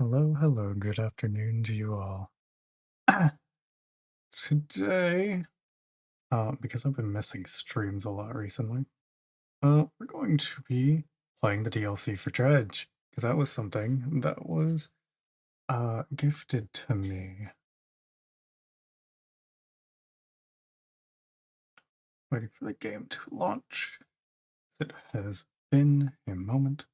Hello, good afternoon to you all. Today, because I've been missing streams a lot recently, we're going to be playing the DLC for Dredge, because that was something that was, gifted to me. Waiting for the game to launch. It has been a moment.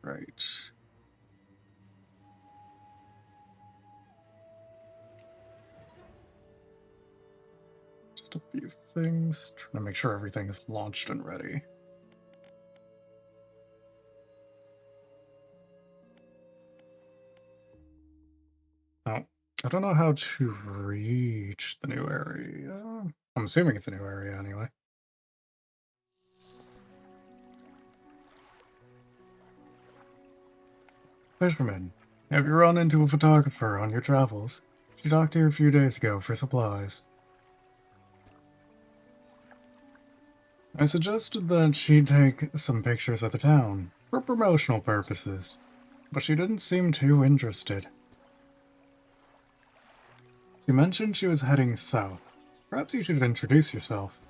Alright. Just a few things. Trying to make sure everything is launched and ready. Oh, I don't know how to reach the new area. I'm assuming it's a new area anyway. Fisherman, have you run into a photographer on your travels? She talked to you a few days ago for supplies. I suggested that she take some pictures of the town for promotional purposes, but she didn't seem too interested. She mentioned she was heading south. Perhaps you should introduce yourself.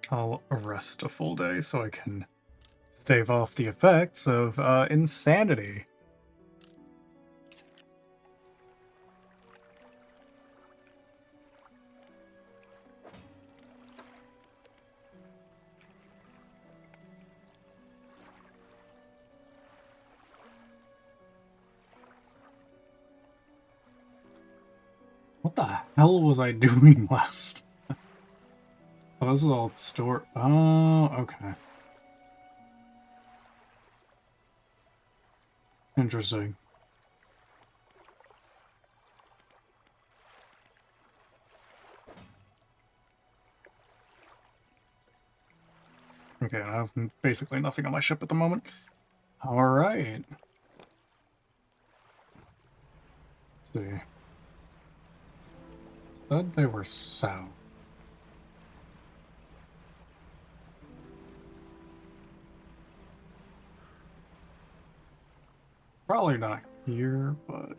I'll rest a full day so I can stave off the effects of insanity. What the hell was I doing last? Oh, this is all stored. Oh, okay. Interesting. Okay, I have basically nothing on my ship at the moment. Alright. Let's see. Said they were south. Probably not here, but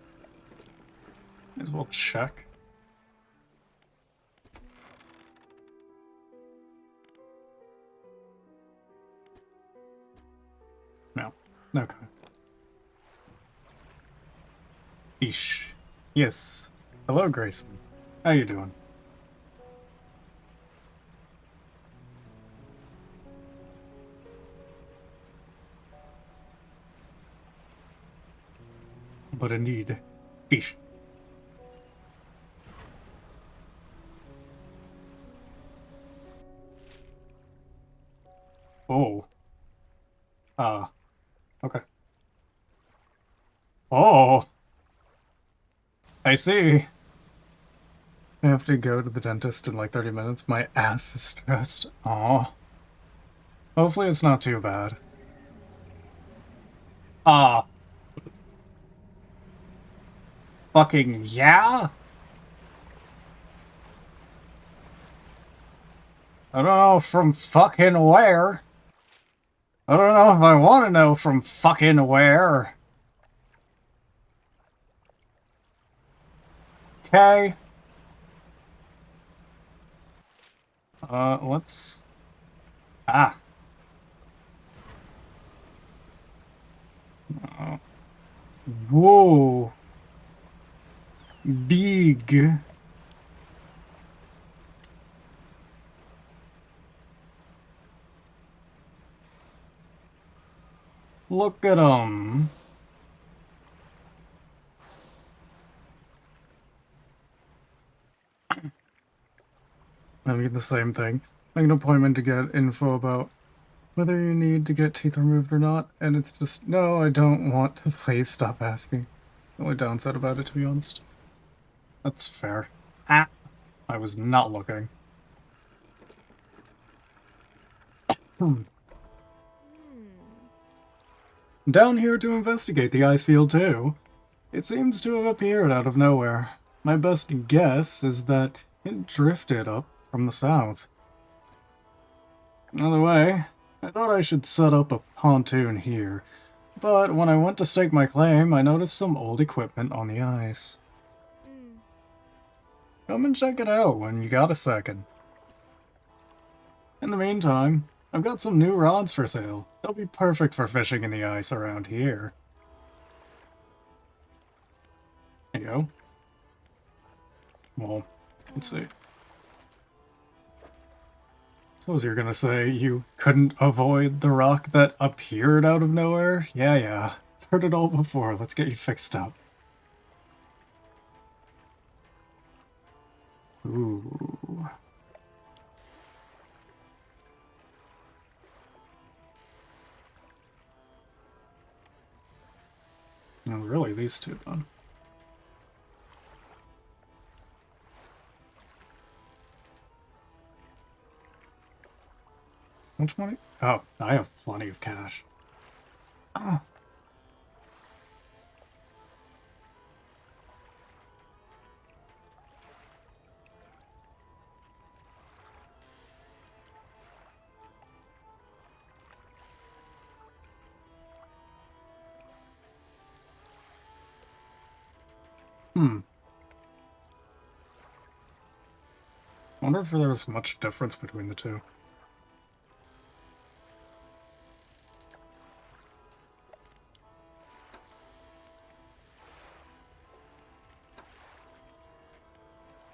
may as well check. No. Okay. Eesh. Yes. Hello, Grayson. How you doing? But indeed, fish. Oh. Okay. Oh! I see. I have to go to the dentist in like 30 minutes. My ass is stressed. Aw. Hopefully it's not too bad. Ah. Fucking yeah? I don't know from fucking where. I don't know if I want to know from fucking where. Okay. Let's... Ah. Whoa. Big. Look at them. I mean the same thing. Make an appointment to get info about whether you need to get teeth removed or not, and it's just, no, I don't want to. Please stop asking. The only downside about it, to be honest. That's fair. Ah! I was not looking. Down here to investigate the ice field too. It seems to have appeared out of nowhere. My best guess is that it drifted up from the south. Either way, I thought I should set up a pontoon here, but when I went to stake my claim, I noticed some old equipment on the ice. Come and check it out when you got a second. In the meantime, I've got some new rods for sale. They'll be perfect for fishing in the ice around here. There you go. Well, let's see. Suppose you're gonna say you couldn't avoid the rock that appeared out of nowhere? Yeah. Heard it all before. Let's get you fixed up. Ooh. No, really, these two, then. How much money? Oh, I have plenty of cash. Ah. Wonder if there's much difference between the two.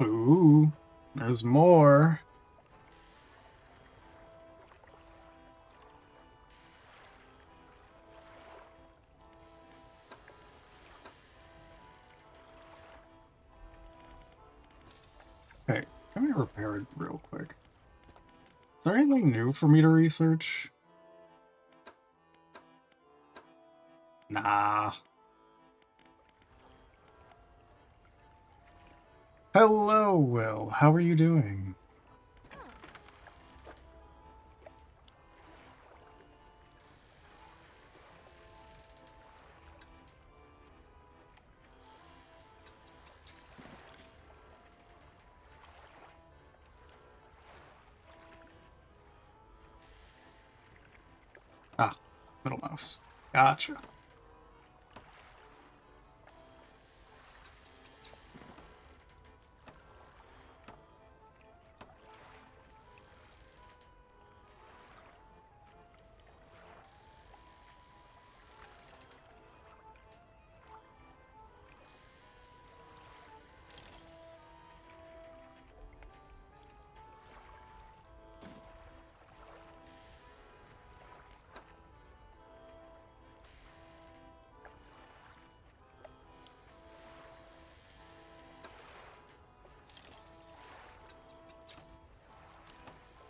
Ooh, there's more. Okay, let me repair it real quick. Is there anything new for me to research? Nah. Hello, Will. How are you doing? Ah, middle mouse. Gotcha.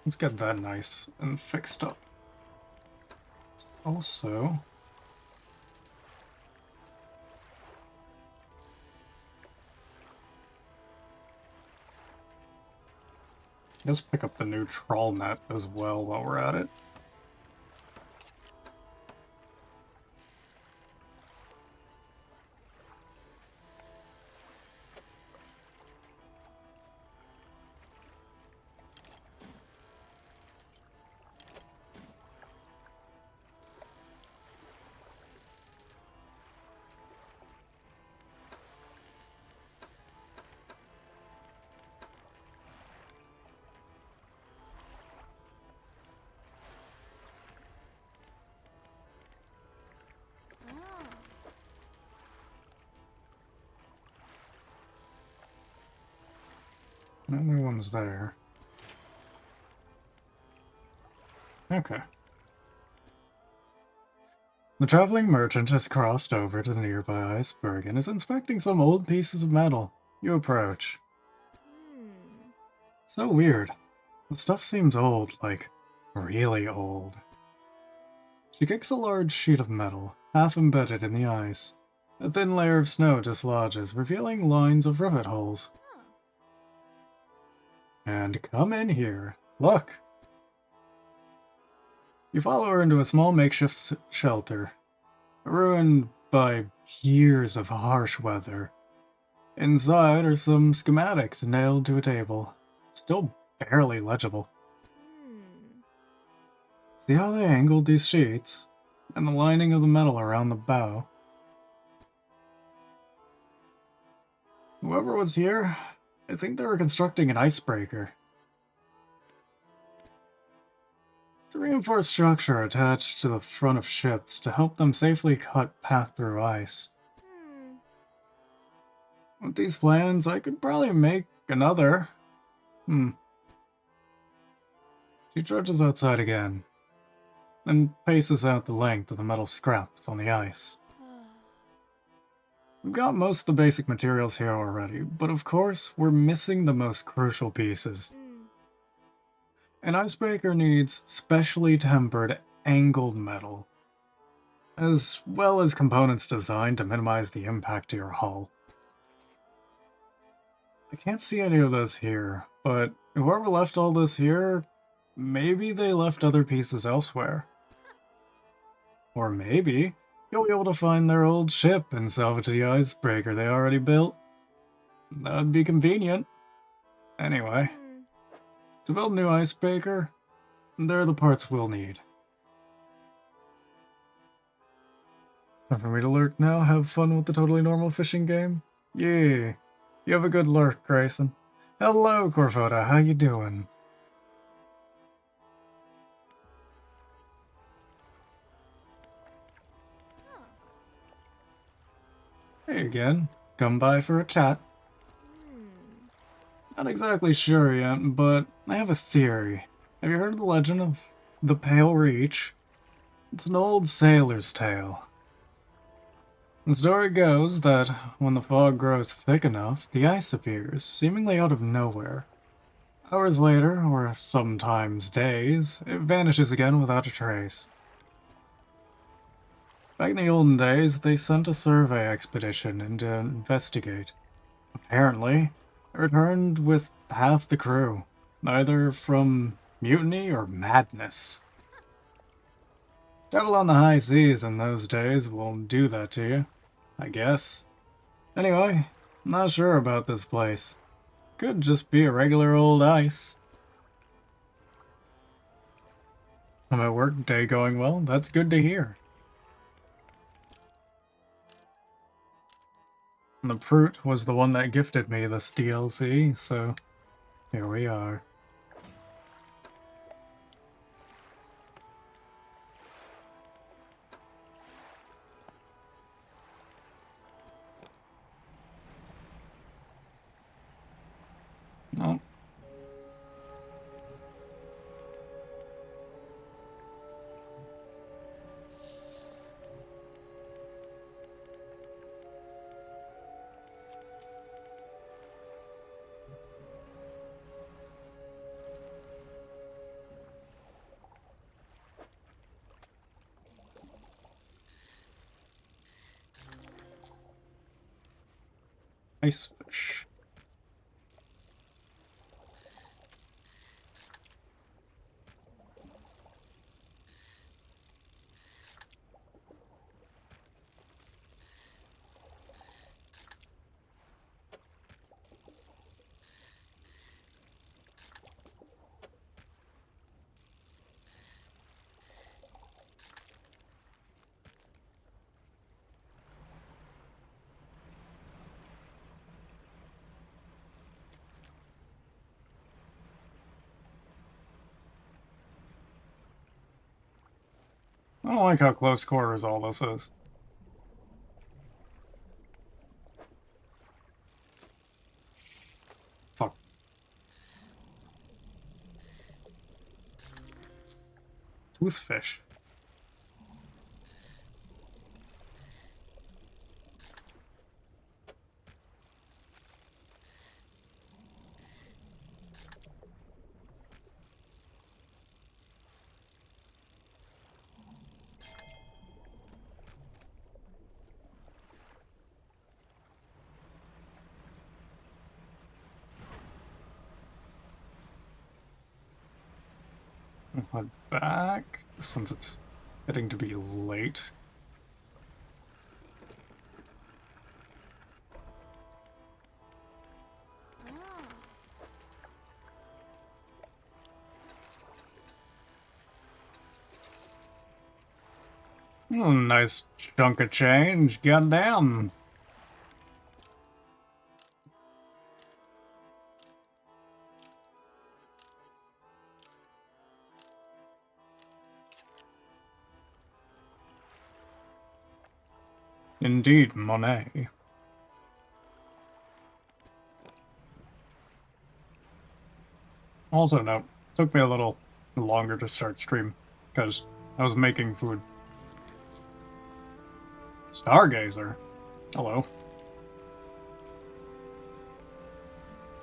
Let's get that nice and fixed up. Also, let's pick up the new trawl net as well while we're at it. No new ones there. Okay. The traveling merchant has crossed over to the nearby iceberg and is inspecting some old pieces of metal. You approach. So weird. The stuff seems old, like really old. She kicks a large sheet of metal, half embedded in the ice. A thin layer of snow dislodges, revealing lines of rivet holes. And come in here. Look! You follow her into a small makeshift shelter, ruined by years of harsh weather. Inside are some schematics nailed to a table, still barely legible. See how they angled these sheets? And the lining of the metal around the bow? Whoever was here, I think they were constructing an icebreaker. It's a reinforced structure attached to the front of ships to help them safely cut path through ice. With these plans, I could probably make another. She trudges outside again, and paces out the length of the metal scraps on the ice. We've got most of the basic materials here already, but of course, we're missing the most crucial pieces. An icebreaker needs specially tempered, angled metal, as well as components designed to minimize the impact to your hull. I can't see any of those here, but whoever left all this here, maybe they left other pieces elsewhere. Or maybe you'll be able to find their old ship and salvage the icebreaker they already built. That'd be convenient. Anyway, to build a new icebreaker, there are the parts we'll need. Time for me to lurk now? Have fun with the totally normal fishing game? Yeah. You have a good lurk, Grayson. Hello, Corvoda. How you doing? Hey again. Come by for a chat. Not exactly sure yet, but I have a theory. Have you heard of the legend of the Pale Reach? It's an old sailor's tale. The story goes that when the fog grows thick enough, the ice appears, seemingly out of nowhere. Hours later, or sometimes days, it vanishes again without a trace. Back in the olden days, they sent a survey expedition in to investigate. Apparently, it returned with half the crew, either from mutiny or madness. Travel on the high seas in those days will do that to you, I guess. Anyway, not sure about this place. Could just be a regular old ice. My work day going well? That's good to hear. And the Brute was the one that gifted me this DLC, so here we are. No. Ice fish. I don't like how close quarters all this is. Fuck. Toothfish. head back since it's getting to be late. Oh, nice chunk of change, goddamn. Indeed, Monet. Also, note, took me a little longer to start stream, because I was making food. Stargazer. Hello.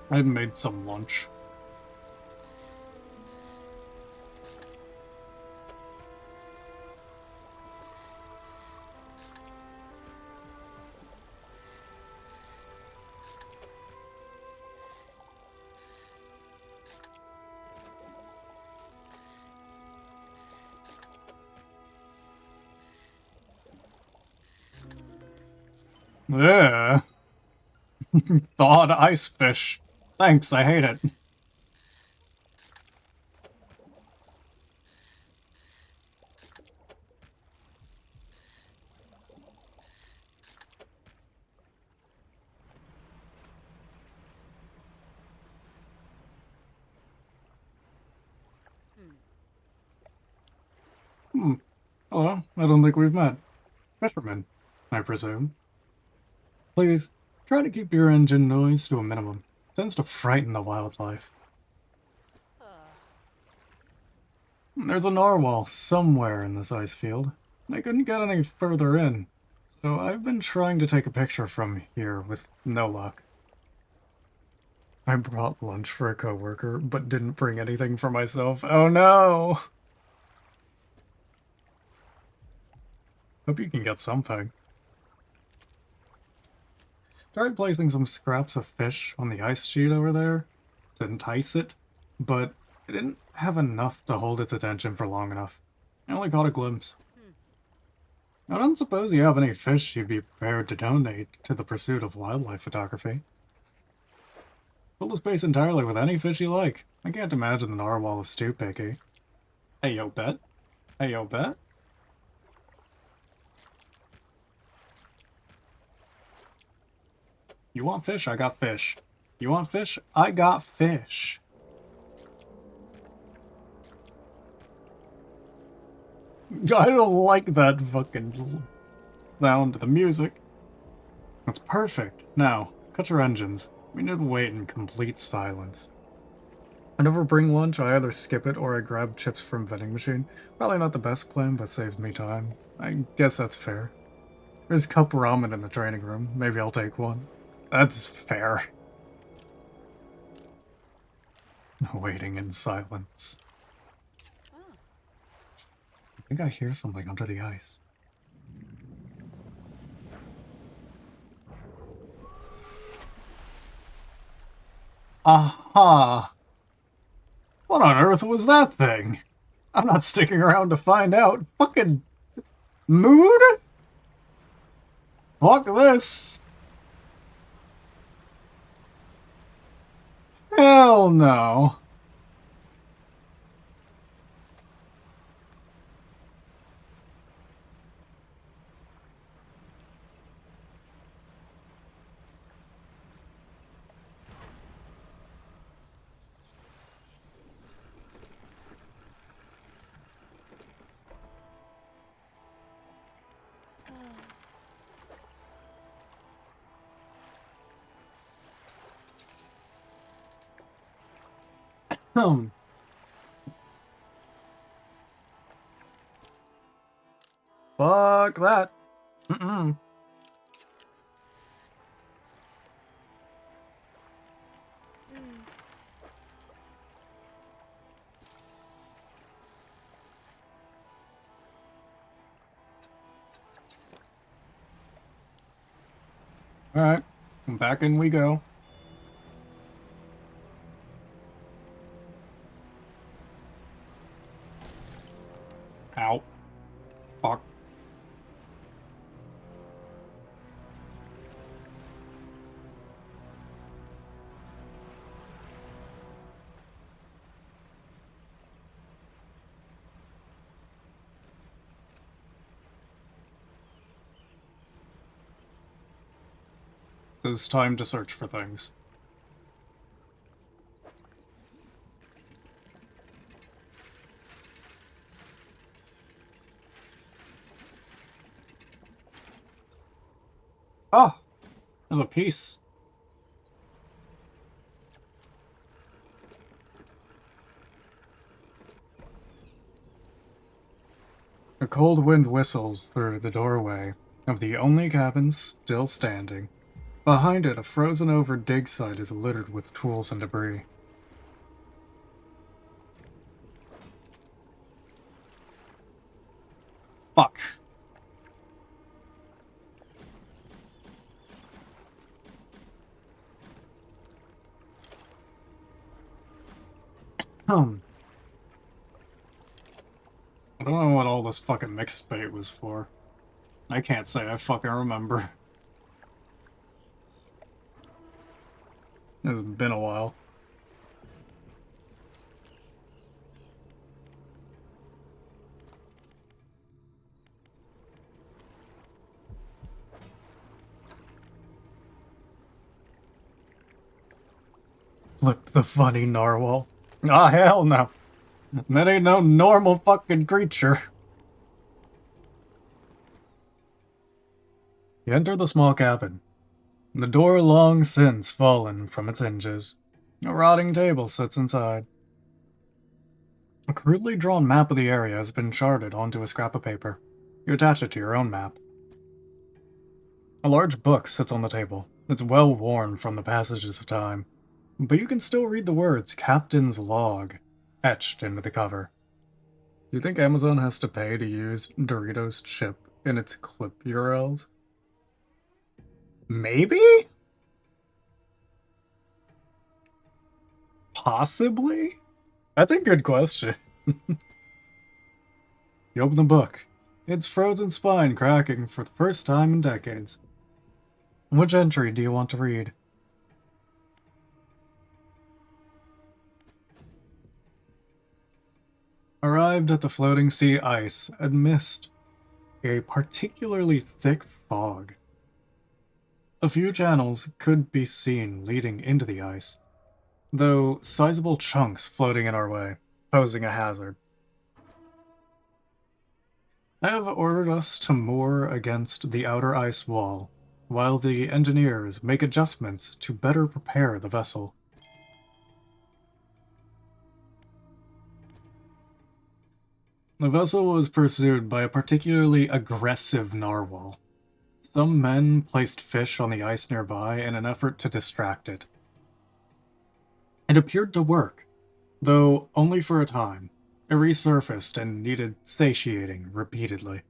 I had made some lunch. Yeah. Thawed ice fish. Thanks, I hate it. Hmm. Hello, I don't think we've met. Fisherman, I presume. Please, try to keep your engine noise to a minimum. It tends to frighten the wildlife. There's a narwhal somewhere in this ice field. I couldn't get any further in, so I've been trying to take a picture from here with no luck. I brought lunch for a coworker, but didn't bring anything for myself. Oh no! Hope you can get something. Tried placing some scraps of fish on the ice sheet over there to entice it, but it didn't have enough to hold its attention for long enough. I only caught a glimpse. I don't suppose you have any fish you'd be prepared to donate to the pursuit of wildlife photography. Fill the space entirely with any fish you like. I can't imagine the narwhal is too picky. Hey yo, bet. Hey yo, bet. You want fish? I got fish. You want fish? I got fish. I don't like that fucking sound to the music. That's perfect. Now, cut your engines. We need to wait in complete silence. I never bring lunch, I either skip it or I grab chips from vending machine. Probably not the best plan, but saves me time. I guess that's fair. There's cup ramen in the training room. Maybe I'll take one. That's fair. Waiting in silence. I think I hear something under the ice. Aha! What on earth was that thing? I'm not sticking around to find out. Fucking mood? Fuck this. Hell no. Hmm. Fuck that. Mm-mm. Alright. Back in we go. Ow. Fuck. It's time to search for things. Ah! There's a piece. A cold wind whistles through the doorway of the only cabin still standing. Behind it, a frozen-over dig site is littered with tools and debris. Fuck. I don't know what all this fucking mixed bait was for. I can't say I fucking remember. It's been a while. Flip the funny narwhal. Ah, hell no. That ain't no normal fucking creature. You enter the small cabin. The door long since fallen from its hinges. A rotting table sits inside. A crudely drawn map of the area has been charted onto a scrap of paper. You attach it to your own map. A large book sits on the table. It's well worn from the passages of time, but you can still read the words Captain's Log etched into the cover. Do you think Amazon has to pay to use Doritos chip in its clip URLs? Maybe? Possibly? That's a good question. You open the book. Its frozen spine cracking for the first time in decades. Which entry do you want to read? Arrived at the floating sea ice amidst a particularly thick fog. A few channels could be seen leading into the ice, though sizable chunks floating in our way, posing a hazard. I have ordered us to moor against the outer ice wall, while the engineers make adjustments to better prepare the vessel. The vessel was pursued by a particularly aggressive narwhal. Some men placed fish on the ice nearby in an effort to distract it. It appeared to work, though only for a time. It resurfaced and needed satiating repeatedly.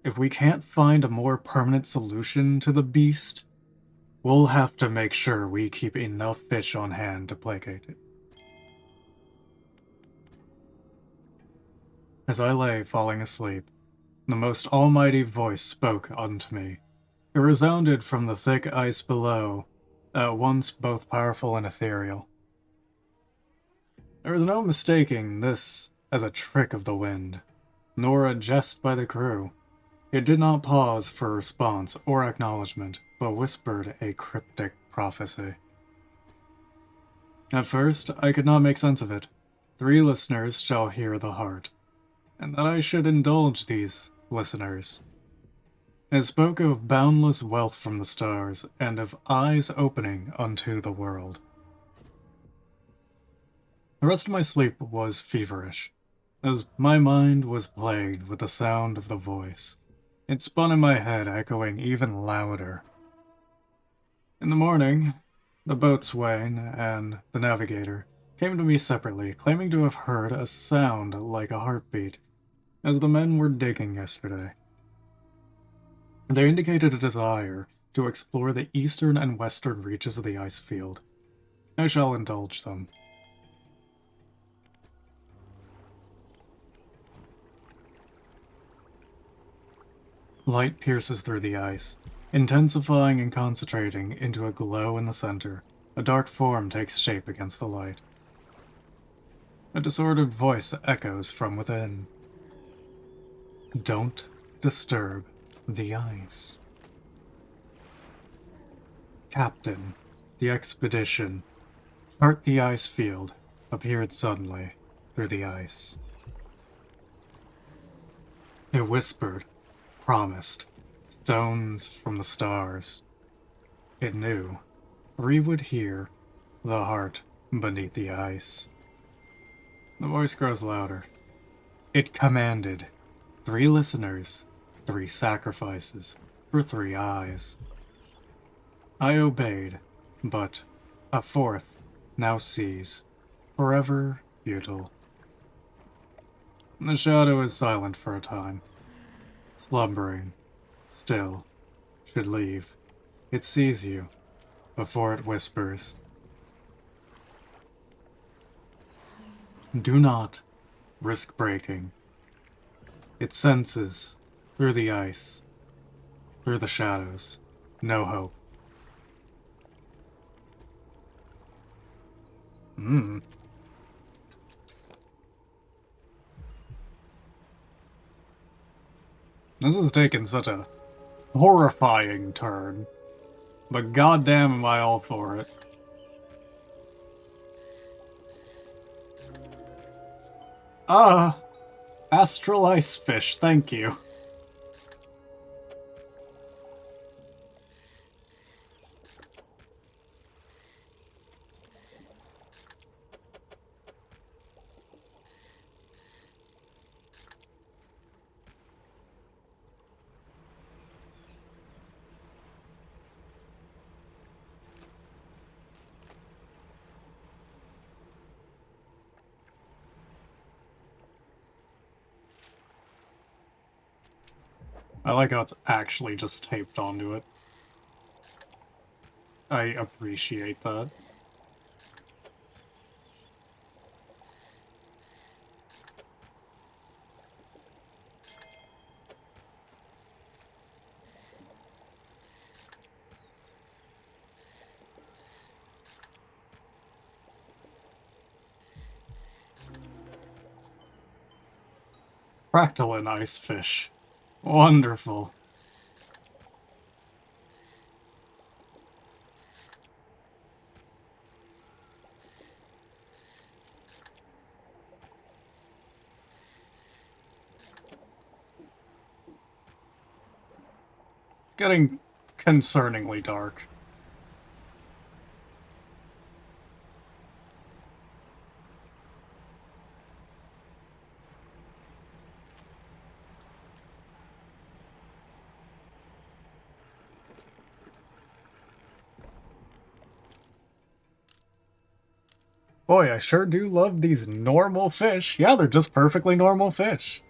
If we can't find a more permanent solution to the beast, we'll have to make sure we keep enough fish on hand to placate it. As I lay falling asleep, the most almighty voice spoke unto me. It resounded from the thick ice below, at once both powerful and ethereal. There was no mistaking this as a trick of the wind, nor a jest by the crew. It did not pause for response or acknowledgement, but whispered a cryptic prophecy. At first, I could not make sense of it. 3 listeners shall hear the heart, and that I should indulge these listeners. It spoke of boundless wealth from the stars, and of eyes opening unto the world. The rest of my sleep was feverish, as my mind was plagued with the sound of the voice. It spun in my head, echoing even louder. In the morning, the boatswain and the navigator came to me separately, claiming to have heard a sound like a heartbeat, as the men were digging yesterday. They indicated a desire to explore the eastern and western reaches of the ice field. I shall indulge them. Light pierces through the ice, intensifying and concentrating into a glow in the center. A dark form takes shape against the light. A disordered voice echoes from within. Don't disturb the ice. Captain, the expedition. Chart the ice field appeared suddenly through the ice. It whispered, promised, stones from the stars. It knew 3 would hear the heart beneath the ice. The voice grows louder. It commanded 3 listeners, 3 sacrifices for 3 eyes. I obeyed, but a 4th now sees, forever futile. The shadow is silent for a time, slumbering, still, should leave. It sees you, before it whispers. Do not risk breaking. It senses, through the ice, through the shadows, no hope. This has taken such a horrifying turn, but goddamn am I all for it. Astral ice fish, thank you. I like how it's actually just taped onto it. I appreciate that. Fractal ice fish. Wonderful. It's getting concerningly dark. Boy, I sure do love these normal fish. Yeah, they're just perfectly normal fish.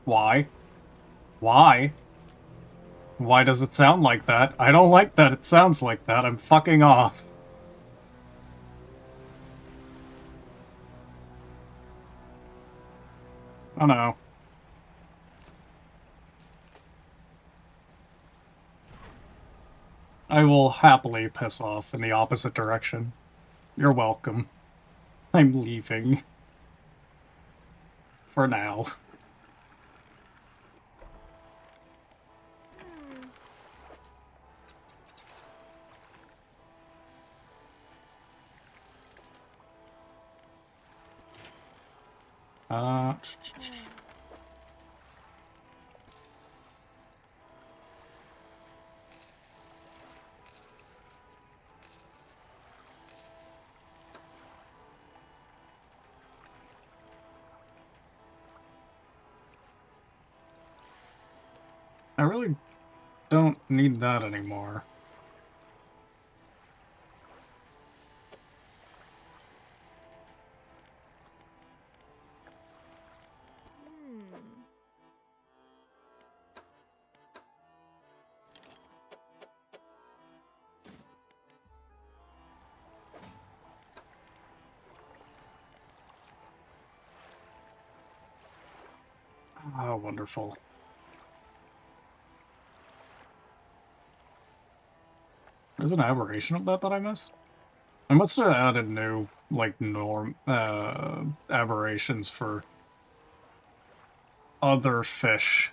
Why? Why? Why does it sound like that? I don't like that it sounds like that. I'm fucking off. Oh no. I will happily piss off in the opposite direction. You're welcome. I'm leaving. For now. Uh... I really don't need that anymore. Oh, wonderful. There's an aberration of that I missed? I must have added new, like, aberrations for other fish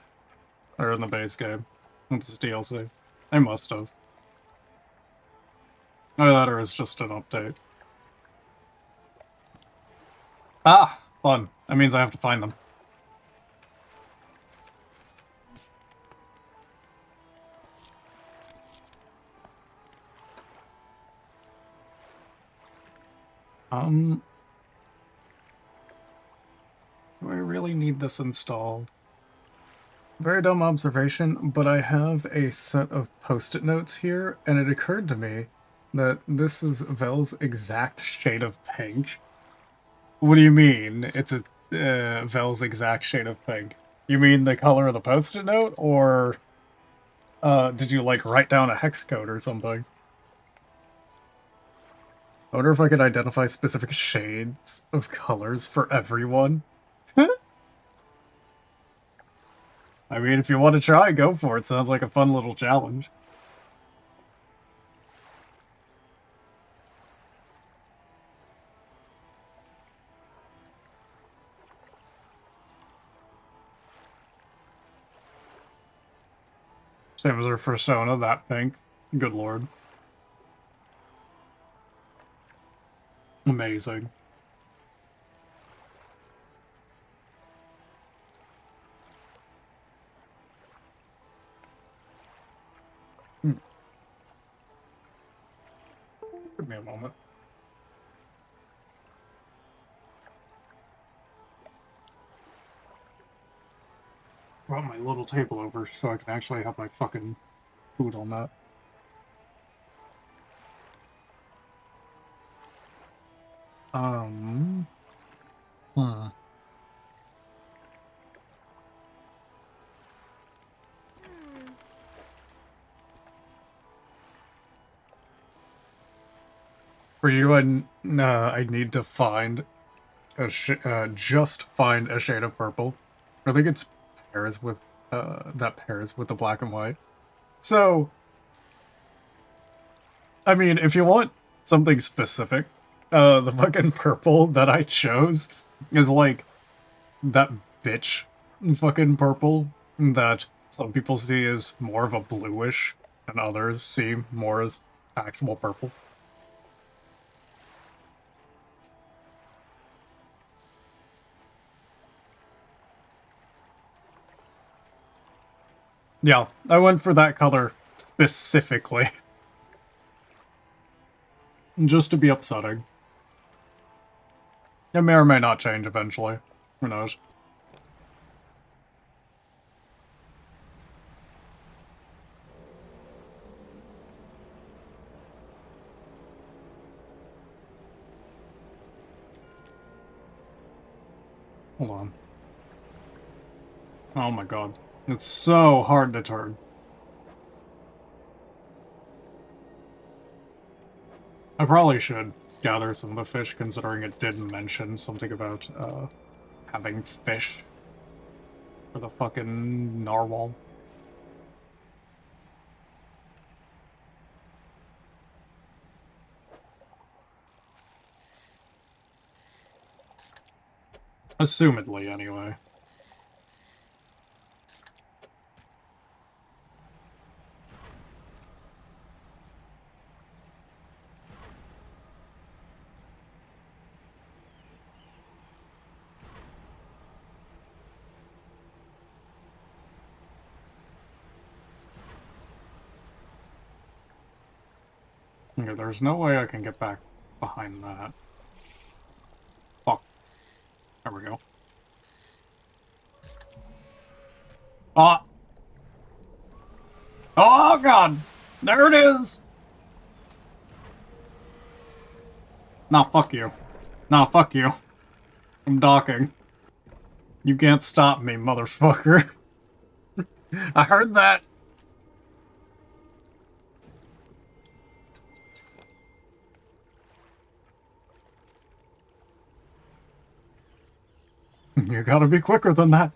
that are in the base game. That's DLC. I must have. Either that or it's just an update. Ah! Fun. That means I have to find them. Do I really need this installed? Very dumb observation, but I have a set of post-it notes here, and it occurred to me that this is Vel's exact shade of pink. What do you mean? It's a Vel's exact shade of pink. You mean the color of the post-it note, or did you like write down a hex code or something? I wonder if I could identify specific shades of colors for everyone. I mean, if you want to try, go for it. Sounds like a fun little challenge. Same as our persona, that pink. Good lord. Amazing. Give me a moment. Brought my little table over so I can actually have my fucking food on that. Hmm. For you, I need to find just find a shade of purple. I think it's pairs with, that pairs with the black and white. So, I mean, if you want something specific, the fucking purple that I chose is like that bitch fucking purple that some people see as more of a bluish and others see more as actual purple. Yeah, I went for that color specifically. Just to be upsetting. It may or may not change eventually. Who knows? Hold on. Oh my god. It's so hard to turn. I probably should gather some of the fish, considering it did mention something about, having fish for the fucking narwhal. Assumedly, anyway. Okay, there's no way I can get back behind that. Fuck. There we go. Ah! Oh god! There it is! Nah, fuck you. Nah, fuck you. I'm docking. You can't stop me, motherfucker. I heard that! You gotta be quicker than that.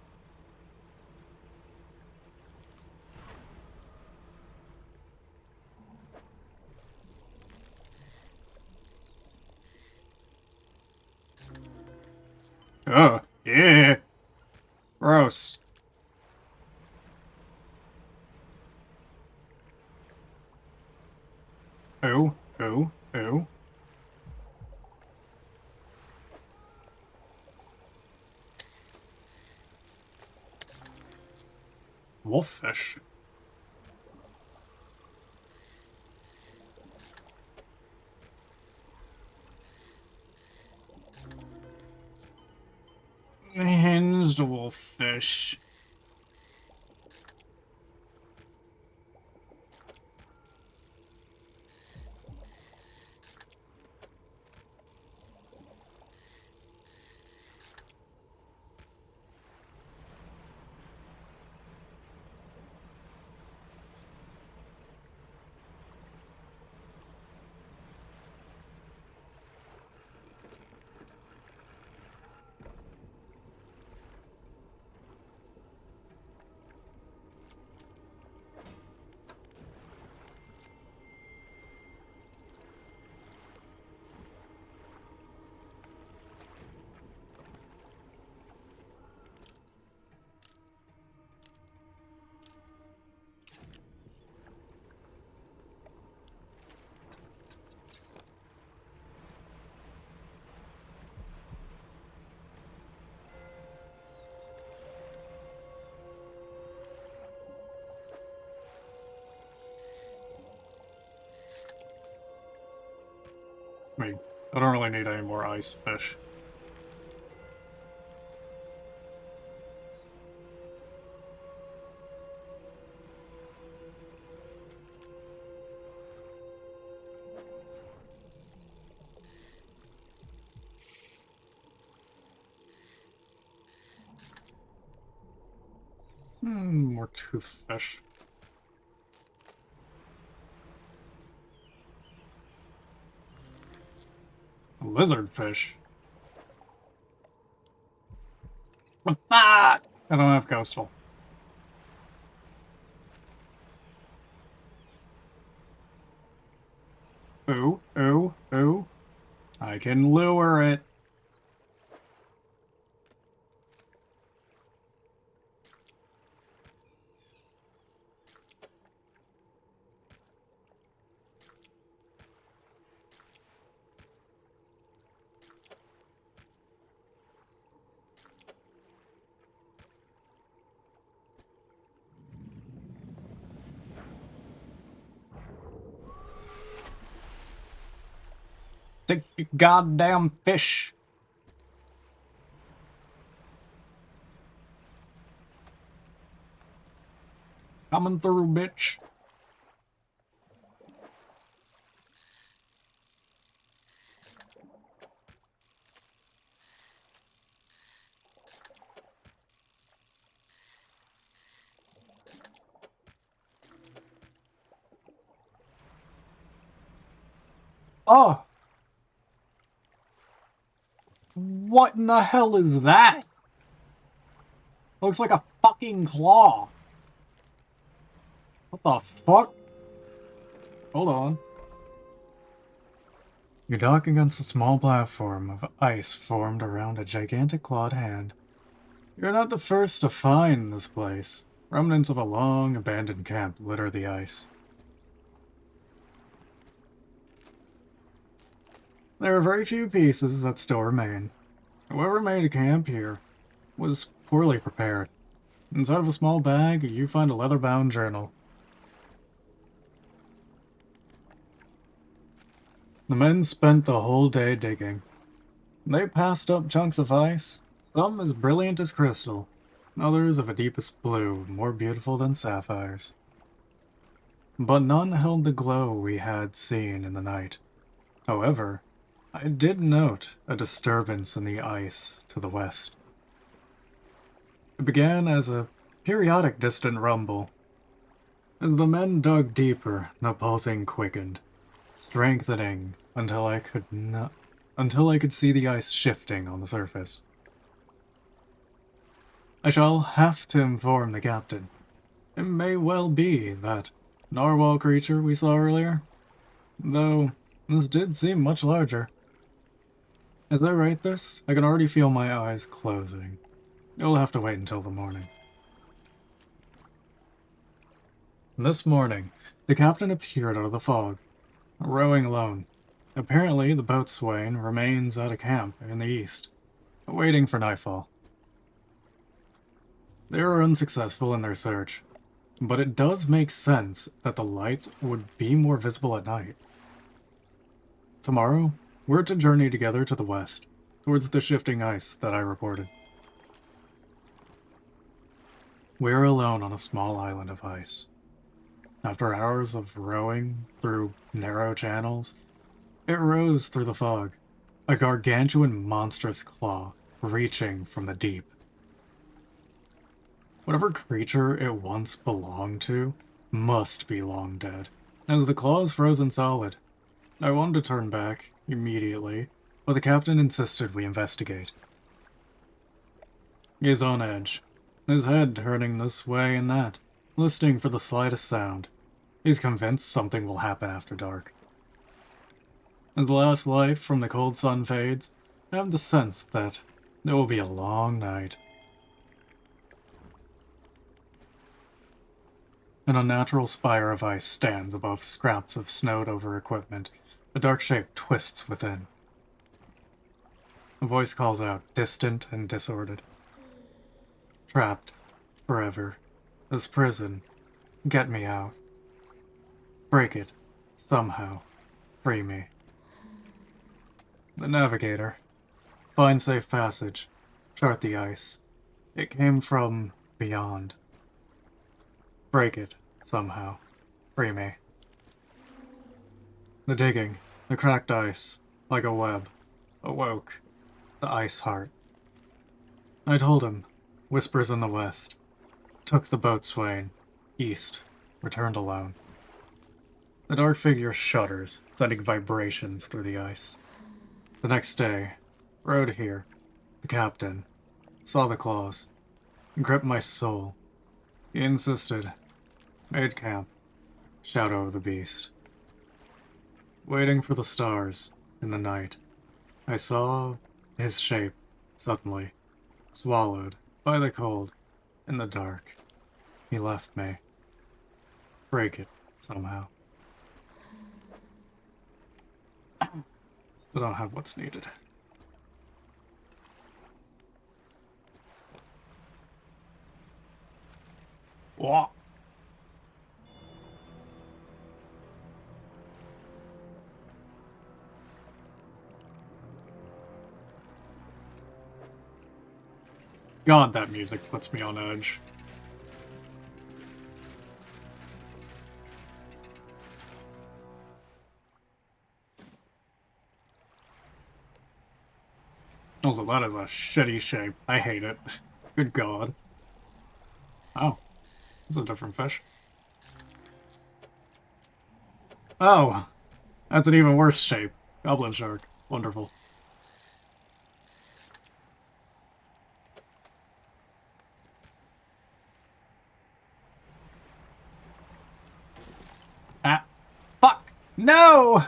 Ugh, yeah. Gross. Ooh, ooh, ooh. Wolffish. Hinged wolffish. I mean, I don't really need any more ice fish. More toothfish. Lizardfish. Ah! I don't have coastal. Ooh, ooh, ooh. I can lure it. Take your goddamn fish. Coming through, bitch. Oh! What in the hell is that? Looks like a fucking claw. What the fuck? Hold on. You dock against a small platform of ice formed around a gigantic clawed hand. You're not the first to find this place. Remnants of a long abandoned camp litter the ice. There are very few pieces that still remain. Whoever made a camp here was poorly prepared. Inside of a small bag, you find a leather-bound journal. The men spent the whole day digging. They passed up chunks of ice, some as brilliant as crystal, others of a deepest blue, more beautiful than sapphires. But none held the glow we had seen in the night. However, I did note a disturbance in the ice to the west. It began as a periodic distant rumble. As the men dug deeper, the pulsing quickened, strengthening until I could see the ice shifting on the surface. I shall have to inform the captain. It may well be that narwhal creature we saw earlier, though this did seem much larger. As I write this, I can already feel my eyes closing. You'll have to wait until the morning. This morning, the captain appeared out of the fog, rowing alone. Apparently, the boatswain remains at a camp in the east, waiting for nightfall. They were unsuccessful in their search, but it does make sense that the lights would be more visible at night. Tomorrow, we're to journey together to the west, towards the shifting ice that I reported. We're alone on a small island of ice. After hours of rowing through narrow channels, it rose through the fog, a gargantuan monstrous claw reaching from the deep. Whatever creature it once belonged to must be long dead, as the claw is frozen solid. I wanted to turn back immediately, but the captain insisted we investigate. He is on edge, his head turning this way and that, listening for the slightest sound. He's convinced something will happen after dark. As the last light from the cold sun fades, I have the sense that it will be a long night. An unnatural spire of ice stands above scraps of snowed-over equipment. A dark shape twists within. A voice calls out, distant and disordered. Trapped. Forever. This prison. Get me out. Break it. Somehow. Free me. The navigator. Find safe passage. Chart the ice. It came from beyond. Break it. Somehow. Free me. The digging. The cracked ice. Like a web. Awoke. The ice heart. I told him. Whispers in the west. Took the boatswain. East. Returned alone. The dark figure shudders, sending vibrations through the ice. The next day, rode here. The captain. Saw the claws. Gripped my soul. He insisted. Made camp. Shadow of the beast. Waiting for the stars, in the night, I saw his shape, suddenly, swallowed by the cold, in the dark. He left me. Break it, somehow. I don't have what's needed. What? God, that music puts me on edge. Also, that is a shitty shape. I hate it. Good God. Oh, it's a different fish. Oh, that's an even worse shape. Goblin shark. Wonderful. Ah. Fuck! No!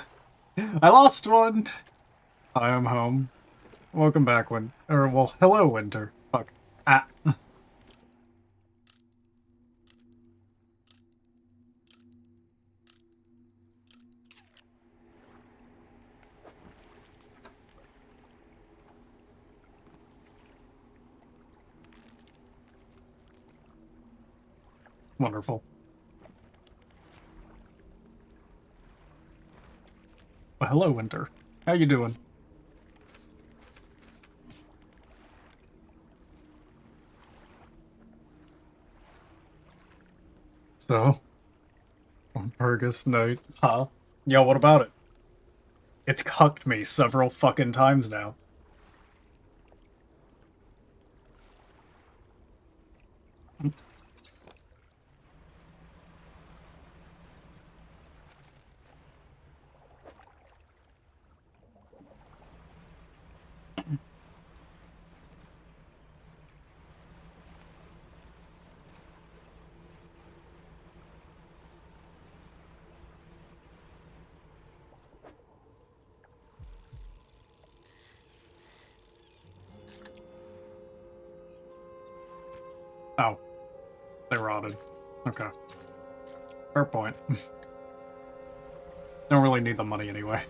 I lost one! I am home. Welcome back, well, hello, Winter. Fuck. Ah. Wonderful. Well, hello, Winter. How you doing? So, on Burgess night. Huh? Yo, what about it? It's cucked me several fucking times now. Oh, they rotted. Okay. Fair point. Don't really need the money anyway.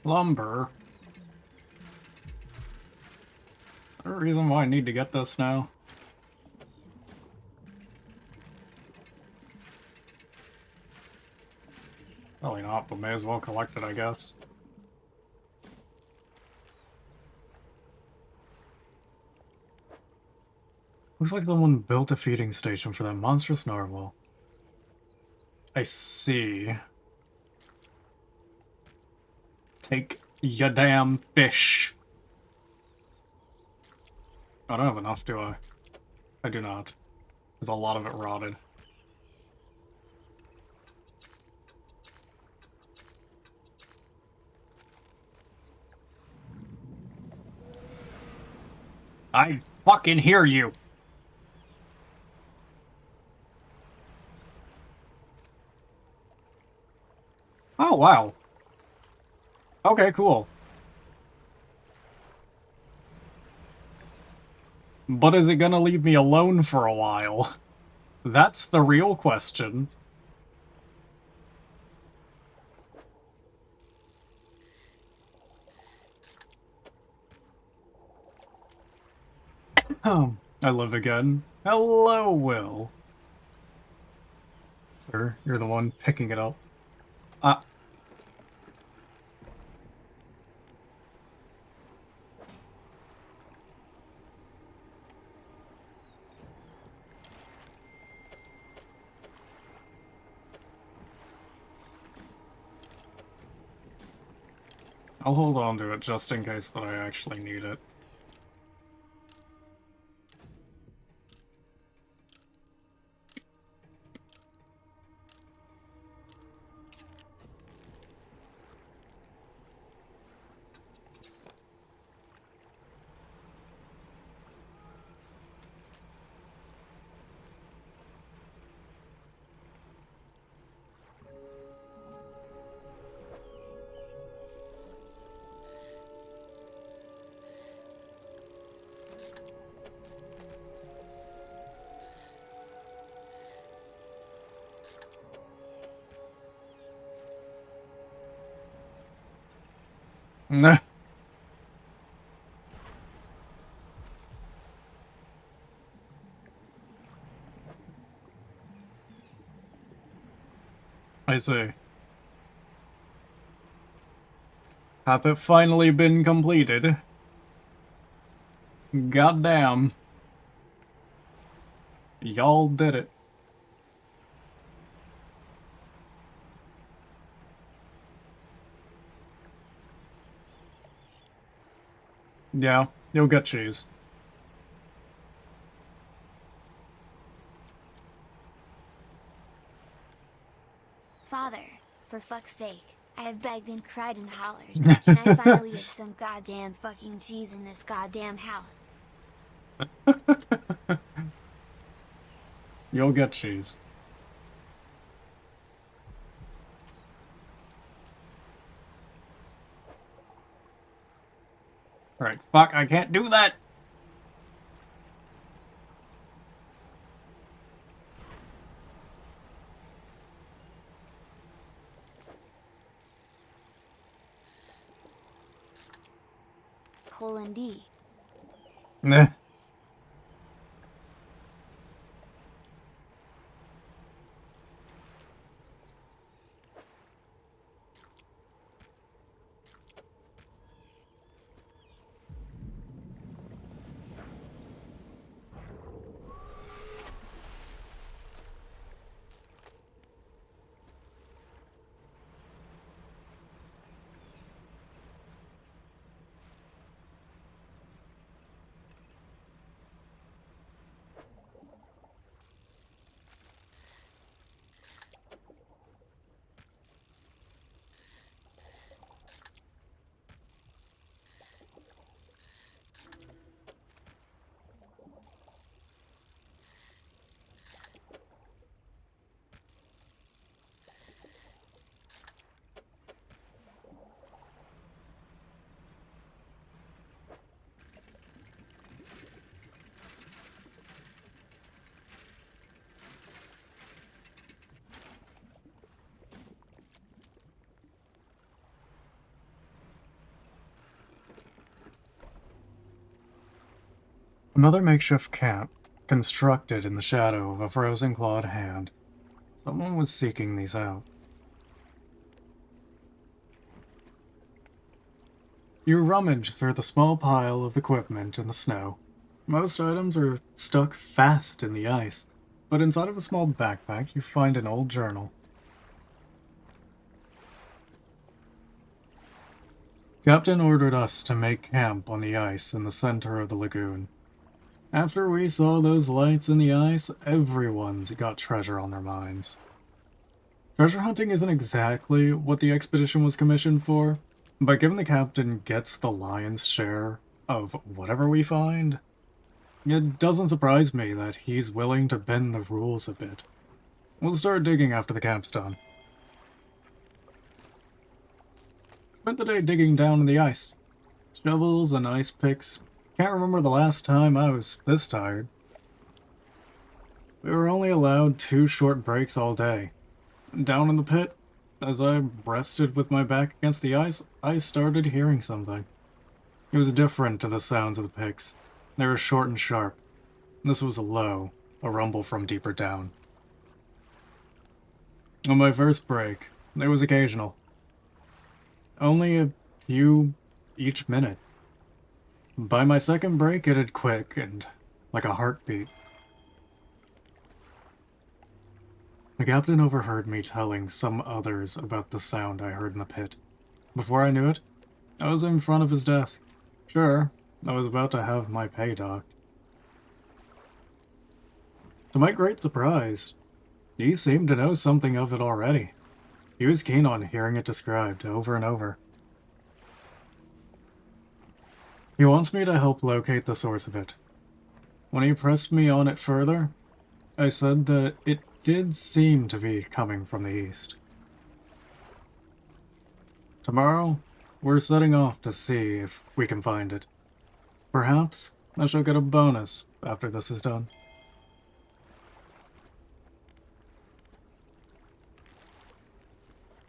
Lumber. Is there a reason why I need to get this now? Probably not, but may as well collect it, I guess. Looks like someone built a feeding station for that monstrous narwhal. I see. Take ya damn fish. I don't have enough, do I? I do not. There's a lot of it rotted. I fucking hear you! Oh, wow. Okay, cool. But is it gonna leave me alone for a while? That's the real question. I live again. Hello, Will. Sir, you're the one picking it up. I'll hold on to it just in case that I actually need it. Nah. I see. Hath it finally been completed? Goddamn. Y'all did it. Yeah, you'll get cheese. Father, for fuck's sake, I have begged and cried and hollered. Can I finally get some goddamn fucking cheese in this goddamn house? You'll get cheese. Right, fuck, I can't do that! D. Nah. Another makeshift camp, constructed in the shadow of a frozen clawed hand. Someone was seeking these out. You rummage through the small pile of equipment in the snow. Most items are stuck fast in the ice, but inside of a small backpack you find an old journal. Captain ordered us to make camp on the ice in the center of the lagoon. After we saw those lights in the ice, everyone's got treasure on their minds. Treasure hunting isn't exactly what the expedition was commissioned for, but given the captain gets the lion's share of whatever we find, it doesn't surprise me that he's willing to bend the rules a bit. We'll start digging after the camp's done. Spent the day digging down in the ice. Shovels and ice picks. Can't remember the last time I was this tired. We were only allowed 2 short breaks all day. Down in the pit, as I rested with my back against the ice, I started hearing something. It was different to the sounds of the picks. They were short and sharp. This was low, a rumble from deeper down. On my first break, it was occasional. Only a few each minute. By my second break, it had quickened, like a heartbeat. The captain overheard me telling some others about the sound I heard in the pit. Before I knew it, I was in front of his desk. Sure, I was about to have my pay docked. To my great surprise, he seemed to know something of it already. He was keen on hearing it described over and over. He wants me to help locate the source of it. When he pressed me on it further, I said that it did seem to be coming from the east. Tomorrow, we're setting off to see if we can find it. Perhaps I shall get a bonus after this is done.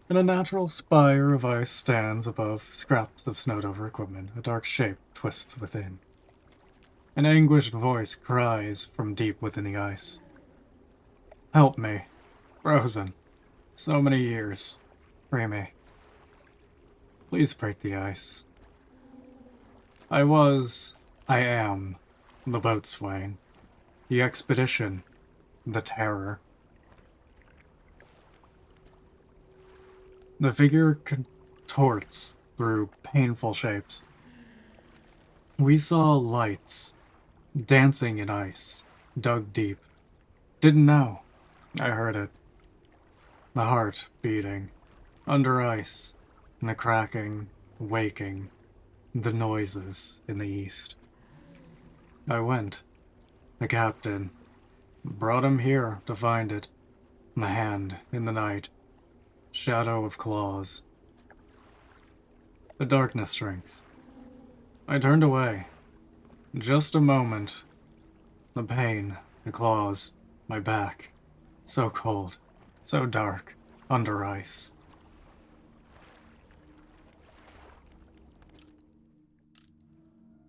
And a natural spire of ice stands above scraps of snowed-over equipment. A dark shape twists within. An anguished voice cries from deep within the ice. Help me. Frozen. So many years. Free me. Please break the ice. I am, the boatswain. The expedition. The terror. The figure contorts through painful shapes. We saw lights, dancing in ice, dug deep. Didn't know. I heard it. The heart beating, under ice, and the cracking, waking, the noises in the east. I went. The captain brought him here to find it. The hand in the night. Shadow of claws. The darkness shrinks. I turned away. Just a moment. The pain, the claws, my back. So cold, so dark, under ice.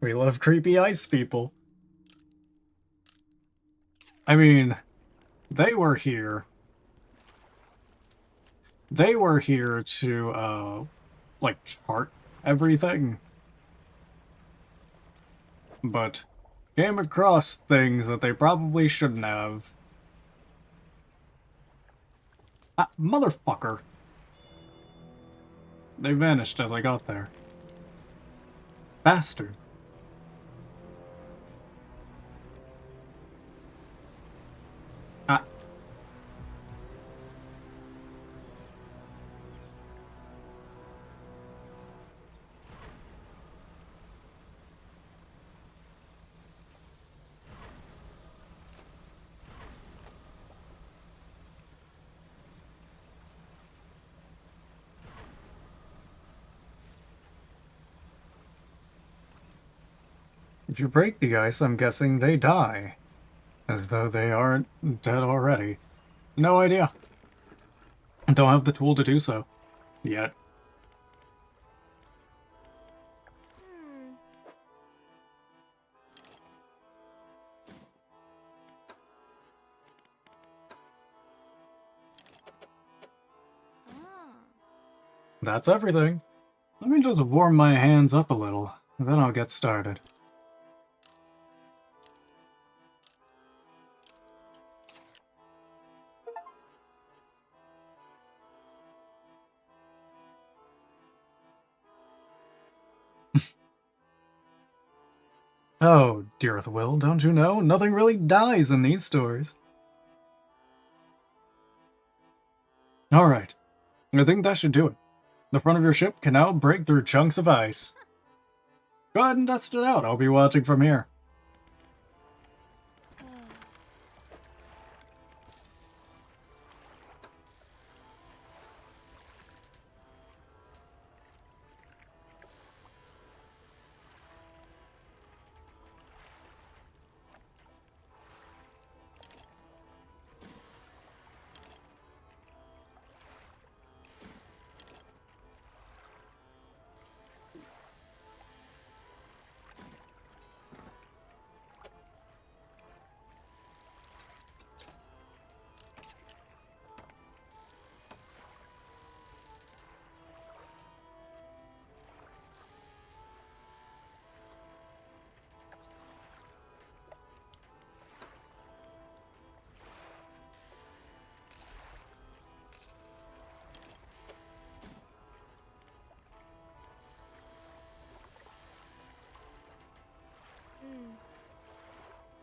We love creepy ice people. I mean, they were here. They were here to, like, chart everything. But came across things that they probably shouldn't have. Ah, motherfucker. They vanished as I got there. Bastard. Ah. If you break the ice, I'm guessing they die. As though they aren't dead already. No idea. Don't have the tool to do so. Yet. That's everything. Let me just warm my hands up a little, and then I'll get started. Oh, dearest Will, don't you know? Nothing really dies in these stories. Alright, I think that should do it. The front of your ship can now break through chunks of ice. Go ahead and test it out, I'll be watching from here.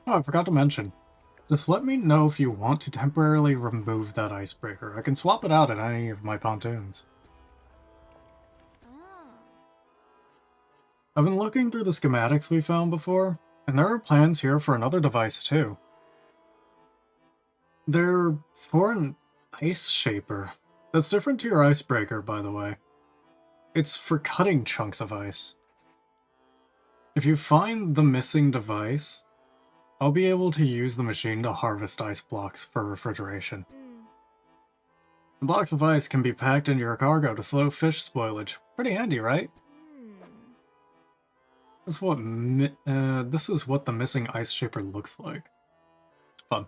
Oh, I forgot to mention. Just let me know if you want to temporarily remove that icebreaker. I can swap it out in any of my pontoons. I've been looking through the schematics we found before, and there are plans here for another device too. They're for an ice shaper. That's different to your icebreaker, by the way. It's for cutting chunks of ice. If you find the missing device, I'll be able to use the machine to harvest ice blocks for refrigeration. The blocks of ice can be packed into your cargo to slow fish spoilage. Pretty handy, right? This is what the missing ice shaper looks like. Fun.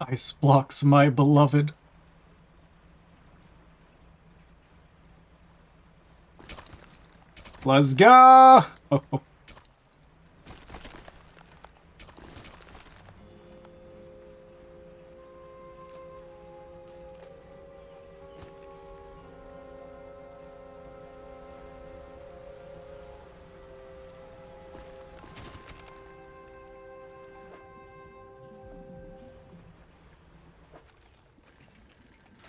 Ice blocks, my beloved. Let's go!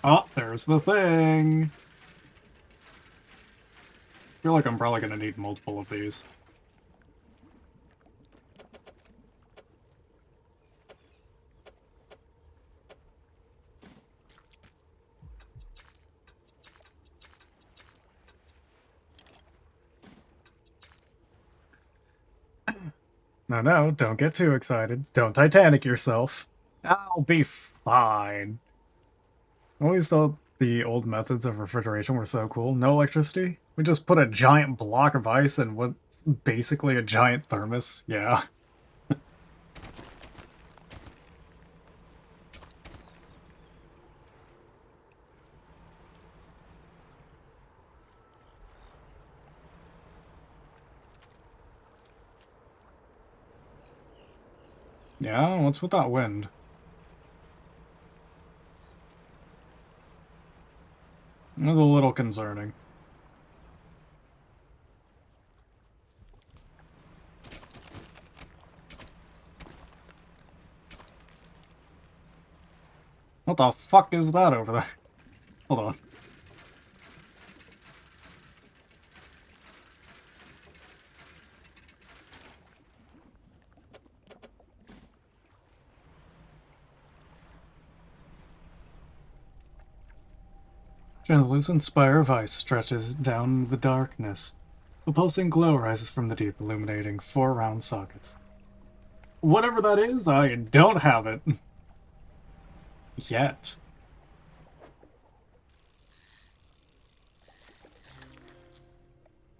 Oh, there's the thing. I feel like I'm probably gonna need multiple of these. No, don't get too excited. Don't Titanic yourself. I'll be fine. I always thought the old methods of refrigeration were so cool. No electricity. We just put a giant block of ice in what's basically a giant thermos. Yeah. Yeah, what's with that wind? It's a little concerning. What the fuck is that over there? Hold on. Translucent spire of ice stretches down the darkness. A pulsing glow rises from the deep, illuminating 4 round sockets. Whatever that is, I don't have it. Yet.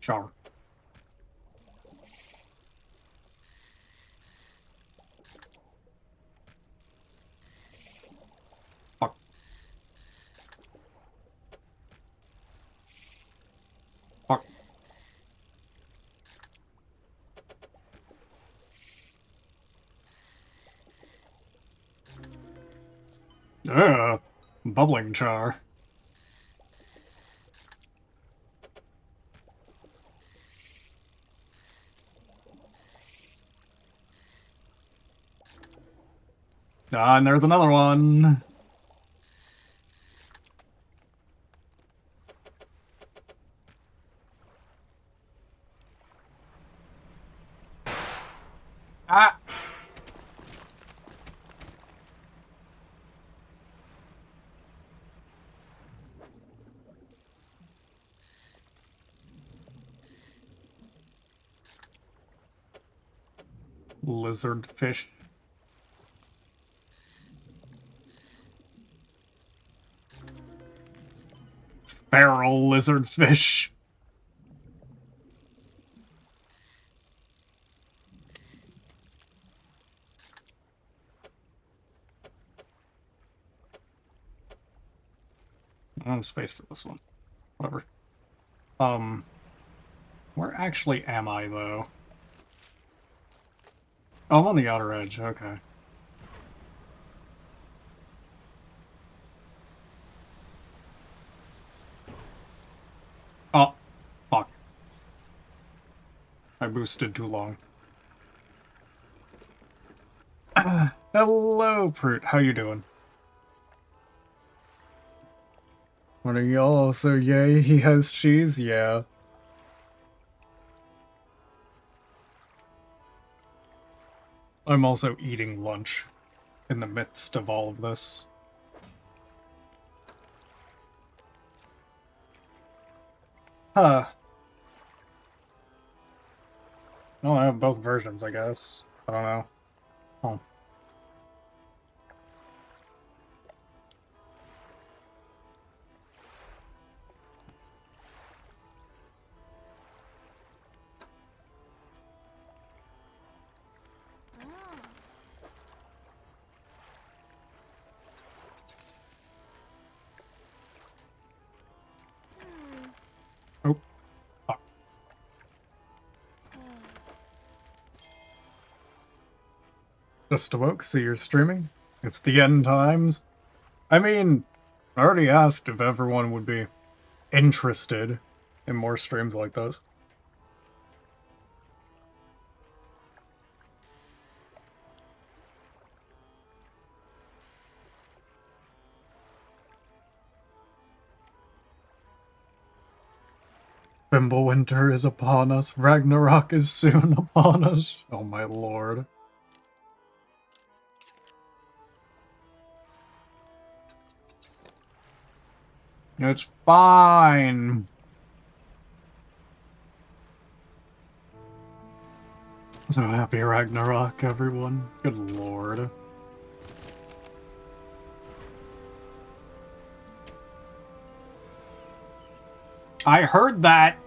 Sure. Fuck. Fuck. Bubbling char. Ah, and there's another one. Ah! Lizard fish. Feral lizard fish. I don't have space for this one. Whatever. Where actually am I, though? Oh, I'm on the outer edge, okay. Oh, fuck. I boosted too long. Hello, Prute. How you doing? What are y'all? So yay, he has cheese? Yeah. I'm also eating lunch in the midst of all of this. Huh. Well, I have both versions, I guess. I don't know. Oh. Oh. Fuck. Just awoke, so you're streaming? It's the end times? I mean, I already asked if everyone would be interested in more streams like this. Winter is upon us. Ragnarok is soon upon us. Oh my lord. It's fine. So happy Ragnarok, everyone. Good lord. I heard that!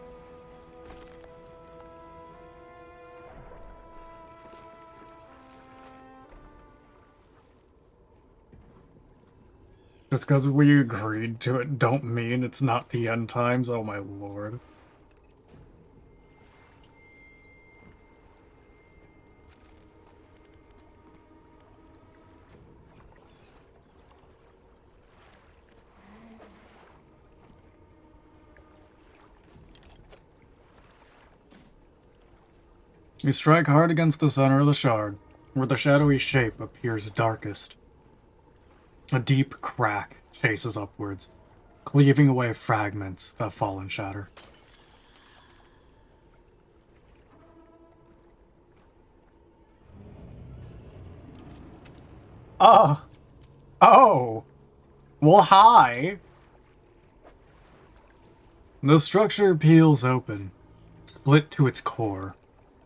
Just because we agreed to it don't mean it's not the end times, oh my lord. You strike hard against the center of the shard, where the shadowy shape appears darkest. A deep crack faces upwards, cleaving away fragments that fall and shatter. Oh! Well, hi! The structure peels open, split to its core,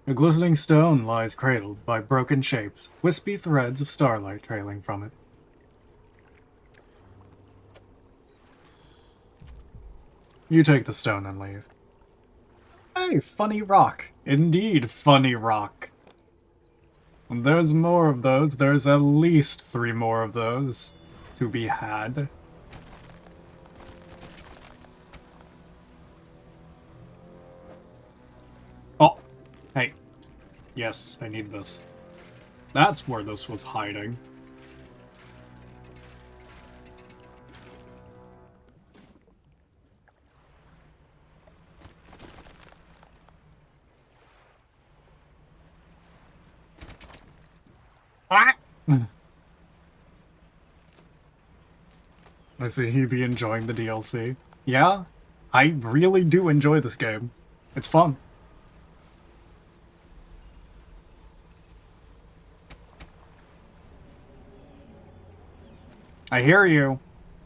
A glistening stone lies cradled by broken shapes, wispy threads of starlight trailing from it. You take the stone and leave. Hey, funny rock. Indeed, funny rock. There's more of those. There's at least 3 more of those to be had. Oh, hey. Yes, I need this. That's where this was hiding. Ah! I see he be enjoying the DLC. Yeah, I really do enjoy this game. It's fun. I hear you.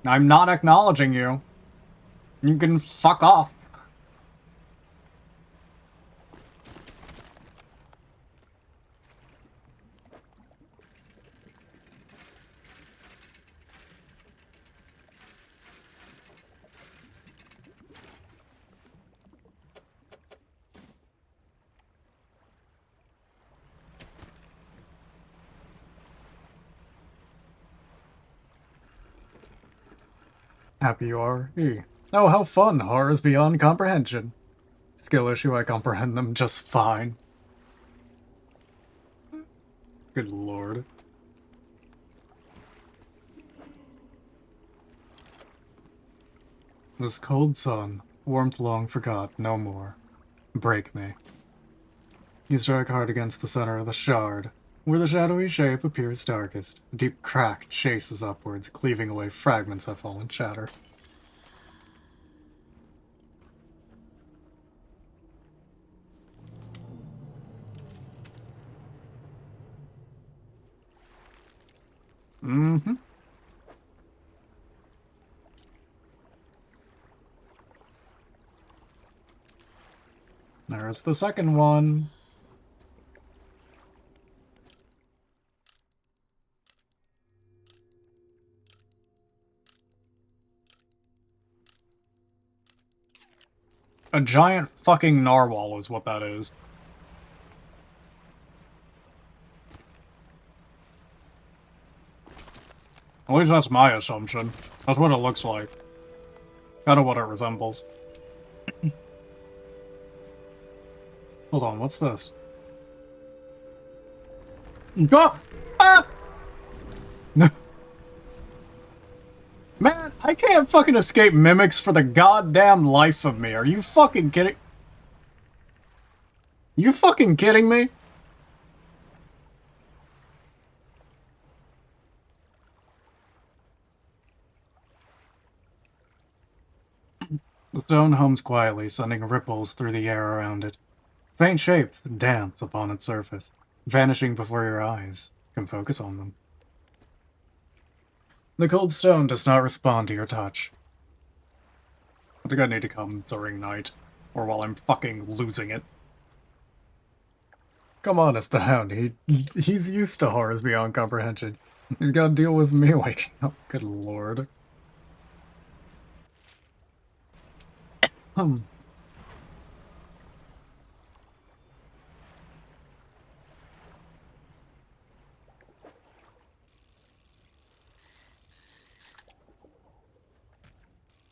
I'm not acknowledging you. You can fuck off. Happy you are. Oh, how fun. Horrors beyond comprehension. Skill issue, I comprehend them just fine. Good lord. This cold sun, warmth long forgot, no more. Break me. You strike hard against the center of the shard, where the shadowy shape appears darkest. A deep crack chases upwards, cleaving away fragments that fall and shatter. Mm-hmm. There's the second one. A giant fucking narwhal is what that is. At least that's my assumption. That's what it looks like. Kind of what it resembles. Hold on, what's this? Go! Ah! Man, I can't fucking escape mimics for the goddamn life of me. Are you fucking kidding? You fucking kidding me? The stone hums quietly, sending ripples through the air around it. Faint shapes dance upon its surface, vanishing before your eyes can focus on them. The cold stone does not respond to your touch. I think I need to come during night, or while I'm fucking losing it. Come on, it's the Hound. He's used to horrors beyond comprehension. He's got to deal with me waking up. Good lord. Hmm.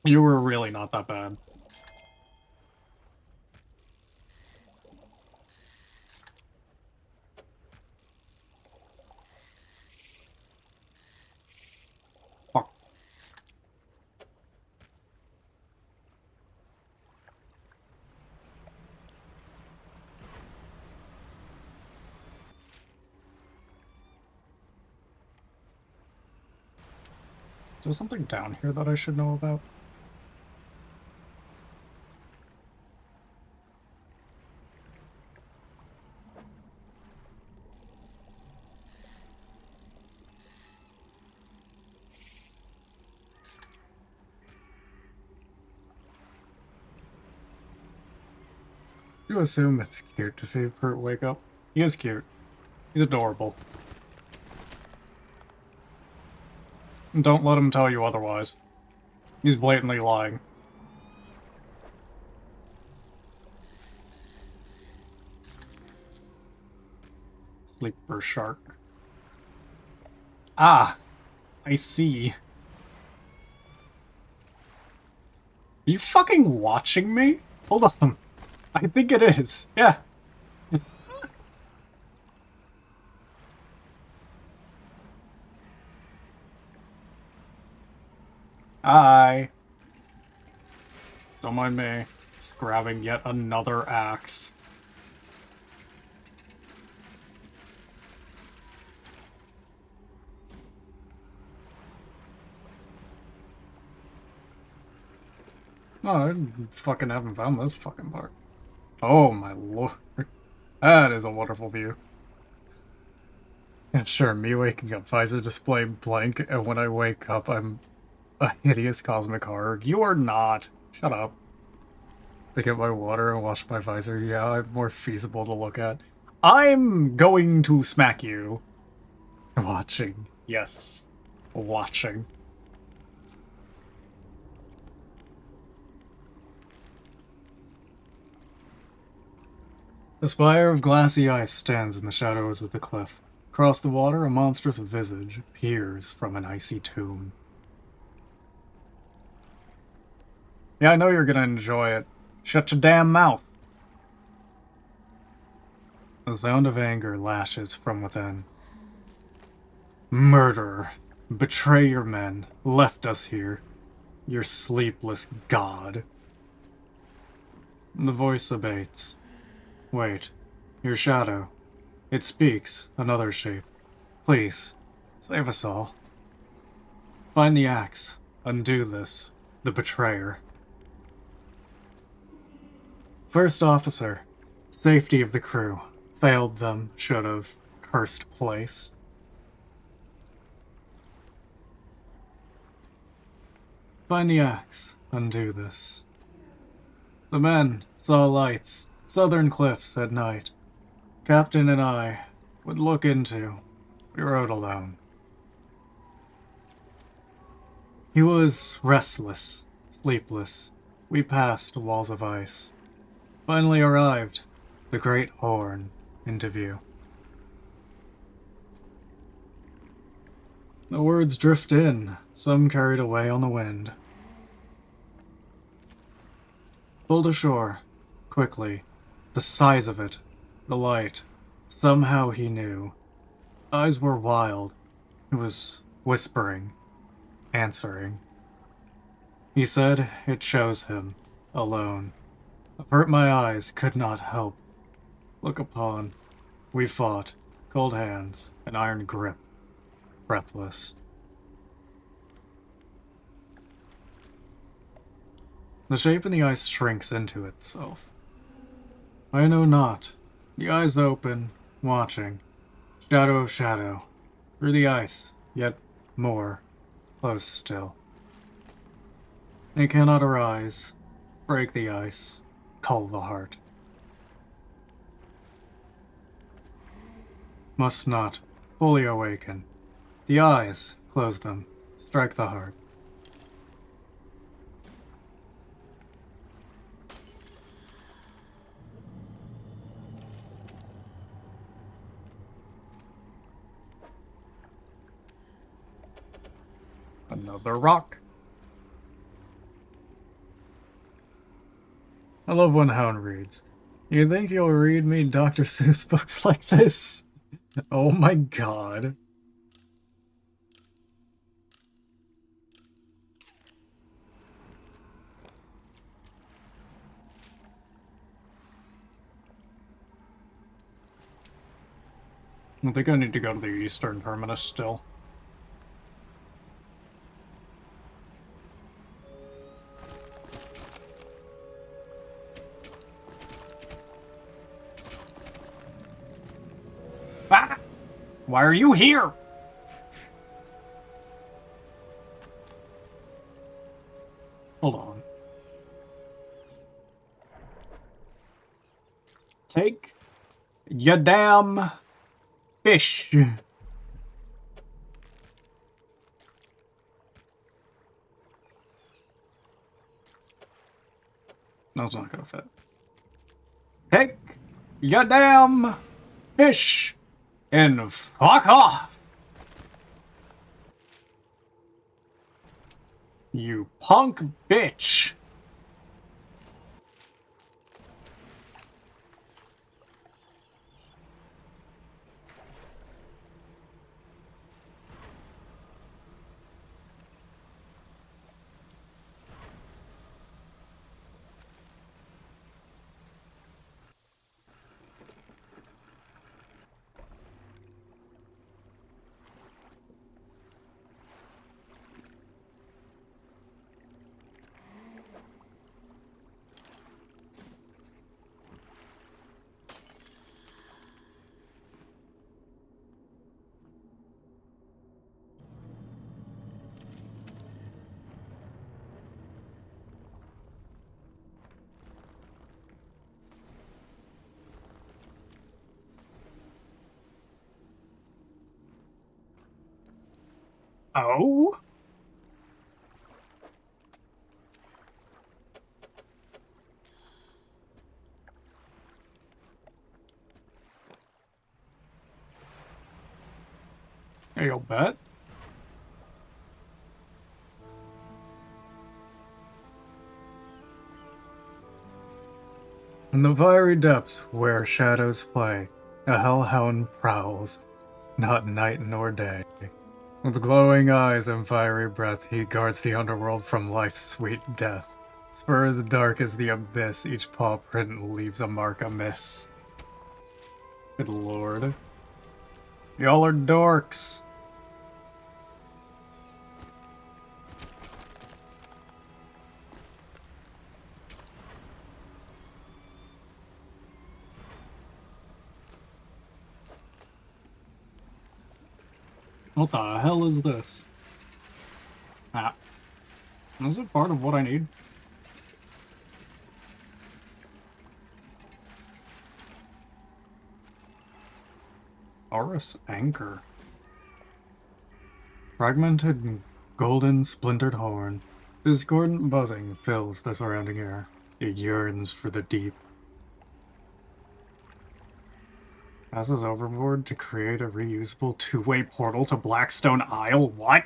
You were really not that bad. Fuck. Is there something down here that I should know about? You assume it's cute to see Pert wake up. He is cute. He's adorable. And don't let him tell you otherwise. He's blatantly lying. Sleeper shark. Ah! I see. Are you fucking watching me? Hold on. I think it is. Yeah. Hi. Don't mind me. Just grabbing yet another axe. Oh, I fucking haven't found this fucking part. Oh my lord. That is a wonderful view. And sure, me waking up, visor display blank, and when I wake up, I'm a hideous cosmic horror. You are not. Shut up. To get my water and wash my visor, yeah, I'm more feasible to look at. I'm going to smack you. Watching. Yes. Watching. The spire of glassy ice stands in the shadows of the cliff. Across the water, a monstrous visage peers from an icy tomb. Yeah, I know you're gonna enjoy it. Shut your damn mouth! The sound of anger lashes from within. Murderer! Betray your men. Left us here. Your sleepless god. The voice abates. Wait. Your shadow. It speaks, another shape. Please, save us all. Find the axe. Undo this. The betrayer. First officer. Safety of the crew. Failed them, should've. Cursed place. Find the axe. Undo this. The men saw lights. Southern cliffs at night. Captain and I would look into. We rode alone. He was restless, sleepless. We passed walls of ice. Finally arrived, the great horn, into view. The words drift in, some carried away on the wind. Pulled ashore, quickly. The size of it, the light. Somehow he knew. Eyes were wild. He was whispering, answering. He said it chose him, alone. Avert my eyes, could not help. Look upon. We fought, cold hands, an iron grip, breathless. The shape in the ice shrinks into itself. I know not. The eyes open, watching. Shadow of shadow. Through the ice, yet more. Close still. They cannot arise. Break the ice. Cull the heart. Must not. Fully awaken. The eyes. Close them. Strike the heart. Another rock. I love when Hound reads. You think you'll read me Dr. Seuss books like this? Oh my god. I think I need to go to the Eastern Terminus still. Ah! Why are you here? Hold on. Take your damn fish. That's not gonna fit. Take your damn fish and fuck off. You punk bitch. Oh? You'll bet. In the fiery depths where shadows play, a hellhound prowls, not night nor day. With glowing eyes and fiery breath, he guards the underworld from life's sweet death. His fur is dark as the abyss, each paw print leaves a mark amiss. Good lord. Y'all are dorks. What the hell is this? Ah. Is it part of what I need? Aurus Anchor. Fragmented golden splintered horn. Discordant buzzing fills the surrounding air. It yearns for the deep. Passes overboard to create a reusable two-way portal to Blackstone Isle? What?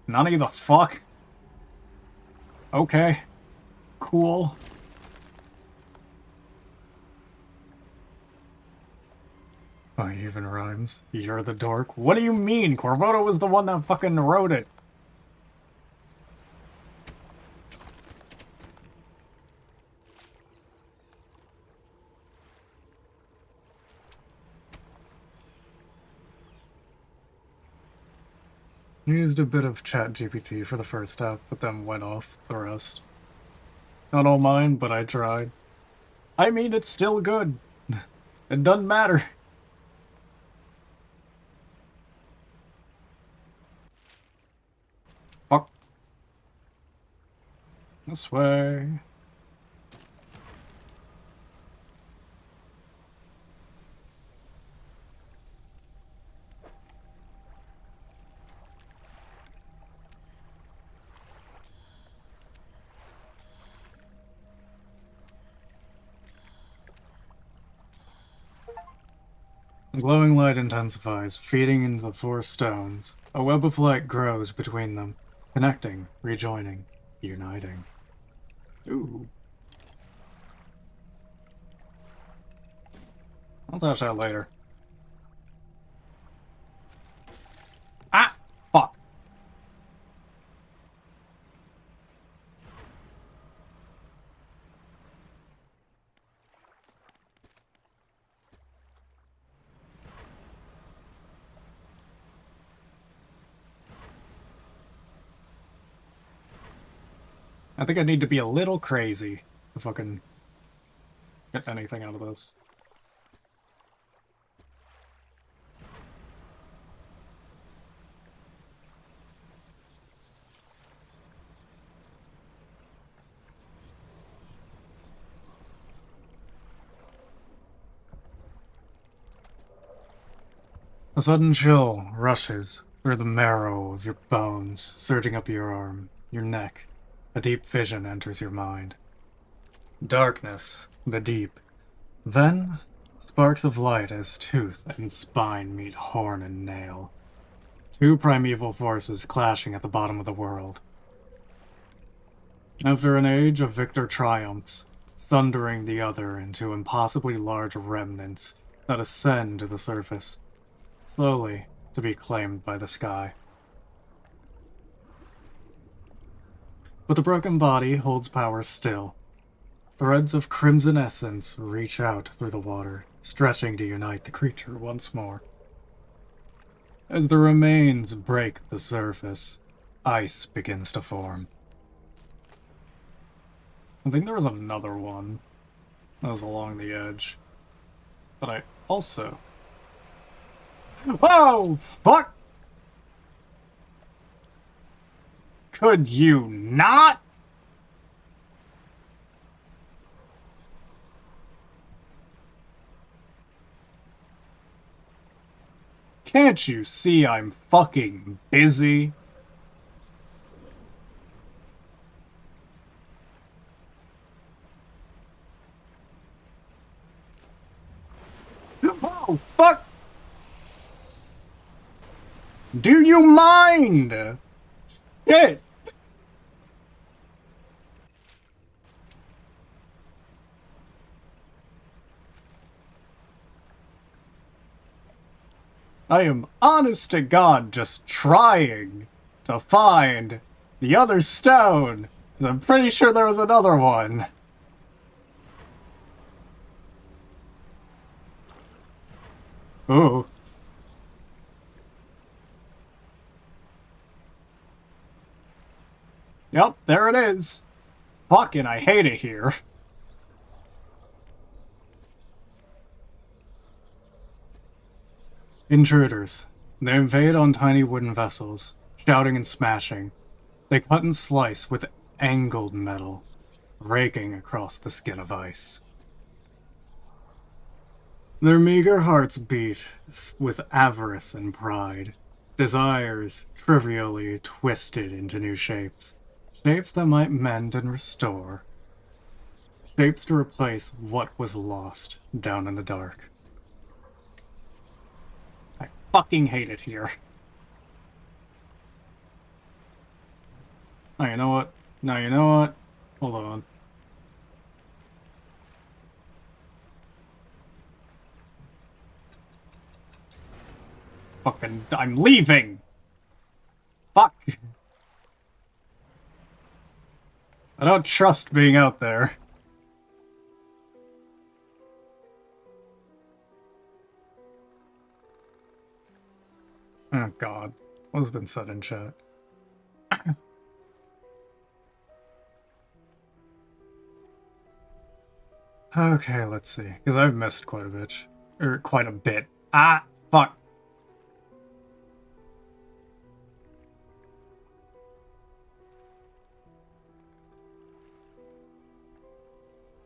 None of the fuck? Okay. Cool. Oh, he even rhymes. You're the dork. What do you mean? Corvoto was the one that fucking wrote it. Used a bit of ChatGPT for the first half, but then went off the rest. Not all mine, but I tried. I mean, it's still good. It doesn't matter. Fuck. This way. The glowing light intensifies, feeding into the four stones. A web of light grows between them, connecting, rejoining, uniting. Ooh. I'll touch that later. Ah! Fuck. I think I need to be a little crazy to fucking get anything out of this. A sudden chill rushes through the marrow of your bones, surging up your arm, your neck. A deep vision enters your mind. Darkness, the deep. Then, sparks of light as tooth and spine meet horn and nail. Two primeval forces clashing at the bottom of the world. After an age of victor triumphs, sundering the other into impossibly large remnants that ascend to the surface, slowly to be claimed by the sky. But the broken body holds power still. Threads of crimson essence reach out through the water, stretching to unite the creature once more. As the remains break the surface, ice begins to form. I think there was another one that was along the edge. But I also... Oh, fuck! Could you not? Can't you see I'm fucking busy? Oh, fuck! Do you mind? Shit! I am honest to God just trying to find the other stone. I'm pretty sure there was another one. Ooh. Yep, there it is. Fucking, I hate it here. Intruders. They invade on tiny wooden vessels, shouting and smashing. They cut and slice with angled metal, raking across the skin of ice. Their meager hearts beat with avarice and pride, desires trivially twisted into new shapes, shapes that might mend and restore, shapes to replace what was lost down in the dark. I fucking hate it here. Oh, you know what? No, you know what? Hold on. Fucking, I'm leaving! Fuck! I don't trust being out there. Oh god. What has been said in chat? Okay, let's see. Because I've missed quite a bit. Or quite a bit. Ah! Fuck!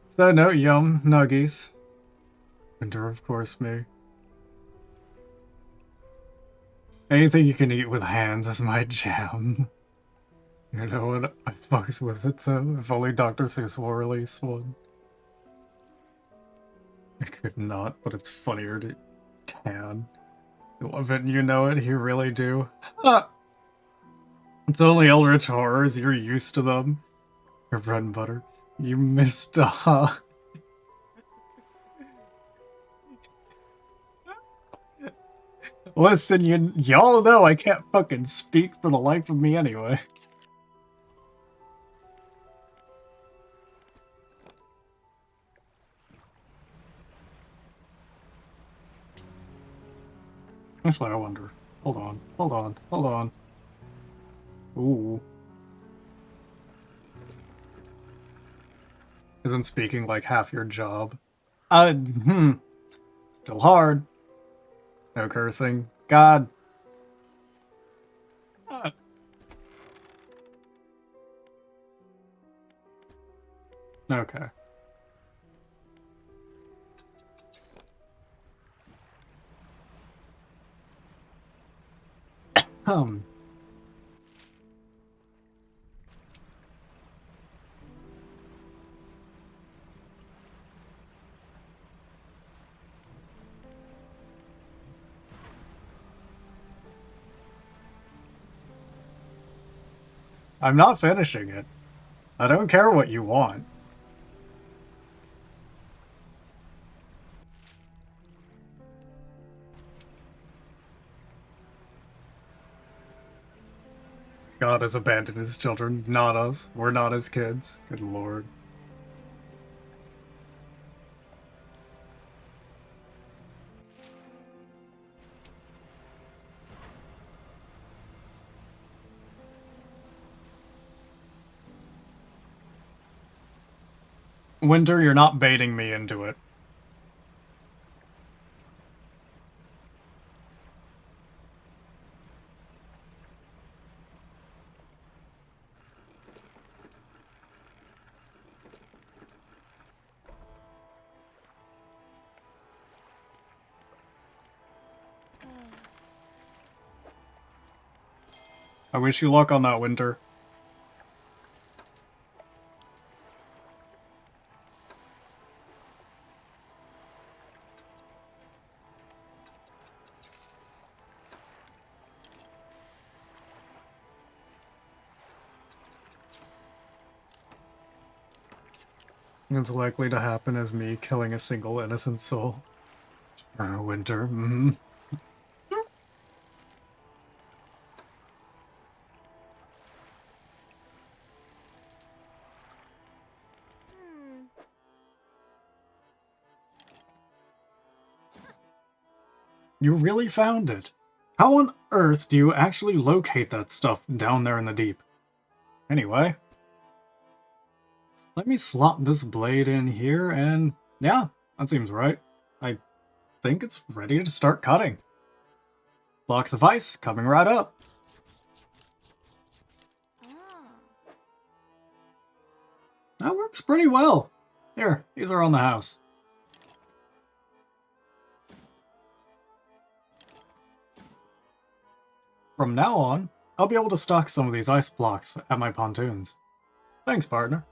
So no, yum, nuggies. Winter, of course, me. Anything you can eat with hands is my jam. You know what? I fucks with it though. If only Dr. Seuss will release one. I could not, but it's funnier to can. You love it and you know it, you really do. It's only Eldritch horrors, you're used to them. Your bread and butter. You missed Listen, y'all know I can't fucking speak for the life of me anyway. Actually, I wonder. Hold on, hold on, hold on. Ooh. Isn't speaking like half your job? Still hard. No cursing. God. Uh, okay. Um, I'm not finishing it. I don't care what you want. God has abandoned his children, not us. We're not his kids. Good lord. Winter, you're not baiting me into it. I wish you luck on that, Winter. It's likely to happen as me killing a single innocent soul. Winter. Mm-hmm. You really found it. How on earth do you actually locate that stuff down there in the deep? Anyway, let me slot this blade in here and yeah, that seems right. I think it's ready to start cutting. Blocks of ice coming right up. That works pretty well. Here, these are on the house. From now on, I'll be able to stock some of these ice blocks at my pontoons. Thanks, partner.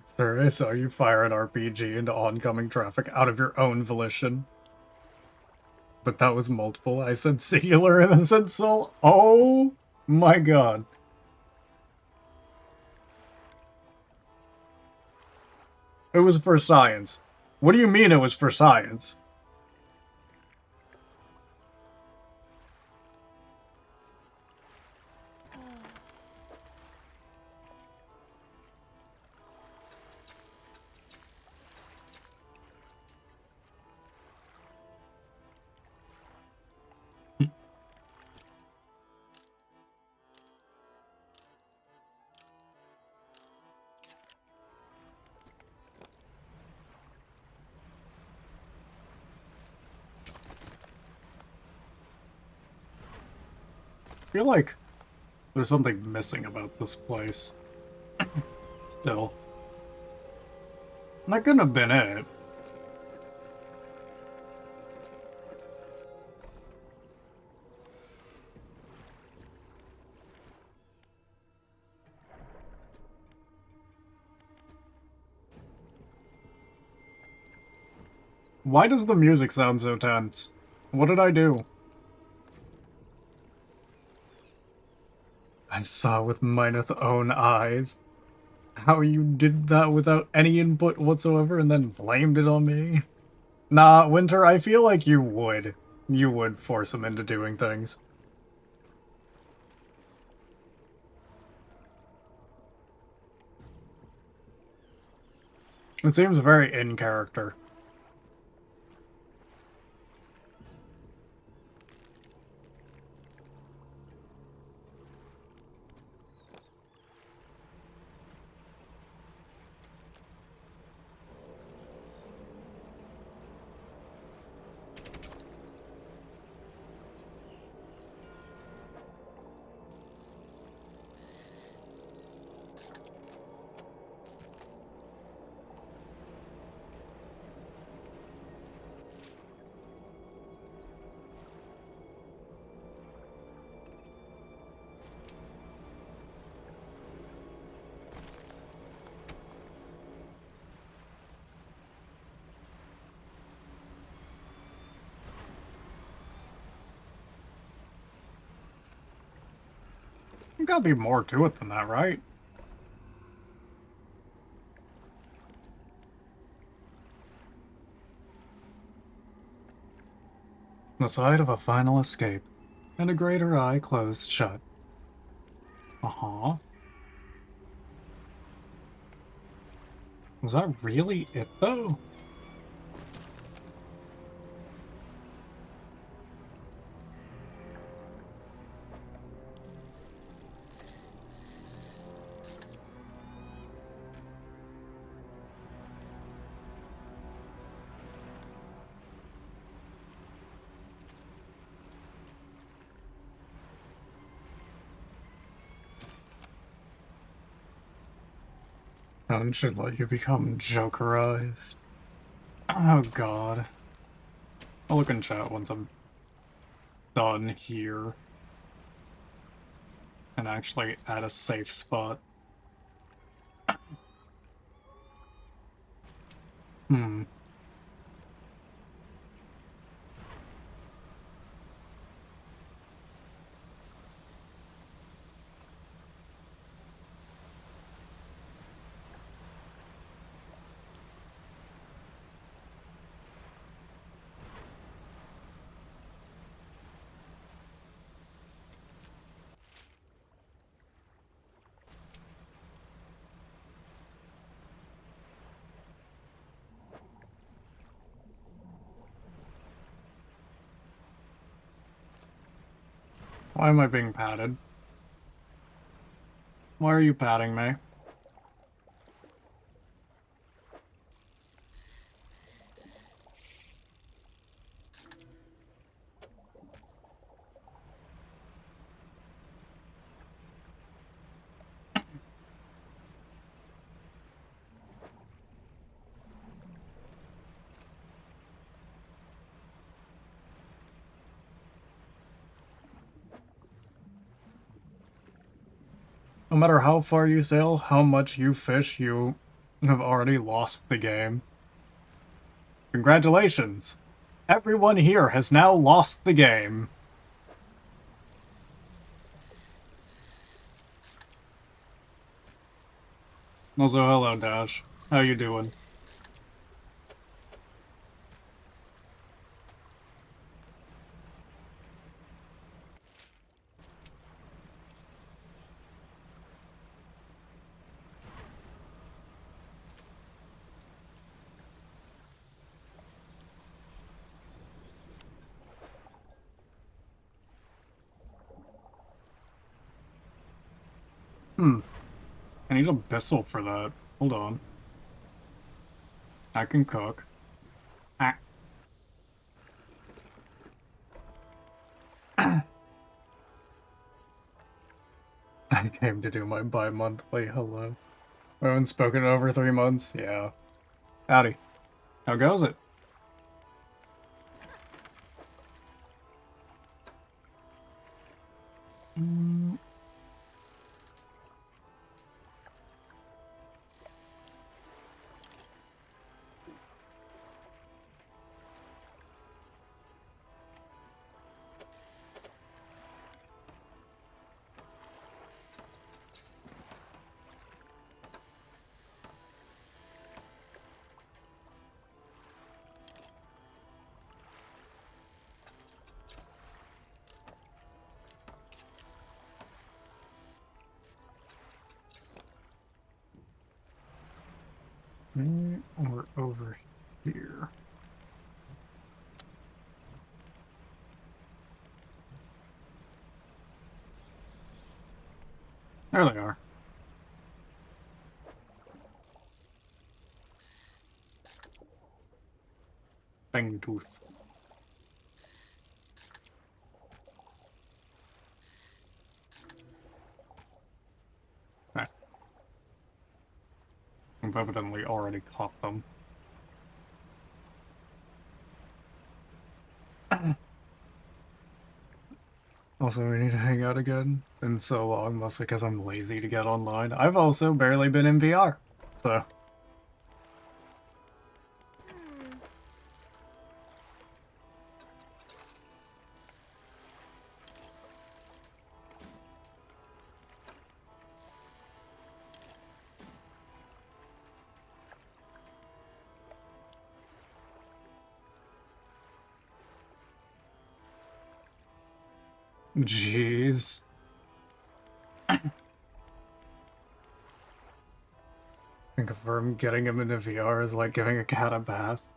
Sir, I saw you fire an RPG into oncoming traffic out of your own volition. But that was multiple. I said singular innocent soul. Oh my god. It was for science. What do you mean it was for science? I feel like there's something missing about this place. Still. That couldn't have been it. Why does the music sound so tense? What did I do? I saw with mine own eyes how you did that without any input whatsoever and then blamed it on me. Nah, Winter, I feel like you would. You would force him into doing things. It seems very in character. There gotta be more to it than that, right? The sight of a final escape, and a greater eye closed shut. Uh-huh. Was that really it, though? None should let you become Jokerized. Oh god. I'll look in chat once I'm done here. And actually at a safe spot. Hmm. Why am I being patted? Why are you patting me? No matter how far you sail, how much you fish, you have already lost the game. Congratulations! Everyone here has now lost the game. Also, hello, Dash. How you doing? Hmm. I need a Bissell for that. Hold on. I can cook. Ah. I came to do my bi-monthly hello. I haven't spoken in over 3 months. Yeah. Howdy. How goes it? Mm. Or over here. There they are. Fangtooth. Okay. I've evidently already caught them. Also, we need to hang out again. Been so long, mostly because I'm lazy to get online. I've also barely been in VR, so. Jeez. Think of him getting him into VR is like giving a cat a bath.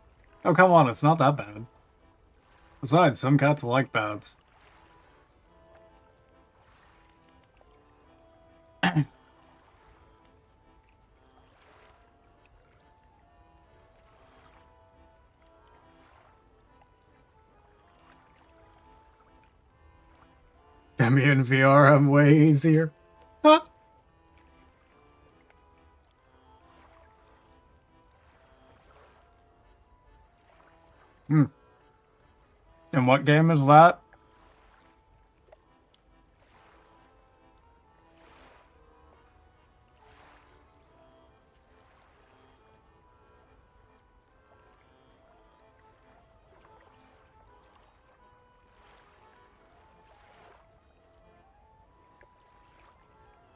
Oh, come on, it's not that bad. Besides, some cats like baths. Get me in VR, I'm way easier. Huh? Hmm. And what game is that?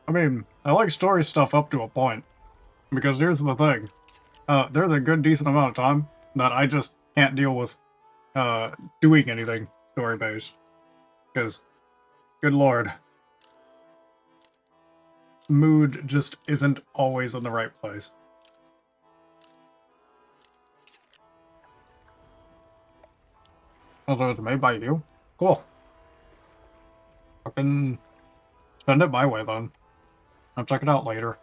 I mean, I like story stuff up to a point. Because here's the thing. There's a good decent amount of time that I just can't deal with doing anything story-based. Because, good lord, mood just isn't always in the right place. Also, it's made by you? Cool. Fucking send it my way then. I'll check it out later.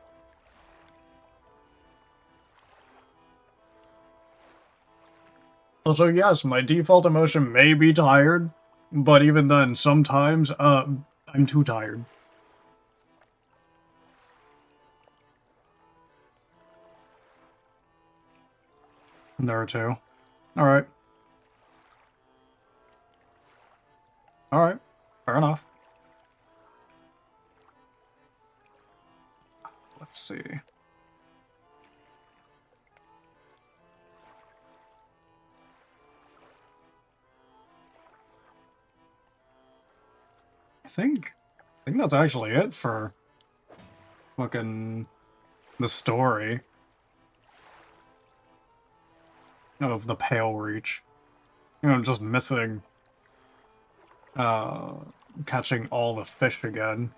Also, yes, my default emotion may be tired, but even then, sometimes, I'm too tired. There are two. Alright. Alright. Fair enough. Let's see. I think that's actually it for fucking the story of the Pale Reach. You know, just missing uh catching all the fish again.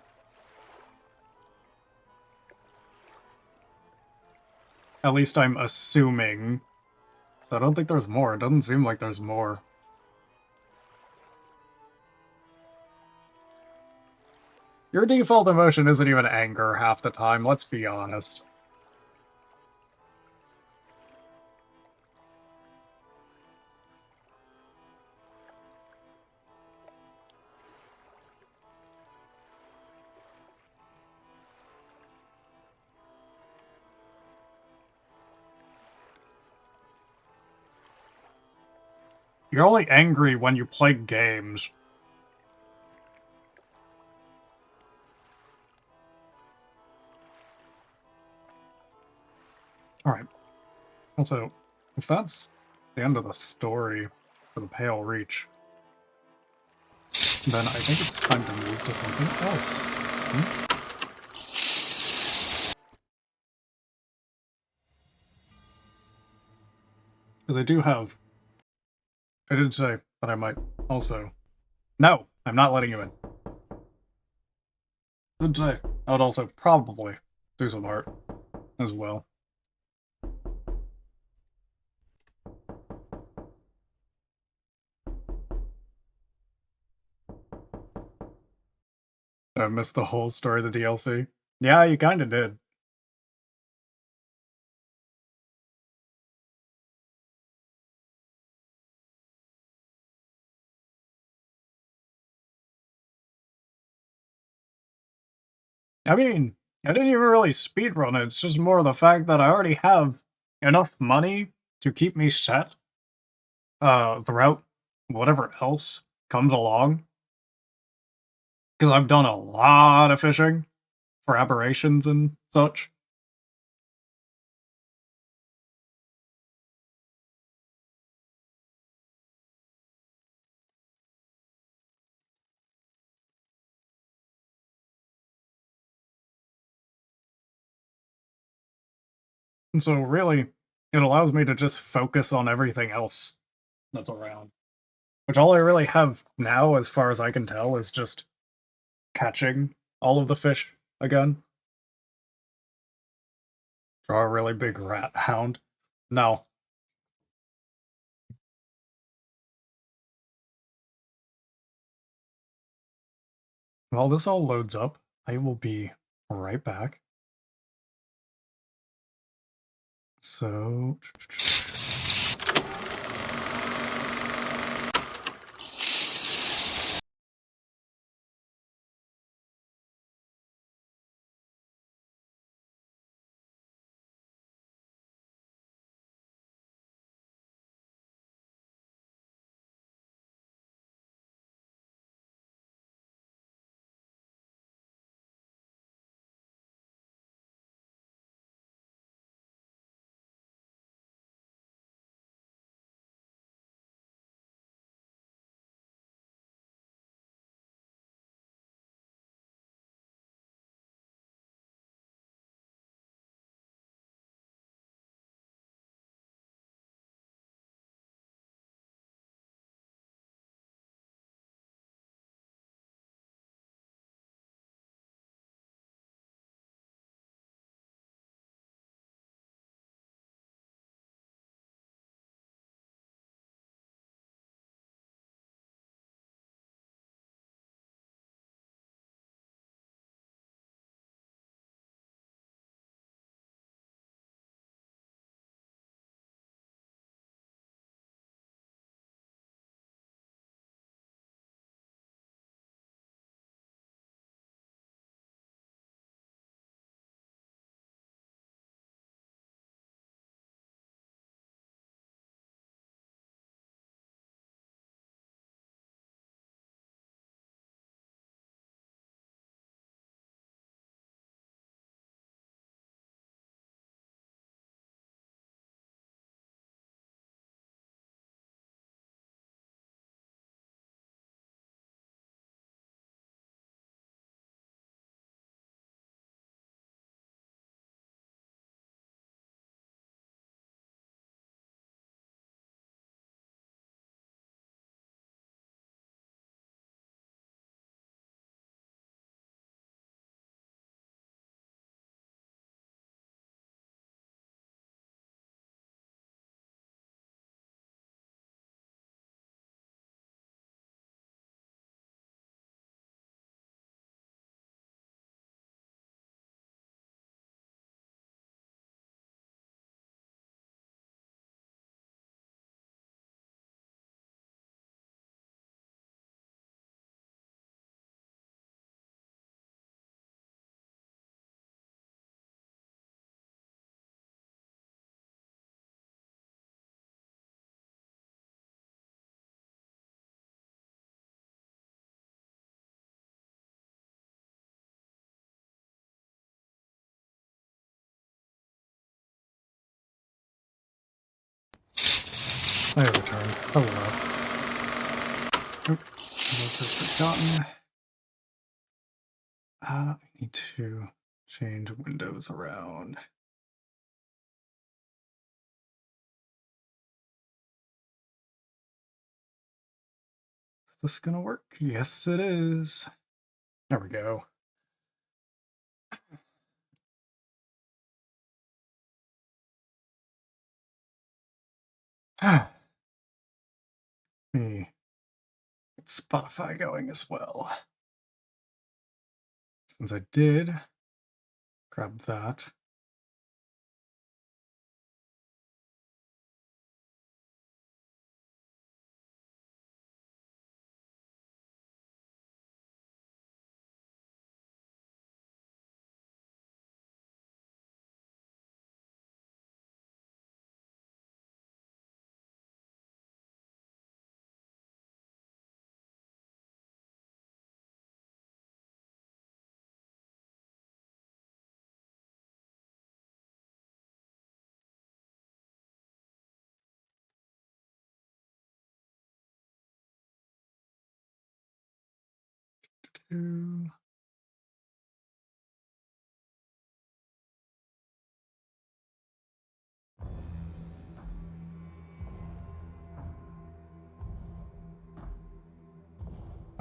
At least I'm assuming. So I don't think there's more. It doesn't seem like there's more. Your default emotion isn't even anger half the time, let's be honest. You're only angry when you play games. Alright. Also, if that's the end of the story for the Pale Reach, then I think it's time to move to something else. Because I do have... I did say that I might also... No! I'm not letting you in. I did say I would also probably do some art as well. I missed the whole story of the DLC. Yeah, you kinda did. I mean, I didn't even really speedrun it, it's just more the fact that I already have enough money to keep me set throughout whatever else comes along. Because I've done a lot of fishing for aberrations and such. And so really, it allows me to just focus on everything else that's around. Which all I really have now, as far as I can tell, is just catching all of the fish again. Draw a really big rat hound. No. While this all loads up, I will be right back. So... I returned. Hello. Nope. Those have forgotten. I need to change windows around. Is this gonna work? Yes, it is. There we go. Me. Get Spotify going as well. Since I did grab that.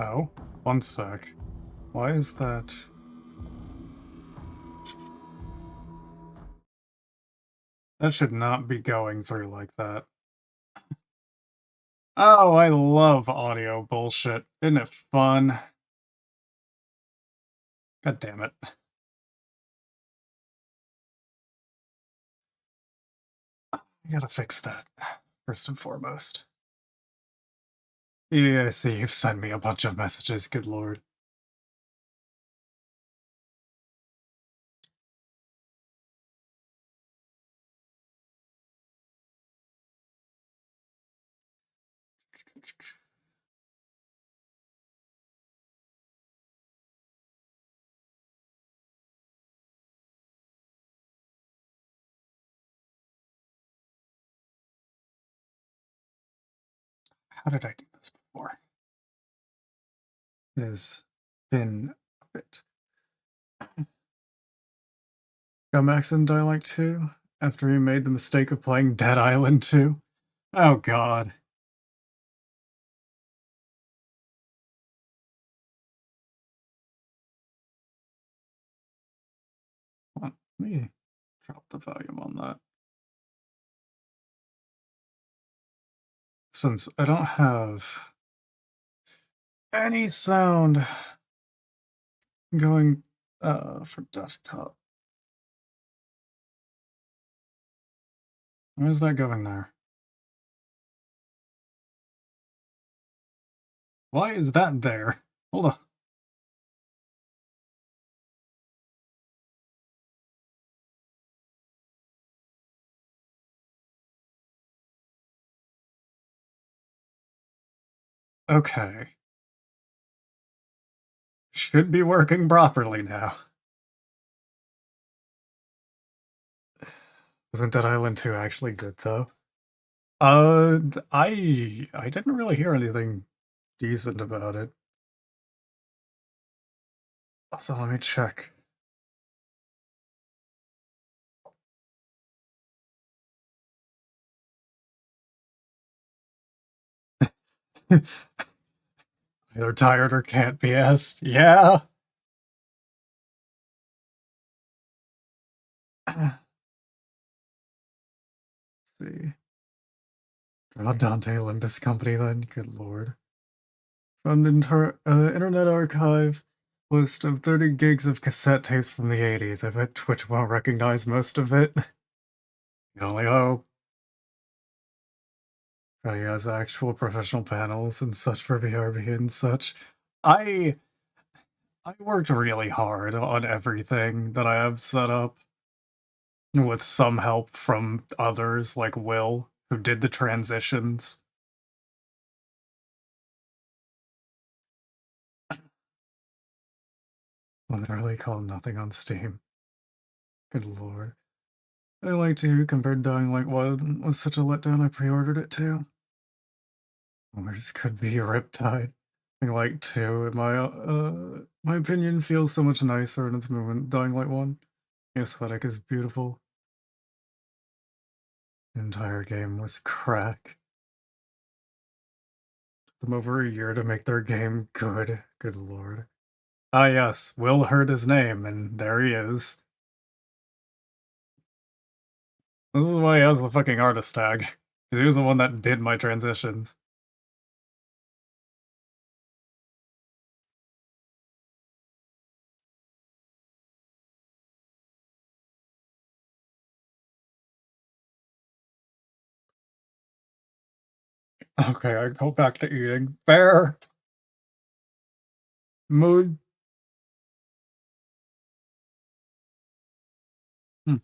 Oh, one sec. Why is that? That should not be going through like that. Oh, I love audio bullshit. Isn't it fun? God damn it. I gotta fix that, first and foremost. Yeah, I see you've sent me a bunch of messages, good lord. How did I do this before? It has been a bit. Got Max in Dialect 2 after he made the mistake of playing Dead Island 2. Oh god. Let me drop the volume on that. Since I don't have any sound going for desktop. Why is that going there? Why is that there? Hold on. Okay. Should be working properly now. Isn't Dead Island 2 actually good though? I didn't really hear anything decent about it. Also, let me check. Either tired or can't be asked. Yeah. Let's see. Not Dante Olympus Company then. Good lord. From Internet Archive list of 30 gigs of cassette tapes from the 80s. I bet Twitch won't recognize most of it. You only hope. He has actual professional panels and such for BRB and such. I I worked really hard on everything that I have set up, with some help from others like Will, who did the transitions. Literally called nothing on Steam. Good lord. I like to compared Dying Light 1 was such a letdown I pre-ordered it too. Ours could be a riptide. Dying Light 2, in my opinion, feels so much nicer in its movement. Dying Light 1, the aesthetic is beautiful. The entire game was crack. Took them over a year to make their game good. Good lord. Ah yes, Will heard his name, and there he is. This is why he has the fucking artist tag. Because he was the one that did my transitions. Okay, I go back to eating. Fair. Mood. Hmm.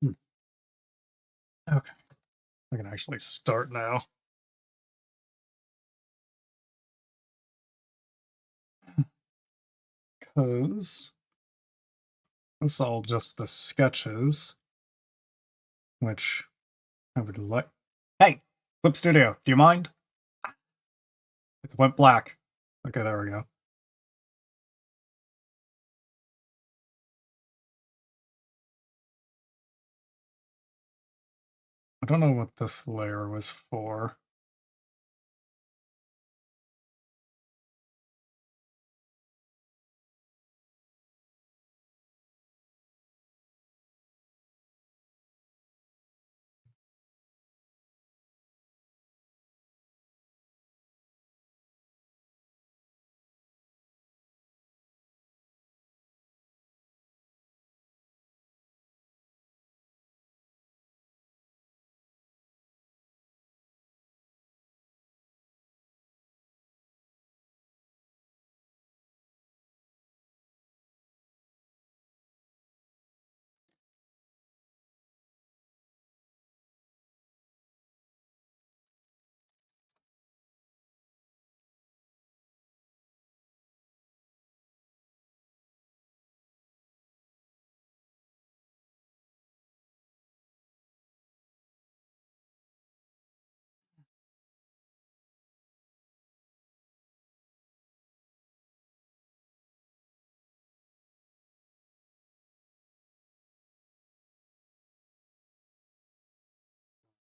Hmm. Okay. I can actually start now. Because this is all just the sketches, which I would like. Hey, Clip Studio, do you mind? It went black. Okay, there we go. I don't know what this layer was for.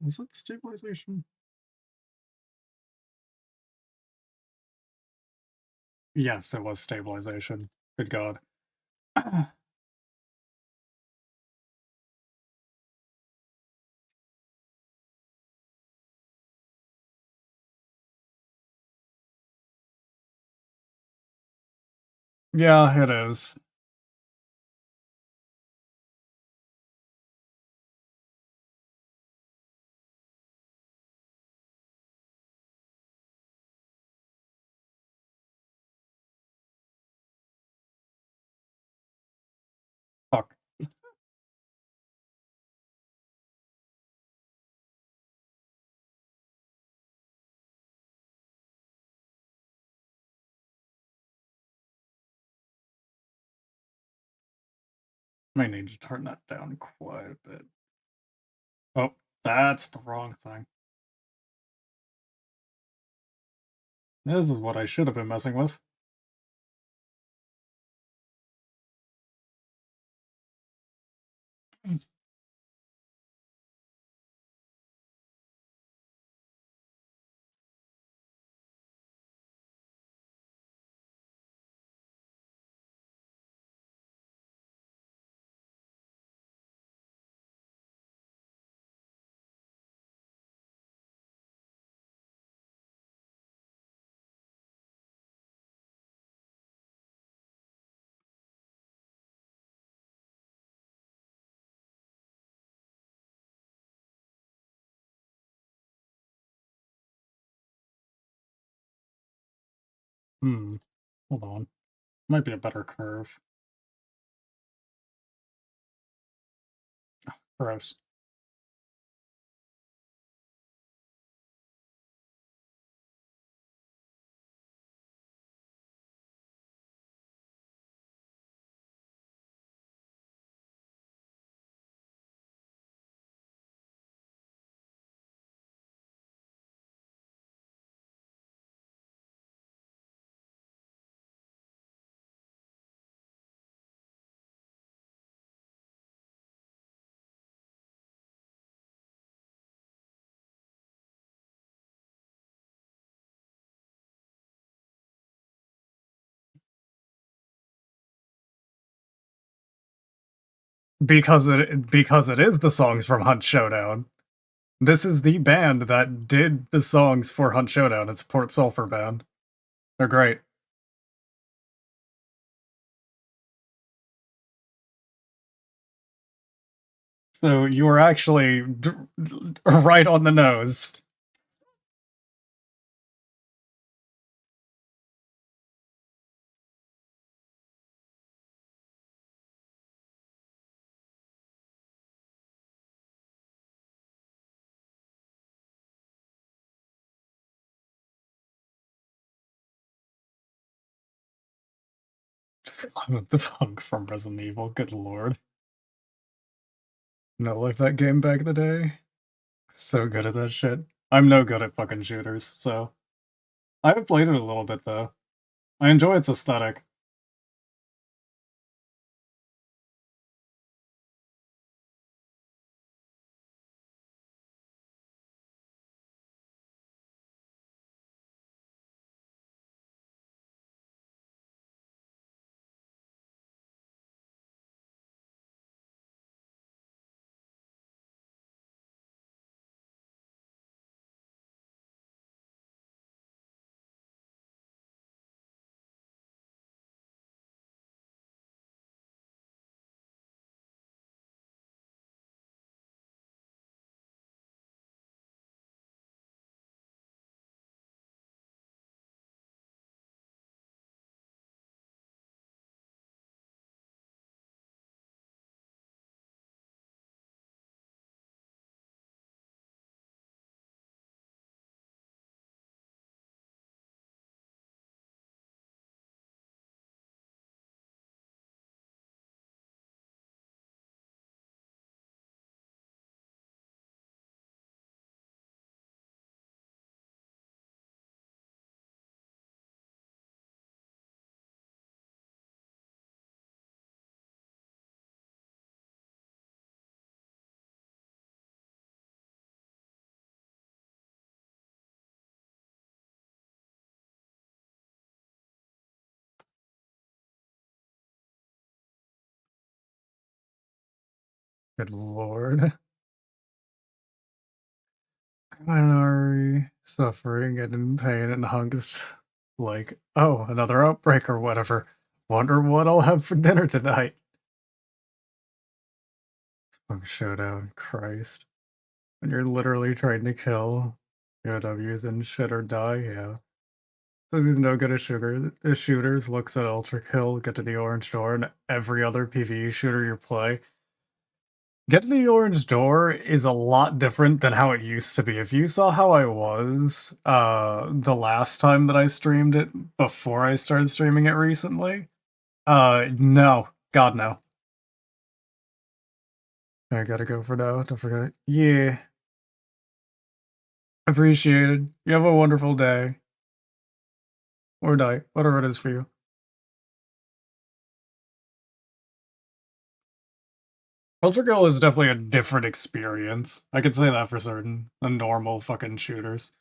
Was it stabilization? Yes, it was stabilization. Good God. Yeah, it is. Fuck. Might need to turn that down quite a bit. Oh, that's the wrong thing. This is what I should have been messing with. Hmm. Hold on. Might be a better curve. Gross. Because it is the songs from Hunt Showdown. This is the band that did the songs for Hunt Showdown. It's Port Sulphur Band. They're great. So you were actually right on the nose. The punk from Resident Evil, good lord. No, like that game back in the day. So good at that shit. I'm no good at fucking shooters, so. I have played it a little bit though. I enjoy its aesthetic. Good lord. Minari suffering and in pain and hunks like, oh, another outbreak or whatever. Wonder what I'll have for dinner tonight. Punk showdown, Christ. When you're literally trying to kill POWs and shit or die, yeah. Says he's no good at shooters, looks at Ultra Kill, get to the orange door, and every other PvE shooter you play. Get to the orange door is a lot different than how it used to be. If you saw how I was the last time that I streamed it before I started streaming it recently, no. God no. I gotta go for now, don't forget it. Yeah. Appreciated. You have a wonderful day. Or night, whatever it is for you. Ultra Kill is definitely a different experience. I can say that for certain than normal fucking shooters.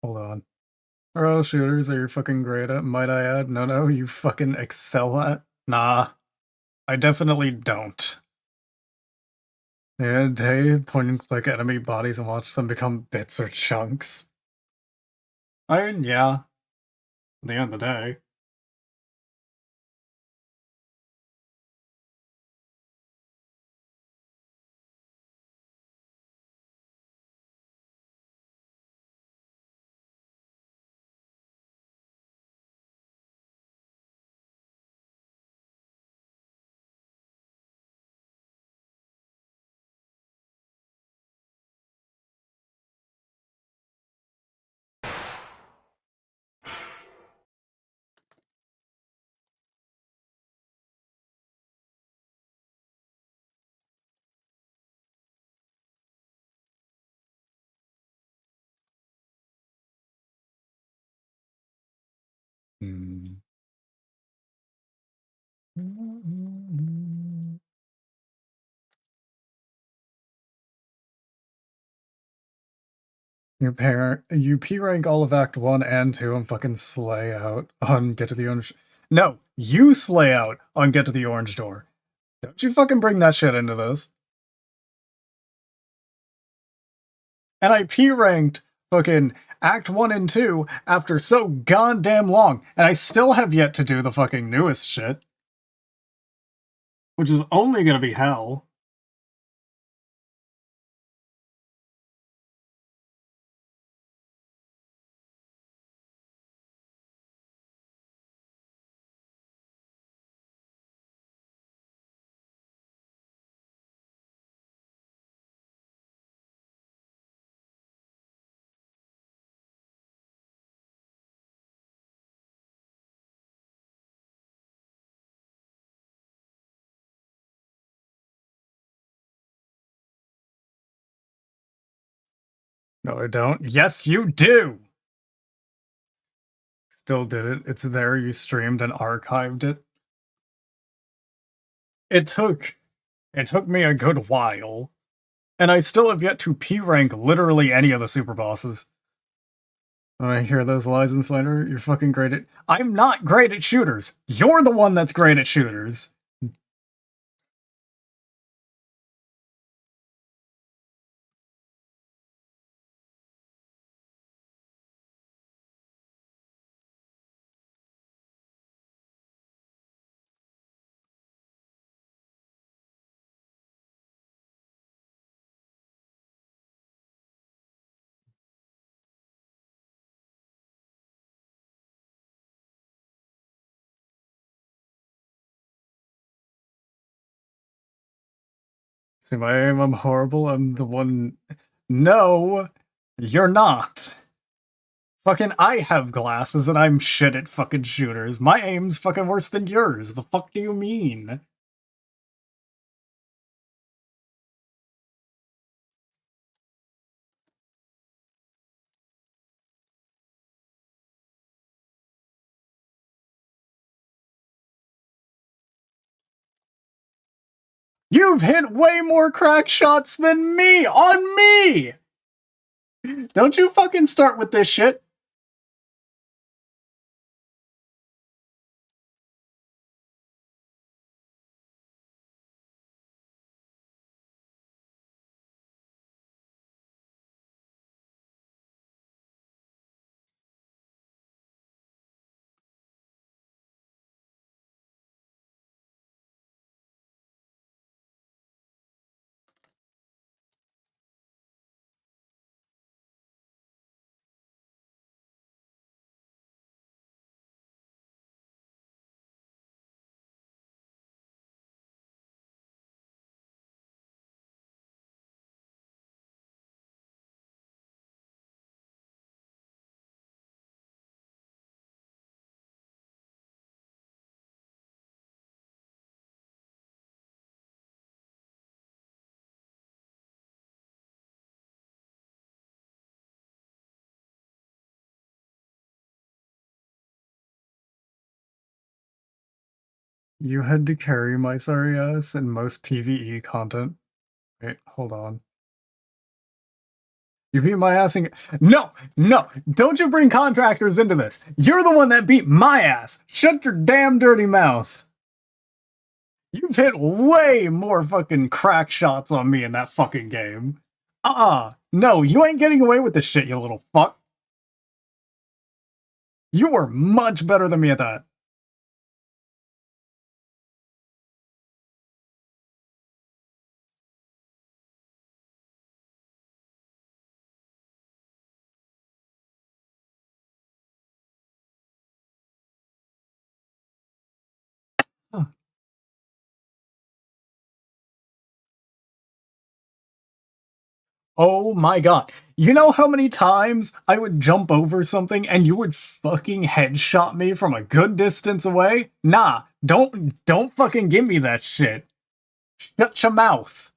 Hold on. Are all shooters that you're fucking great at, might I add? No, you fucking excel at? Nah, I definitely don't. And hey, point and click enemy bodies and watch them become bits or chunks. I mean, yeah, at the end of the day. Hmm. You P rank all of Act 1 and 2 and fucking slay out on Get to the Orange. No, you slay out on Get to the Orange Door. Don't you fucking bring that shit into this. And I P ranked fucking Act 1 and 2 after so goddamn long, and I still have yet to do the fucking newest shit. Which is only gonna be hell. No, I don't. Yes, you do! Still did it. It's there, you streamed and archived it. It took me a good while. And I still have yet to P rank literally any of the super bosses. When I hear those lies and slander, you're fucking great at. I'm not great at shooters. You're the one that's great at shooters. See my aim, I'm horrible, I'm the one. No, you're not. Fucking I have glasses and I'm shit at fucking shooters. My aim's fucking worse than yours. The fuck do you mean? You've hit way more crack shots than me on me! Don't you fucking start with this shit. You had to carry my sorry ass in most PvE content. Wait, hold on. You beat my ass in. No! No! Don't you bring contractors into this! You're the one that beat my ass! Shut your damn dirty mouth! You've hit way more fucking crack shots on me in that fucking game. No, you ain't getting away with this shit, you little fuck. You were much better than me at that. Huh. Oh my god. You know how many times I would jump over something and you would fucking headshot me from a good distance away? Nah, don't fucking give me that shit. Shut your mouth.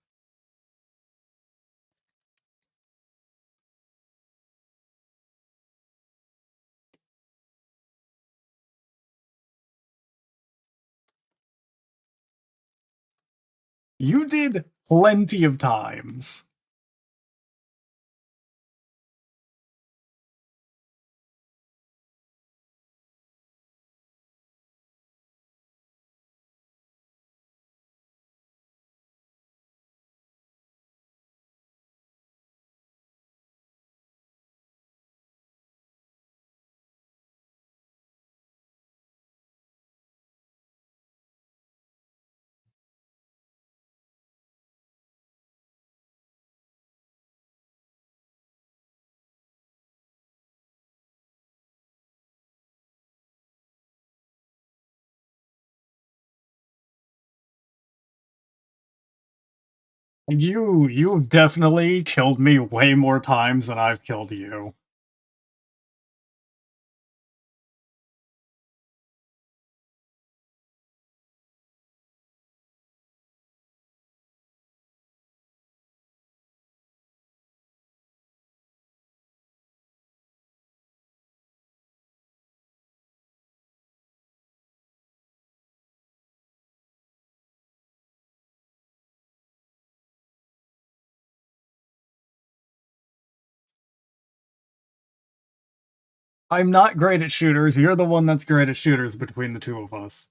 You did plenty of times. You definitely killed me way more times than I've killed you. I'm not great at shooters. You're the one that's great at shooters between the two of us.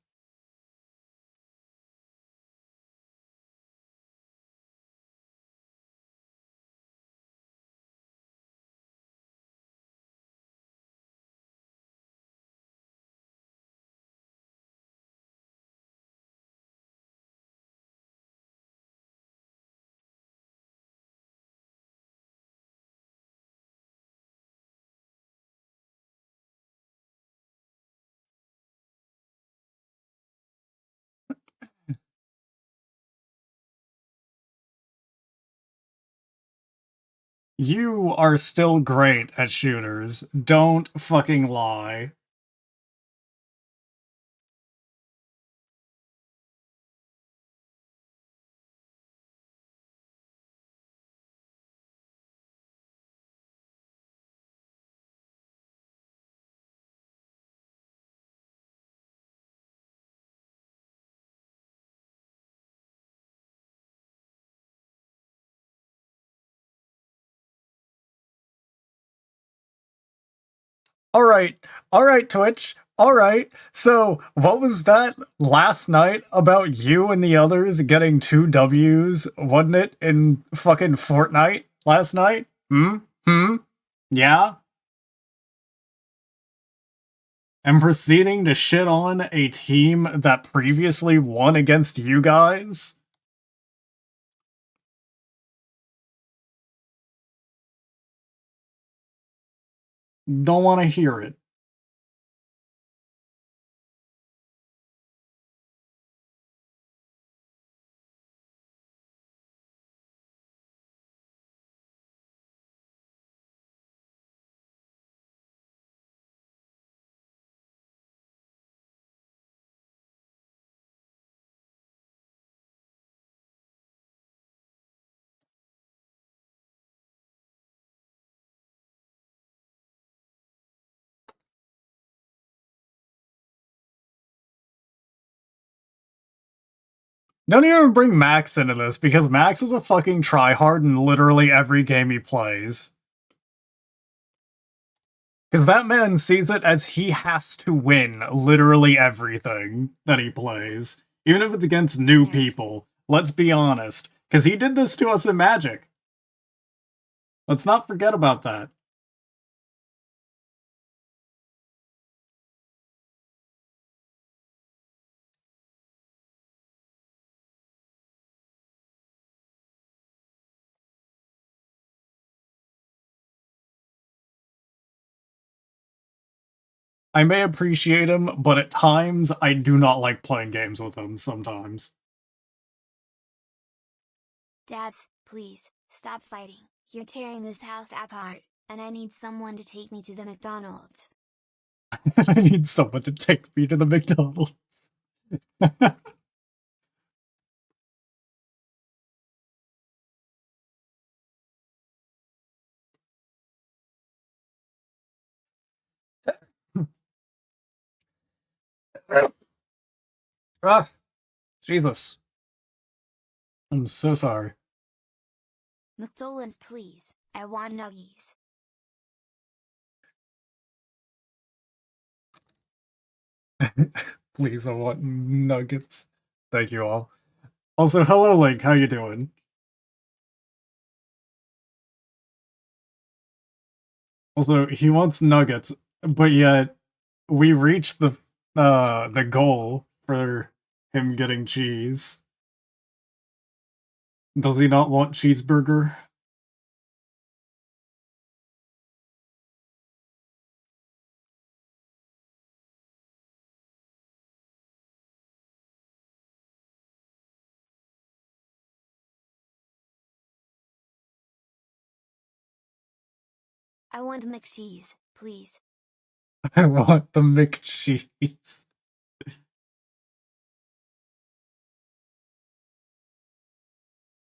You are still great at shooters. Don't fucking lie. Alright, alright, Twitch. Alright, so what was that last night about you and the others getting 2 Ws, wasn't it, in fucking Fortnite last night? Hmm? Hmm? Yeah? And proceeding to shit on a team that previously won against you guys? Don't want to hear it. Don't even bring Max into this, because Max is a fucking tryhard in literally every game he plays. Because that man sees it as he has to win literally everything that he plays, even if it's against new Nerd. people. Let's be honest. Because he did this to us in Magic. Let's not forget about that. I may appreciate him, but at times I do not like playing games with him sometimes. Dads, please, stop fighting. You're tearing this house apart, and I need someone to take me to the McDonald's. I need someone to take me to the McDonald's. Ah, Jesus. I'm so sorry. McDonald's, please. I want nuggies. Please, I want nuggets. Thank you all. Also, hello, Link. How you doing? Also, he wants nuggets, but yet we reached the goal for him getting cheese. Does he not want cheeseburger? I want McCheese, please. I want the McCheese.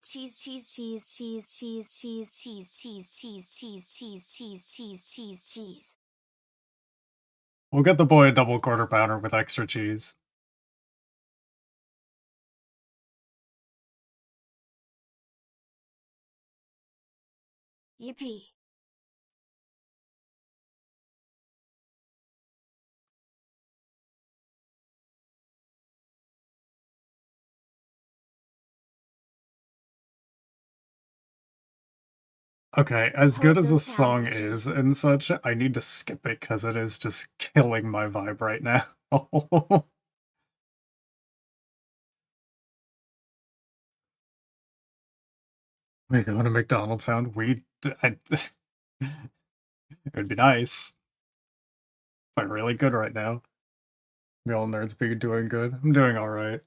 Cheese, cheese, cheese, cheese, cheese, cheese, cheese, cheese, cheese, cheese, cheese, cheese, cheese, cheese, cheese. We'll get the boy a double quarter pounder with extra cheese. Yippee. Okay, as good Hold as the those pounds song of is cheese. and such, I need to skip it because it is just killing my vibe right now. We go to McDonald's sound. It would be nice, but really good right now. Me all nerds be doing good. I'm doing all right.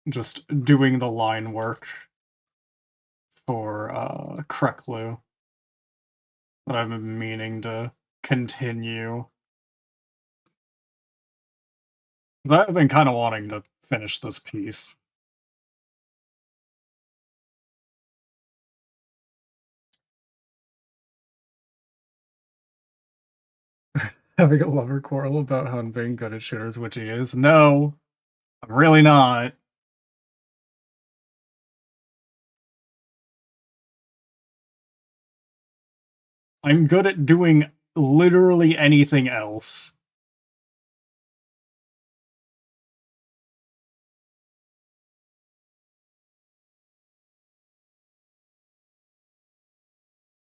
Just doing the line work for Kreklu that I've been meaning to continue. I've been kind of wanting to finish this piece. Having a lover quarrel about how I'm being good at shooters, which he is. No, I'm really not. I'm good at doing literally anything else.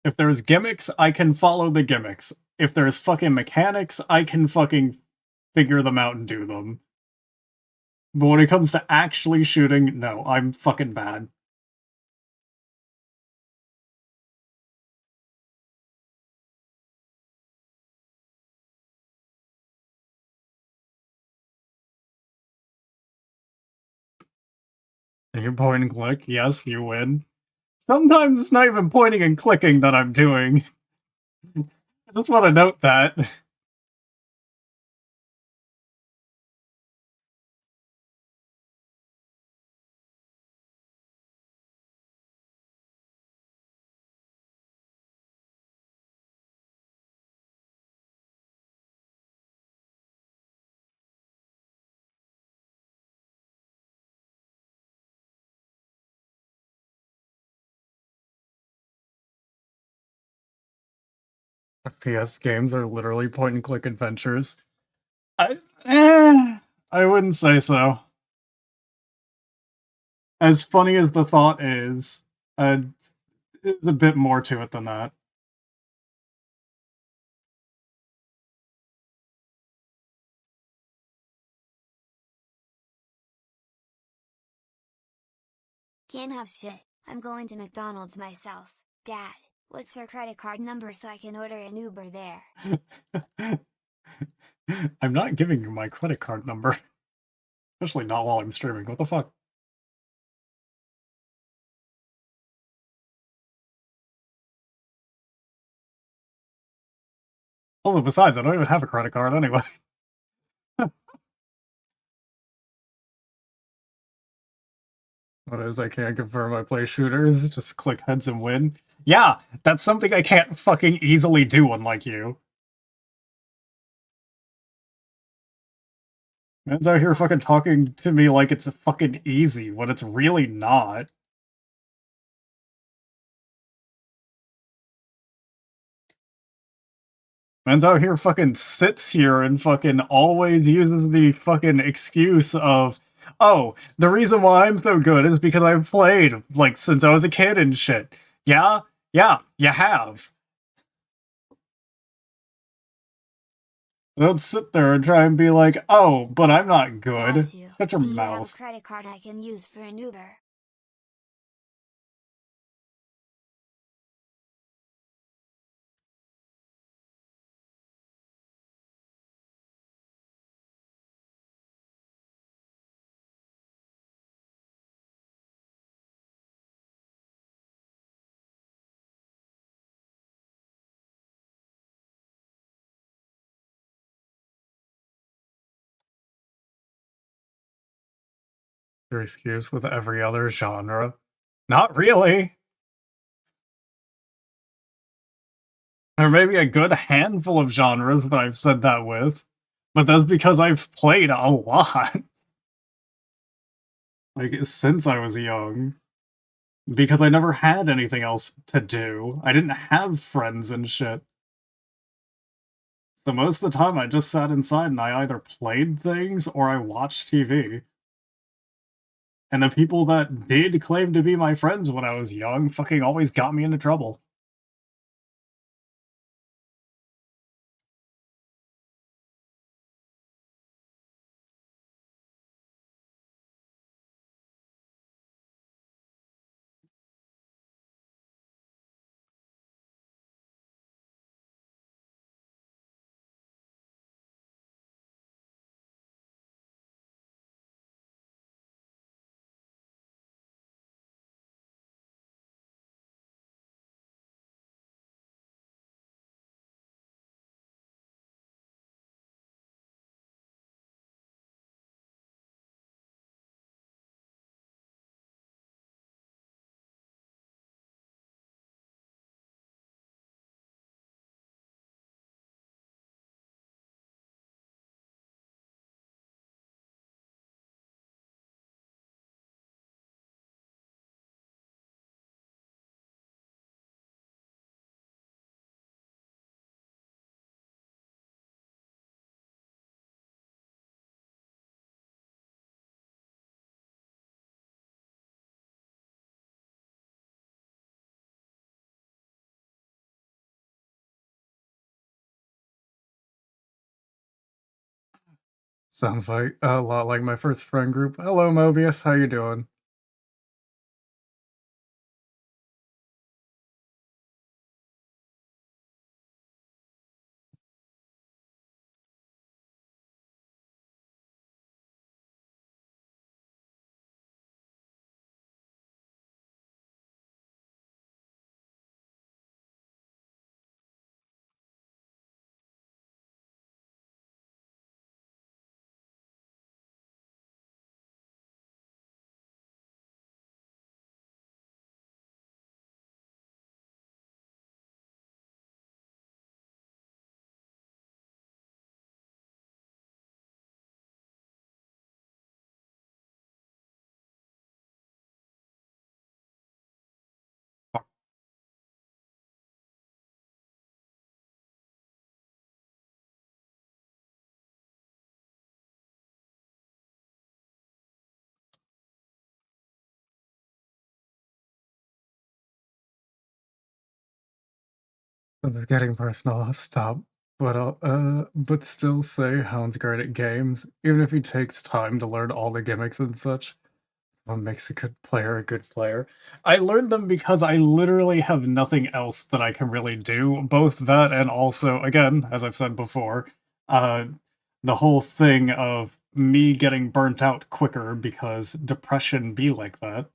If there's gimmicks, I can follow the gimmicks. If there's fucking mechanics, I can fucking figure them out and do them. But when it comes to actually shooting, no, I'm fucking bad. And you point and click, yes, you win. Sometimes it's not even pointing and clicking that I'm doing. I just want to note that. FPS games are literally point and click adventures. I, I wouldn't say so. As funny as the thought is, there's a bit more to it than that. Can't have shit. I'm going to McDonald's myself. Dad, what's your credit card number so I can order an Uber there? I'm not giving you my credit card number. Especially not while I'm streaming. What the fuck? Also, besides, I don't even have a credit card anyway. What is, I can't confirm I play shooters, just click heads and win. Yeah, that's something I can't fucking easily do, unlike you. Man's out here fucking talking to me like it's fucking easy, when it's really not. Man's out here fucking sits here and fucking always uses the fucking excuse of, oh, the reason why I'm so good is because I've played, like, since I was a kid and shit. Yeah? Yeah, you have. Don't sit there and try and be like, oh, but I'm not good. Got you. Shut your Do you have a mouth. credit card I can use for an Uber? your excuse with every other genre. Not really. There may be a good handful of genres that I've said that with, but that's because I've played a lot. Like, since I was young. Because I never had anything else to do. I didn't have friends and shit. So most of the time I just sat inside and I either played things or I watched TV. And the people that did claim to be my friends when I was young fucking always got me into trouble. Sounds like a lot like my first friend group. Hello, Mobius. How you doing? They're getting personal. I'll stop. But still say Hound's great at games, even if he takes time to learn all the gimmicks and such. What makes a good player a good player? I learned them because I literally have nothing else that I can really do. Both that and also, again, as I've said before, uh, the whole thing of me getting burnt out quicker because depression be like that.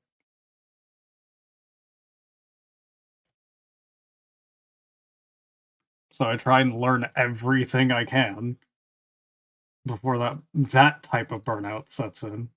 So I try and learn everything I can before that type of burnout sets in.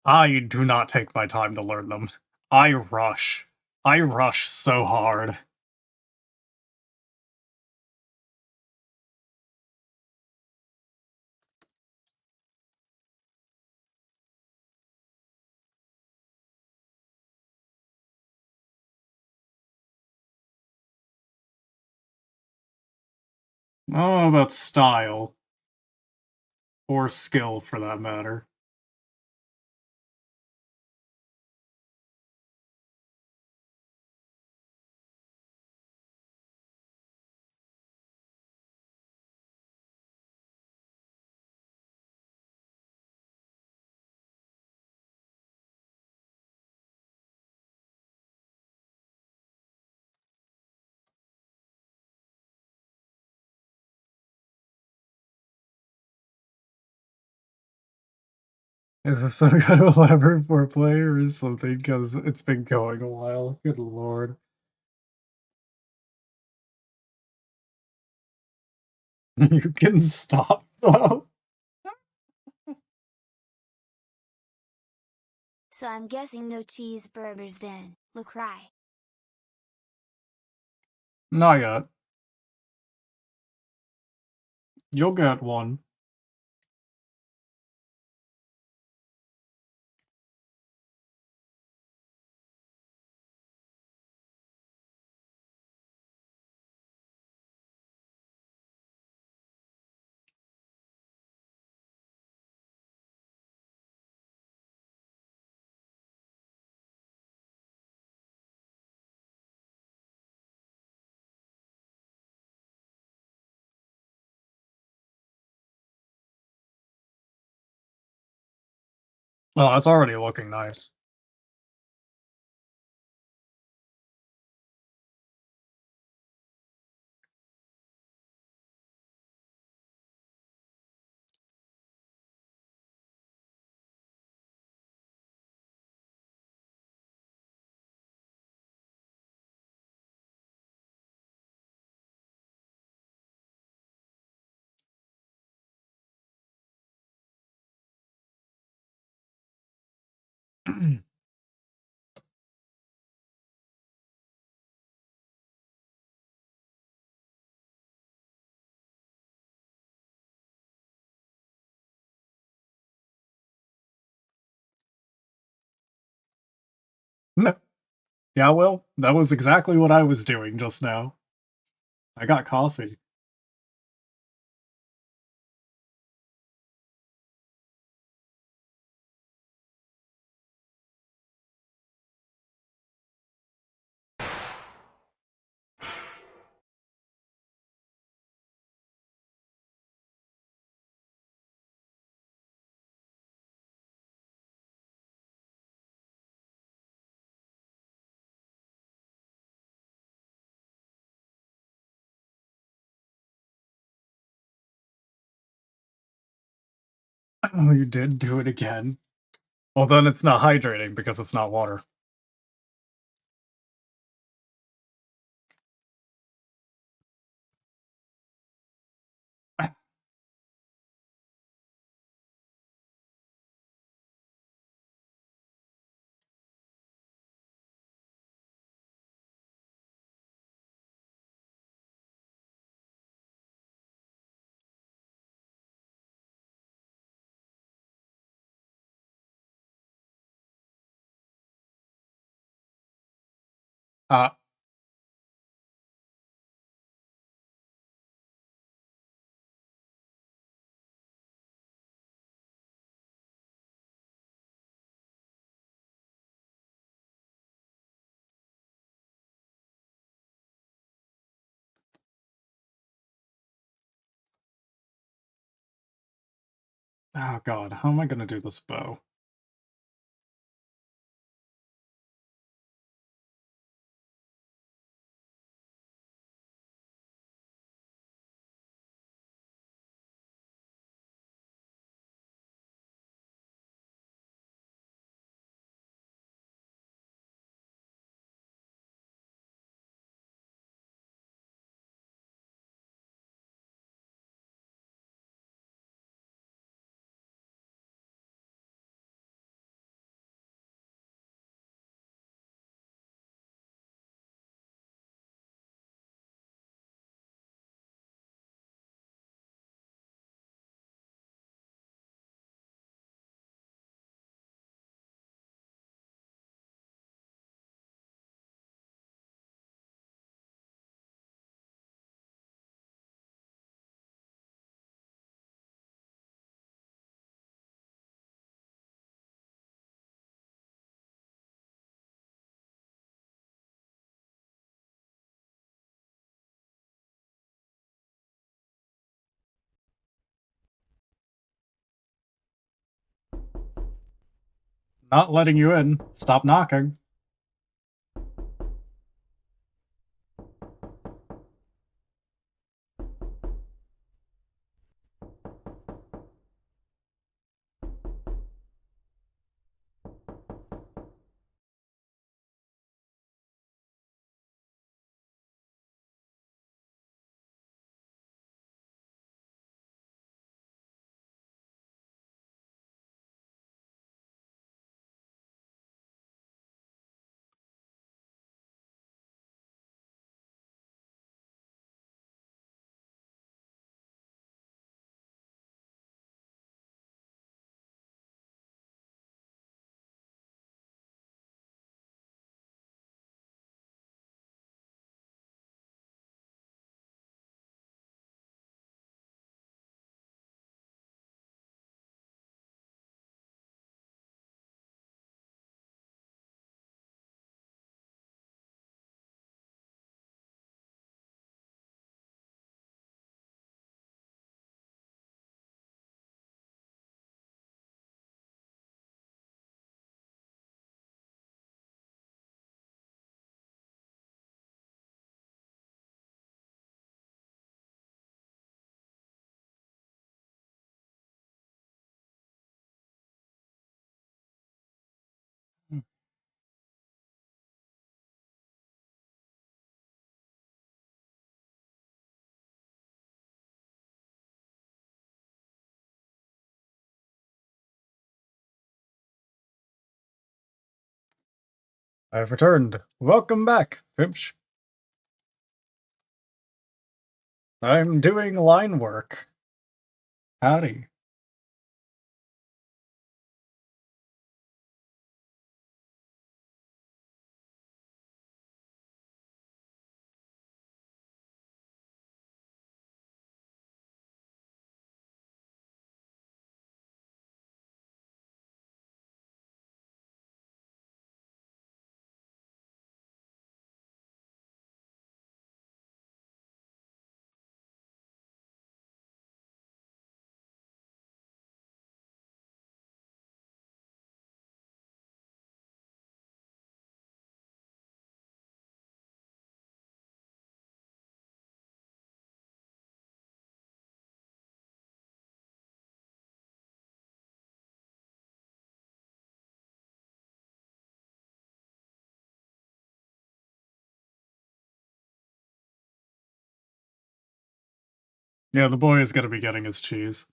I do not take my time to learn them. I rush. I rush so hard. I don't know about style, or skill for that matter. Is this some kind of elaborate foreplay or is something? Because it's been going a while. Good lord. You can stop though. So I'm guessing no cheeseburgers then, LaCry. Not yet. You'll get one. Oh, it's already looking nice. Yeah, well, that was exactly what I was doing just now. I got coffee. Oh, you did do it again. Well, then it's not hydrating because it's not water. Uh, oh god, how am I gonna do this bow? Not letting you in. Stop knocking. I have returned. Welcome back, Pimch. I'm doing line work. Howdy. Yeah, the boy is gonna be getting his cheese.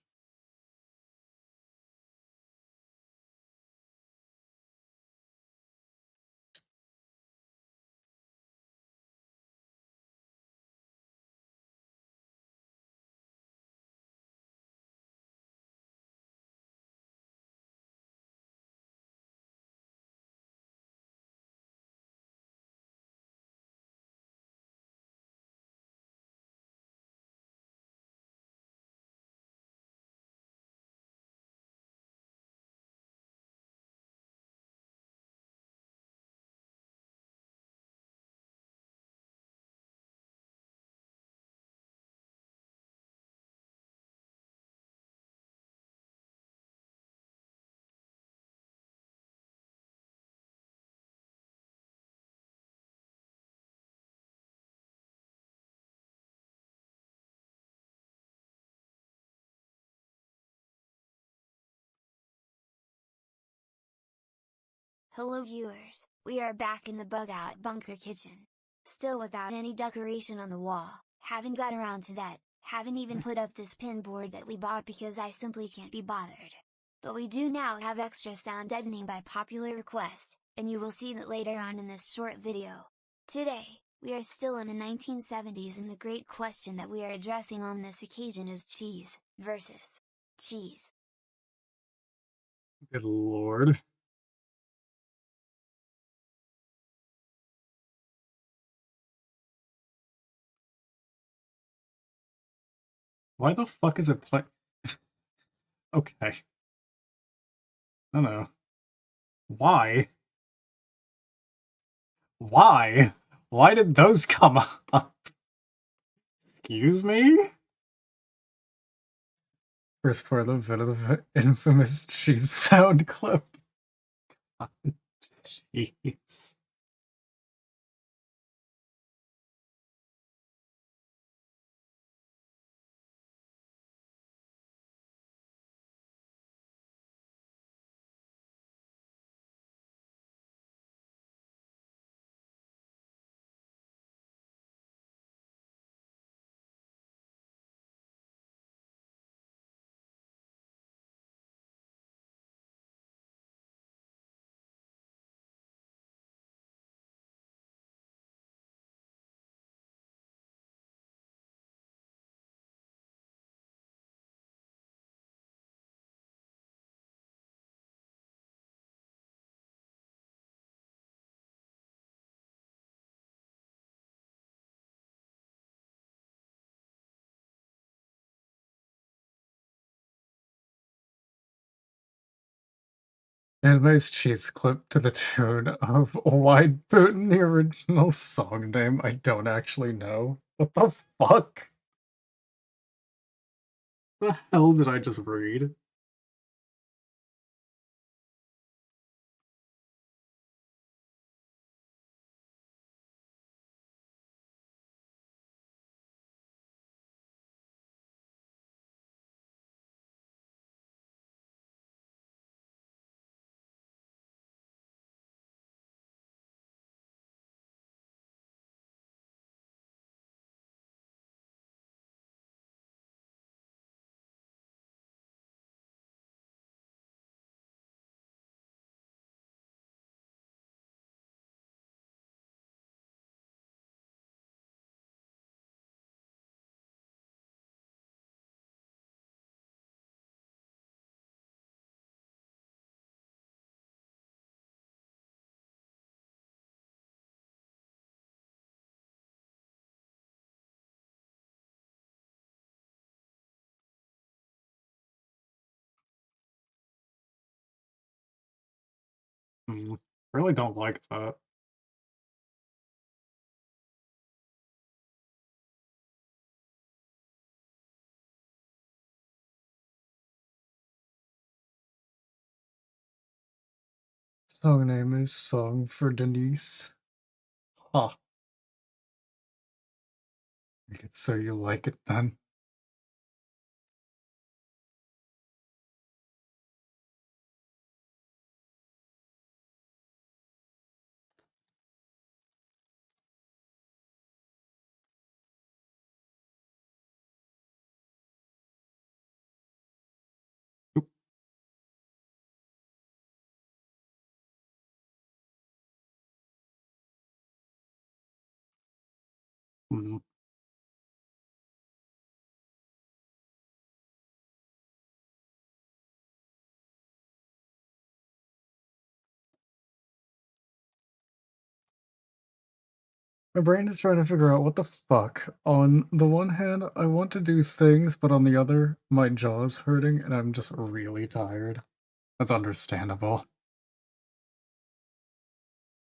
Hello viewers, we are back in the bug out bunker kitchen. Still without any decoration on the wall, haven't got around to that, haven't even put up this pin board that we bought because I simply can't be bothered. But we do now have extra sound deadening by popular request, and you will see that later on in this short video. Today, we are still in the 1970s and the great question that we are addressing on this occasion is cheese versus cheese. Good lord. Why the fuck is it play? Okay. I don't know. Why? Why? Why did those come up? Excuse me? First part of the infamous cheese sound clip. Jeez. Anime cheese clip to the tune of Wide Boot in the original song name I don't actually know. What the fuck? The hell did I just read? Mm, really don't like that. Song name is Song for Denise. Huh. So you like it then? Oop. Mm. My brain is trying to figure out what the fuck. On the one hand, I want to do things, but on the other, my jaw's hurting and I'm just really tired. That's understandable.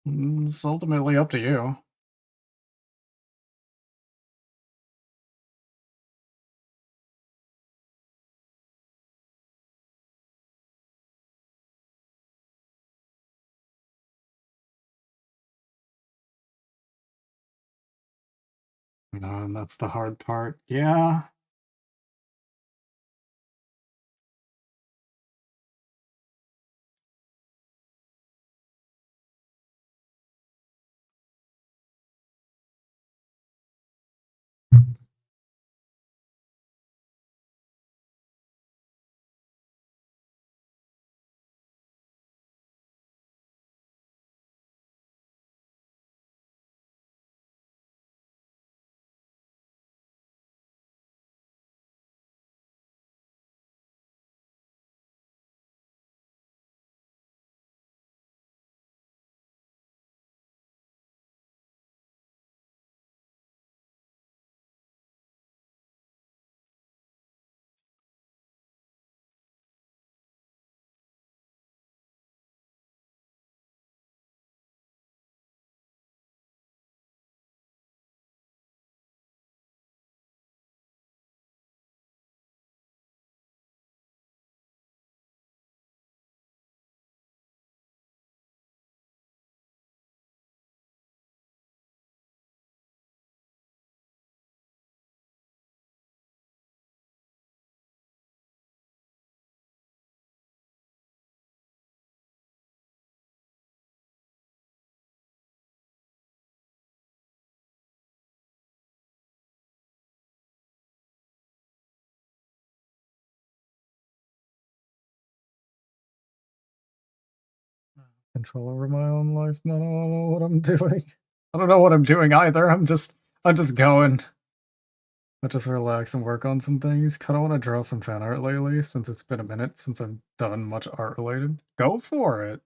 It's ultimately up to you. And that's the hard part. Yeah. Control over my own life, man. I don't know what I'm doing. I don't know what I'm doing either. I'm just going. I just relax and work on some things. Kinda wanna draw some fan art lately since it's been a minute since I've done much art related. Go for it.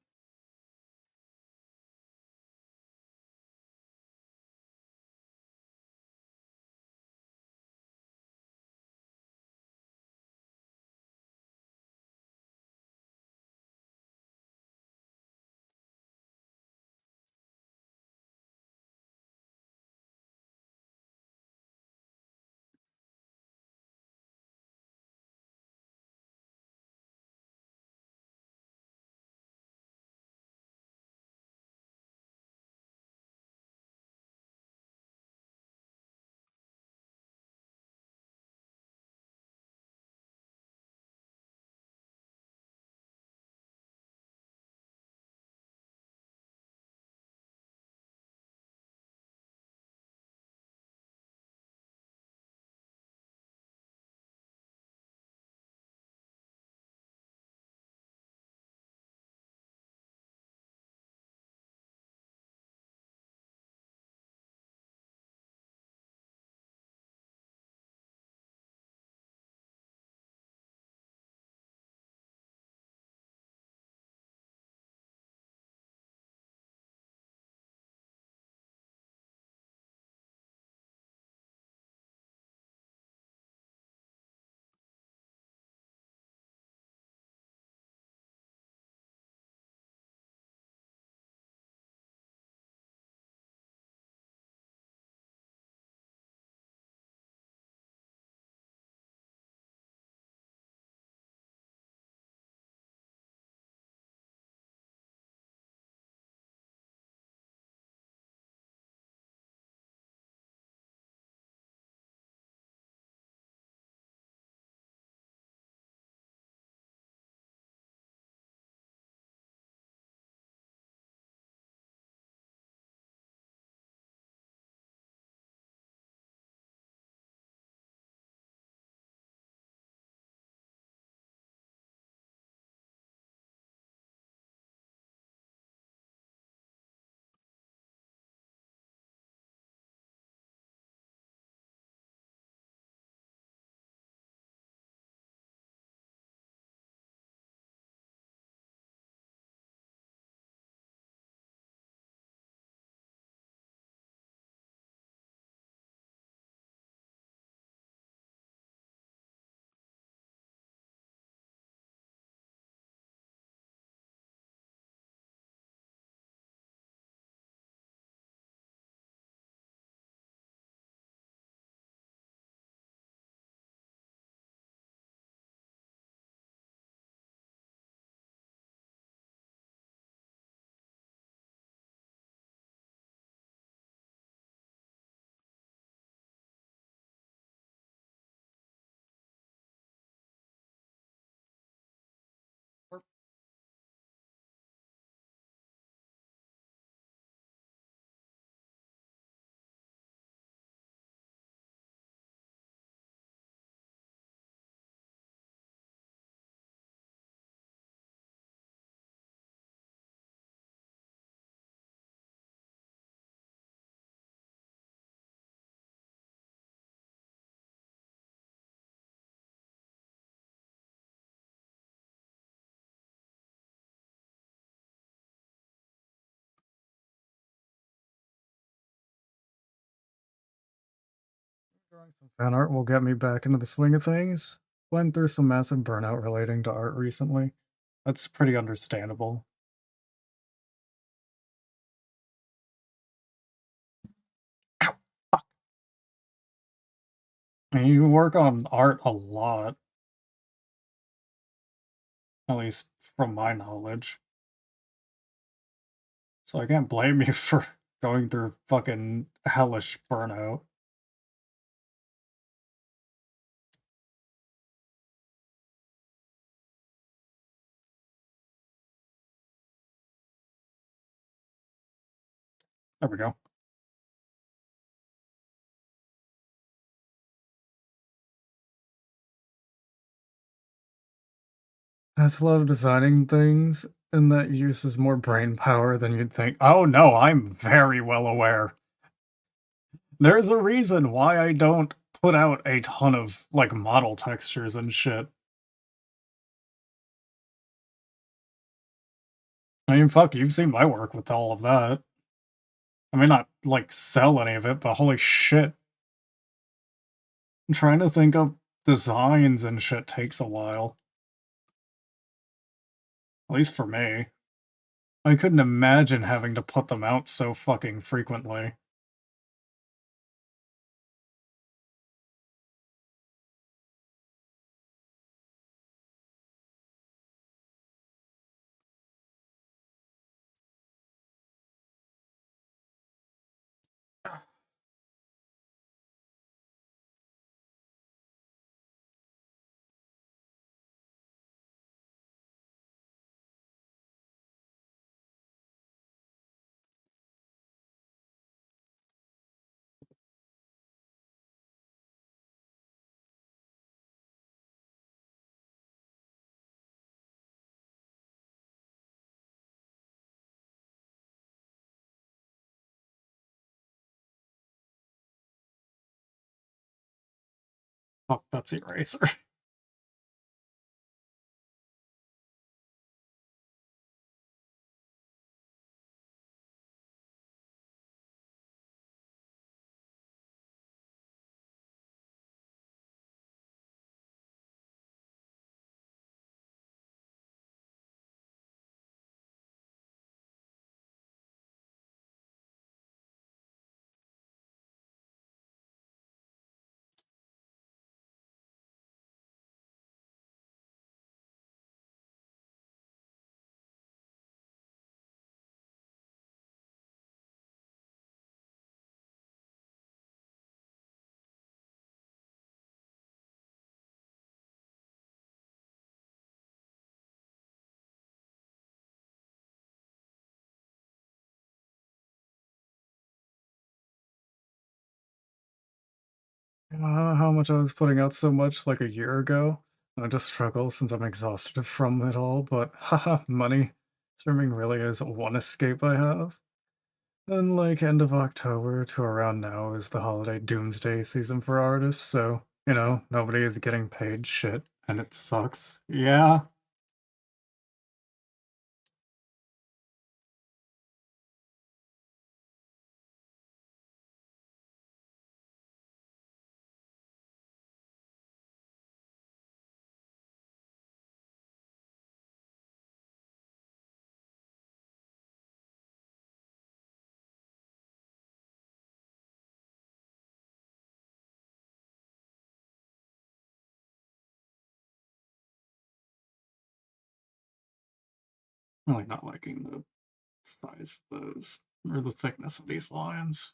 Drawing some fan art will get me back into the swing of things. Went through some massive burnout relating to art recently. That's pretty understandable. Ow, fuck. I mean, you work on art a lot, at least from my knowledge. So I can't blame you for going through fucking hellish burnout. There we go. That's a lot of designing things, and that uses more brain power than you'd think. Oh no, I'm very well aware. There's a reason why I don't put out a ton of, like, model textures and shit. I mean, fuck, you've seen my work with all of that. I may not, like, sell any of it, but holy shit. Trying to think of designs and shit takes a while. At least for me. I couldn't imagine having to put them out so fucking frequently. Fuck, that's Eraser. How much I was putting out so much like a year ago. I just struggle since I'm exhausted from it all, but haha, money. Streaming really is one escape I have. And like end of October to around now is the holiday doomsday season for artists, so, nobody is getting paid shit, and it sucks. Yeah. Really not liking the size of those, or the thickness of these lines.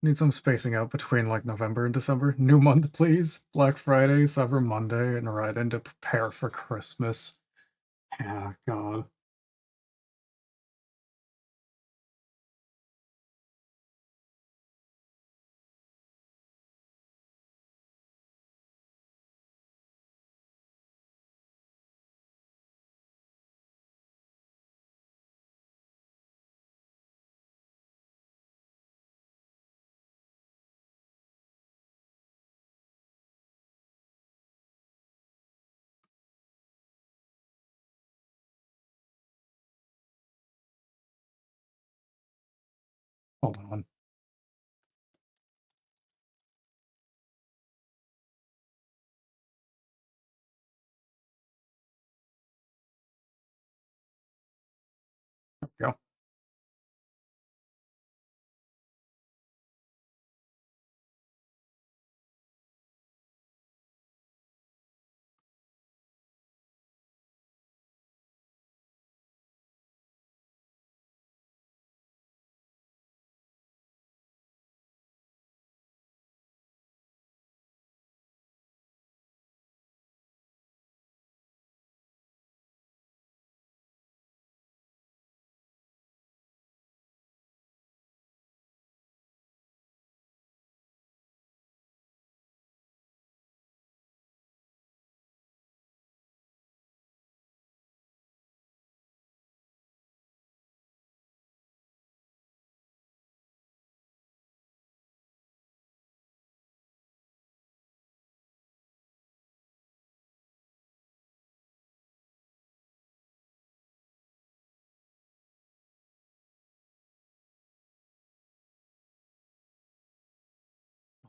Need some spacing out between like November and December. New month, please. Black Friday, Cyber Monday, and right into prepare for Christmas. Yeah, God. Hold on. There we go.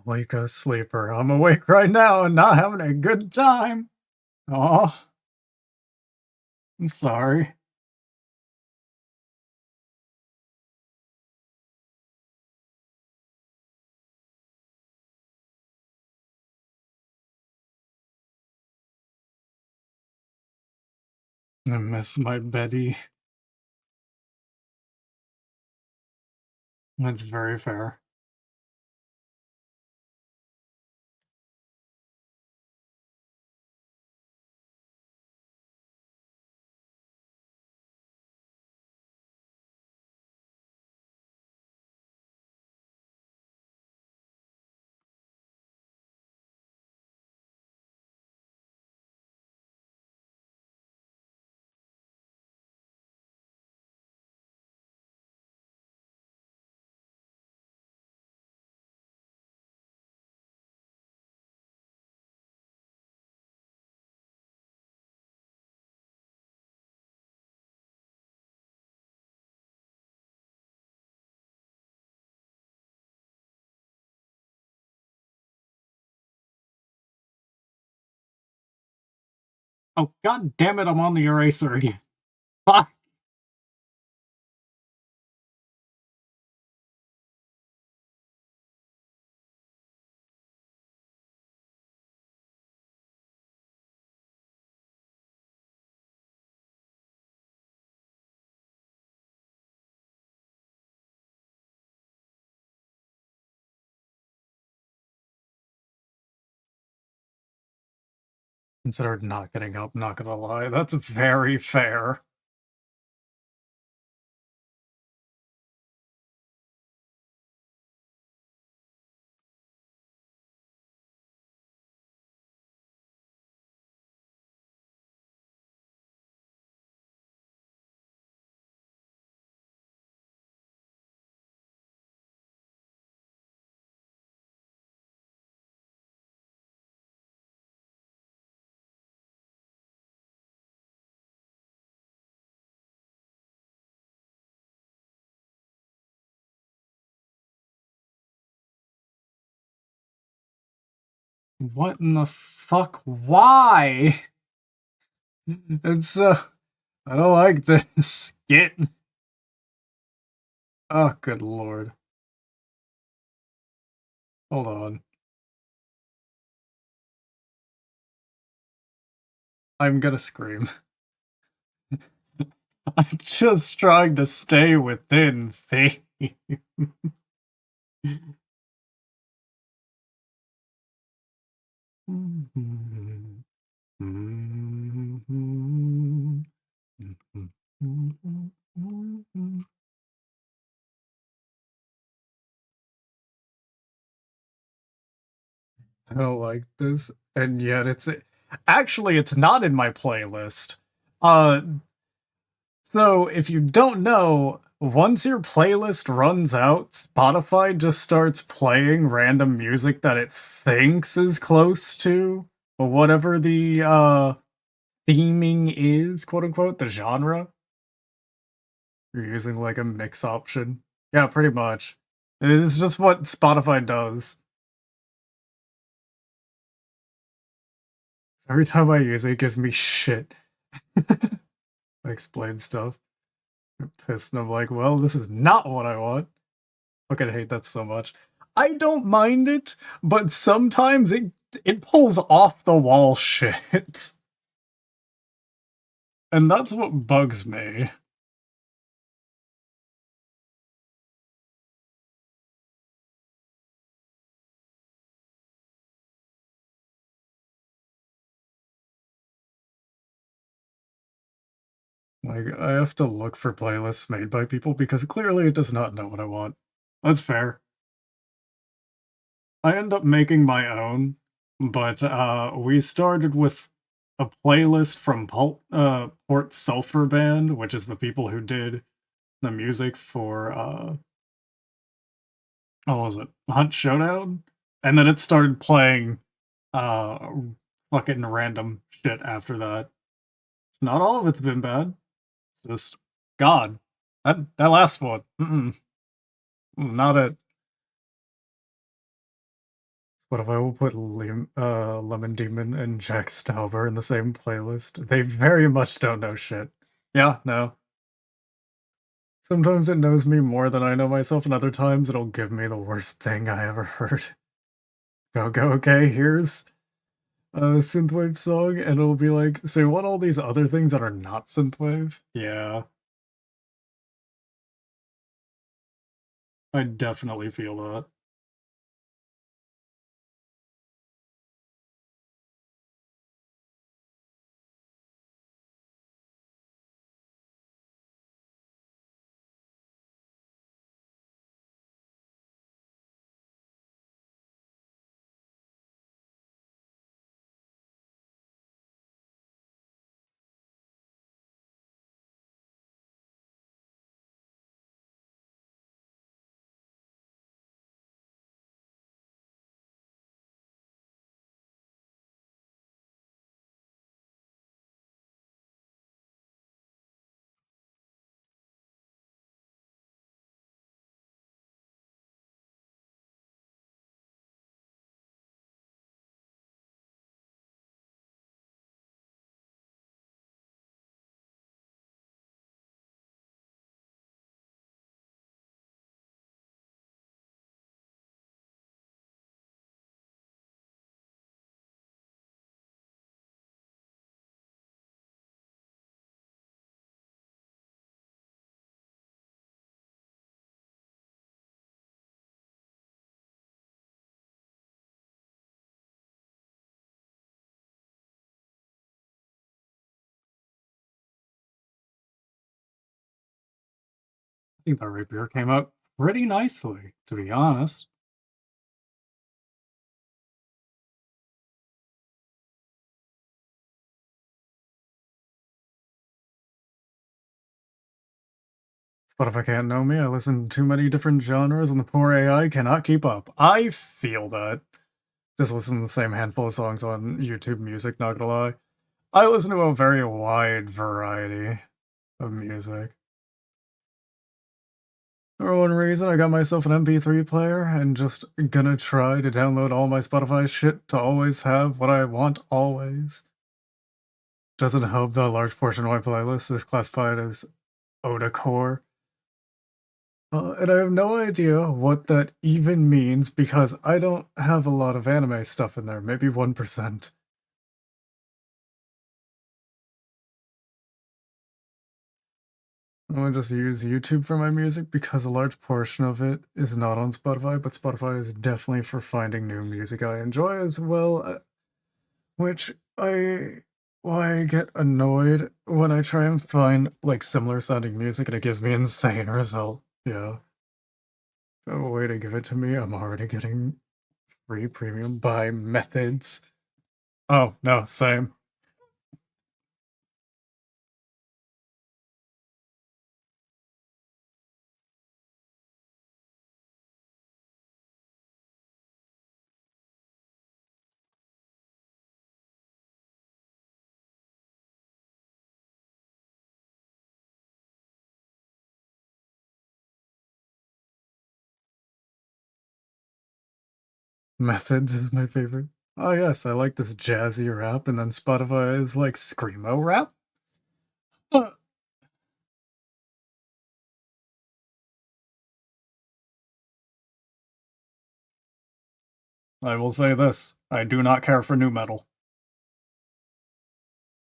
Wake a sleeper. I'm awake right now and not having a good time. Oh, I'm sorry. I miss my Betty. That's very fair. Oh, god damn it, I'm on the eraser again. Fuck. Considered not getting up, not gonna lie. That's very fair. What in the fuck? Why? It's I don't like this. Get. Oh, good lord. Hold on. I'm gonna scream. I'm just trying to stay within theme. I don't like this, and yet it's actually it's not in my playlist. Uh, so if you don't know, once your playlist runs out, Spotify just starts playing random music that it thinks is close to whatever the theming is, quote unquote, the genre. You're using like a mix option. Yeah, pretty much. It's just what Spotify does. Every time I use it, it gives me shit. I explain stuff. I'm pissed, and I'm like, well, this is not what I want. Fucking hate that so much. I don't mind it, but sometimes it pulls off the wall shit. And that's what bugs me. Like, I have to look for playlists made by people because clearly it does not know what I want. That's fair. I end up making my own, but we started with a playlist from Port Sulphur Band, which is the people who did the music for what was it? Hunt Showdown? And then it started playing uh fucking random shit after that. Not all of it's been bad. It's just God. That last one. Not it. What if I will put Lemon Demon and Jack Stauber in the same playlist? They very much don't know shit. Yeah, no. Sometimes it knows me more than I know myself, and other times it'll give me the worst thing I ever heard. Okay, here's a synthwave song, and it'll be like, so you want all these other things that are not synthwave? Yeah, I definitely feel that. I think that rapier came out pretty nicely, to be honest. But if I can't know me, I listen to too many different genres, and the poor AI cannot keep up. I feel that. Just listen to the same handful of songs on YouTube Music, not gonna lie. I listen to a very wide variety of music. For one reason, I got myself an MP3 player and just gonna try to download all my Spotify shit to always have what I want always. Doesn't help that a large portion of my playlist is classified as Oda core. And I have no idea what that even means because I don't have a lot of anime stuff in there, maybe 1%. I want to just use YouTube for my music because a large portion of it is not on Spotify, but Spotify is definitely for finding new music I enjoy as well, which why I get annoyed when I try and find like similar sounding music and it gives me insane result. Yeah. A way to give it to me, I'm already getting free premium by methods. Oh, no, same. Methods is my favorite. Oh yes, I like this jazzy rap, and then Spotify is like screamo rap. Uh, I will say this: I do not care for new metal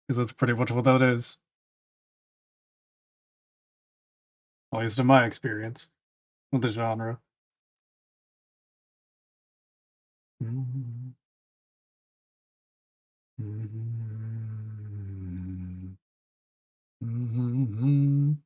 because that's pretty much what that is, at least in my experience with the genre. Mhm. Mhm. Mhm.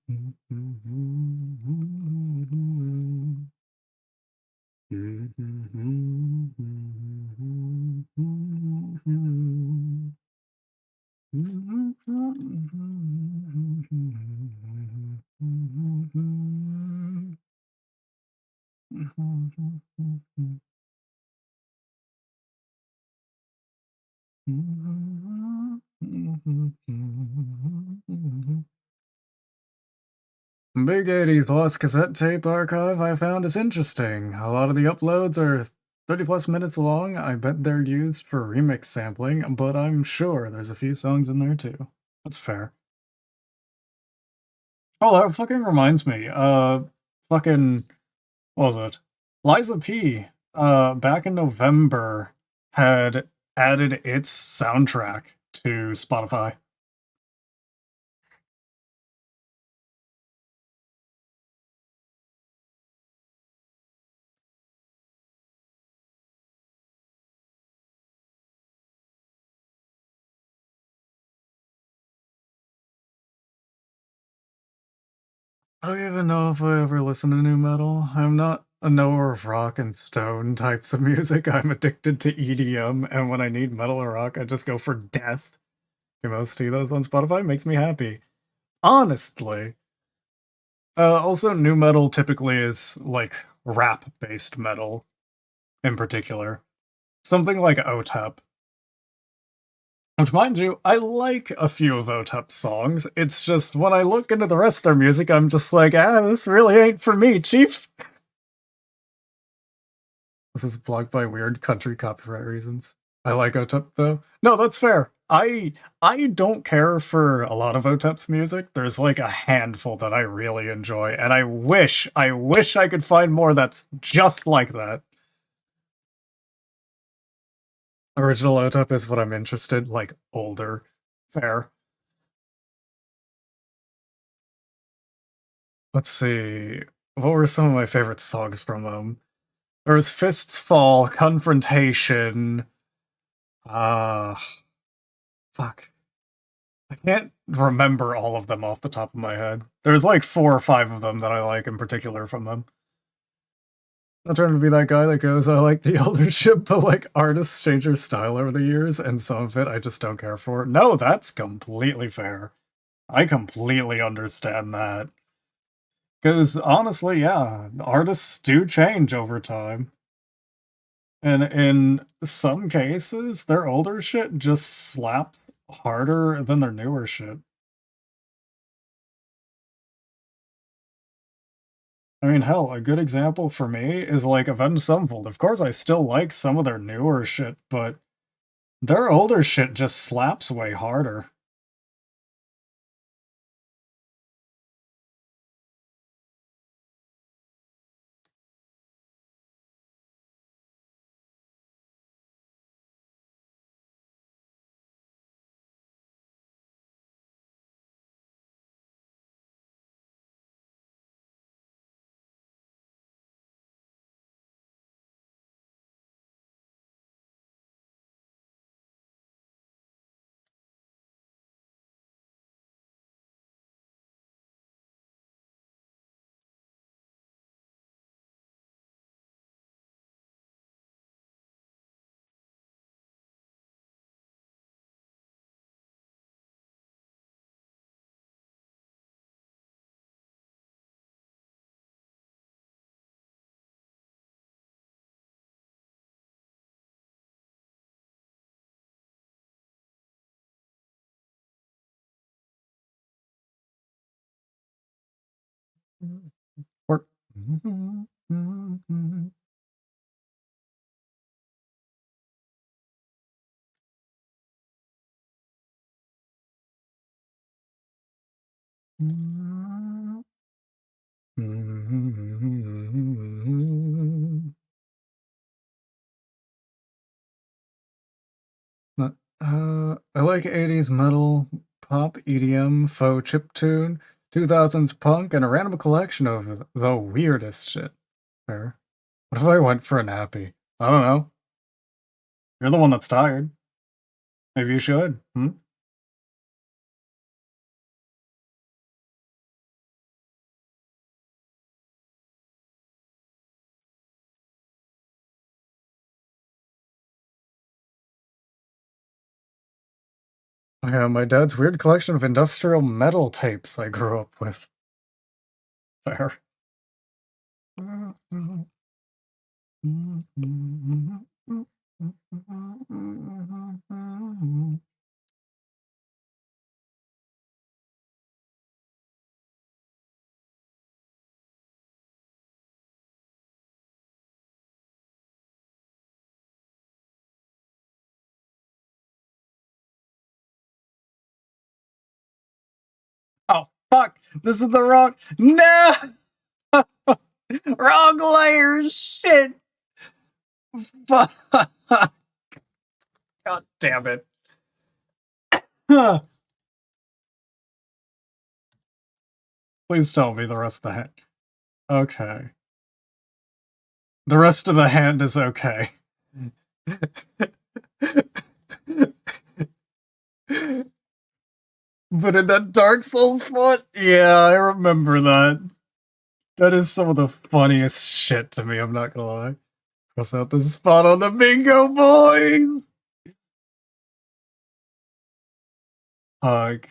Big 80s lost cassette tape archive I found is interesting. A lot of the uploads are 30 plus minutes long. I bet they're used for remix sampling, but I'm sure there's a few songs in there too. That's fair. Oh, that fucking reminds me. Fucking, what was it? Liza P, back in November had added its soundtrack to Spotify. I don't even know if I ever listen to new metal. I'm not a knower of rock and stone types of music. I'm addicted to EDM, and when I need metal or rock, I just go for death. Most of those on Spotify makes me happy. Honestly. Also, new metal typically is like rap-based metal in particular. Something like OTEP. Which, mind you, I like a few of OTEP's songs. It's just when I look into the rest of their music, I'm just like, this really ain't for me, chief. This is blocked by weird country copyright reasons. I like OTEP though. No, that's fair. I don't care for a lot of OTEP's music. There's like a handful that I really enjoy, and I wish I could find more that's just like that. Original OTEP is what I'm interested, like older. Fair. Let's see. What were some of my favorite songs from them? There was Fists Fall, Confrontation. Ah, fuck. I can't remember all of them off the top of my head. There's like 4 or 5 of them that I like in particular from them. I'm trying to be that guy that goes, I like the eldership, but like artists change their style over the years, and some of it I just don't care for. No, that's completely fair. I completely understand that. Because honestly, yeah, artists do change over time. And in some cases, their older shit just slaps harder than their newer shit. I mean, hell, a good example for me is like Avenged Sevenfold. Of course, I still like some of their newer shit, but their older shit just slaps way harder. Or I like 80s metal, pop, EDM, faux chiptune, 2000s punk, and a random collection of the weirdest shit. Fair. What if I went for a nappy? I don't know. You're the one that's tired. Maybe you should. Hmm? Yeah, my dad's weird collection of industrial metal tapes I grew up with. Fair. Oh, fuck! This is the wrong. No! Wrong layers! Shit! Fuck! God damn it. Please tell me the rest of the hand. Okay. The rest of the hand is okay. But in that Dark Souls spot? Yeah, I remember that. That is some of the funniest shit to me, I'm not gonna lie. Cross out the spot on the bingo, boys! Hug.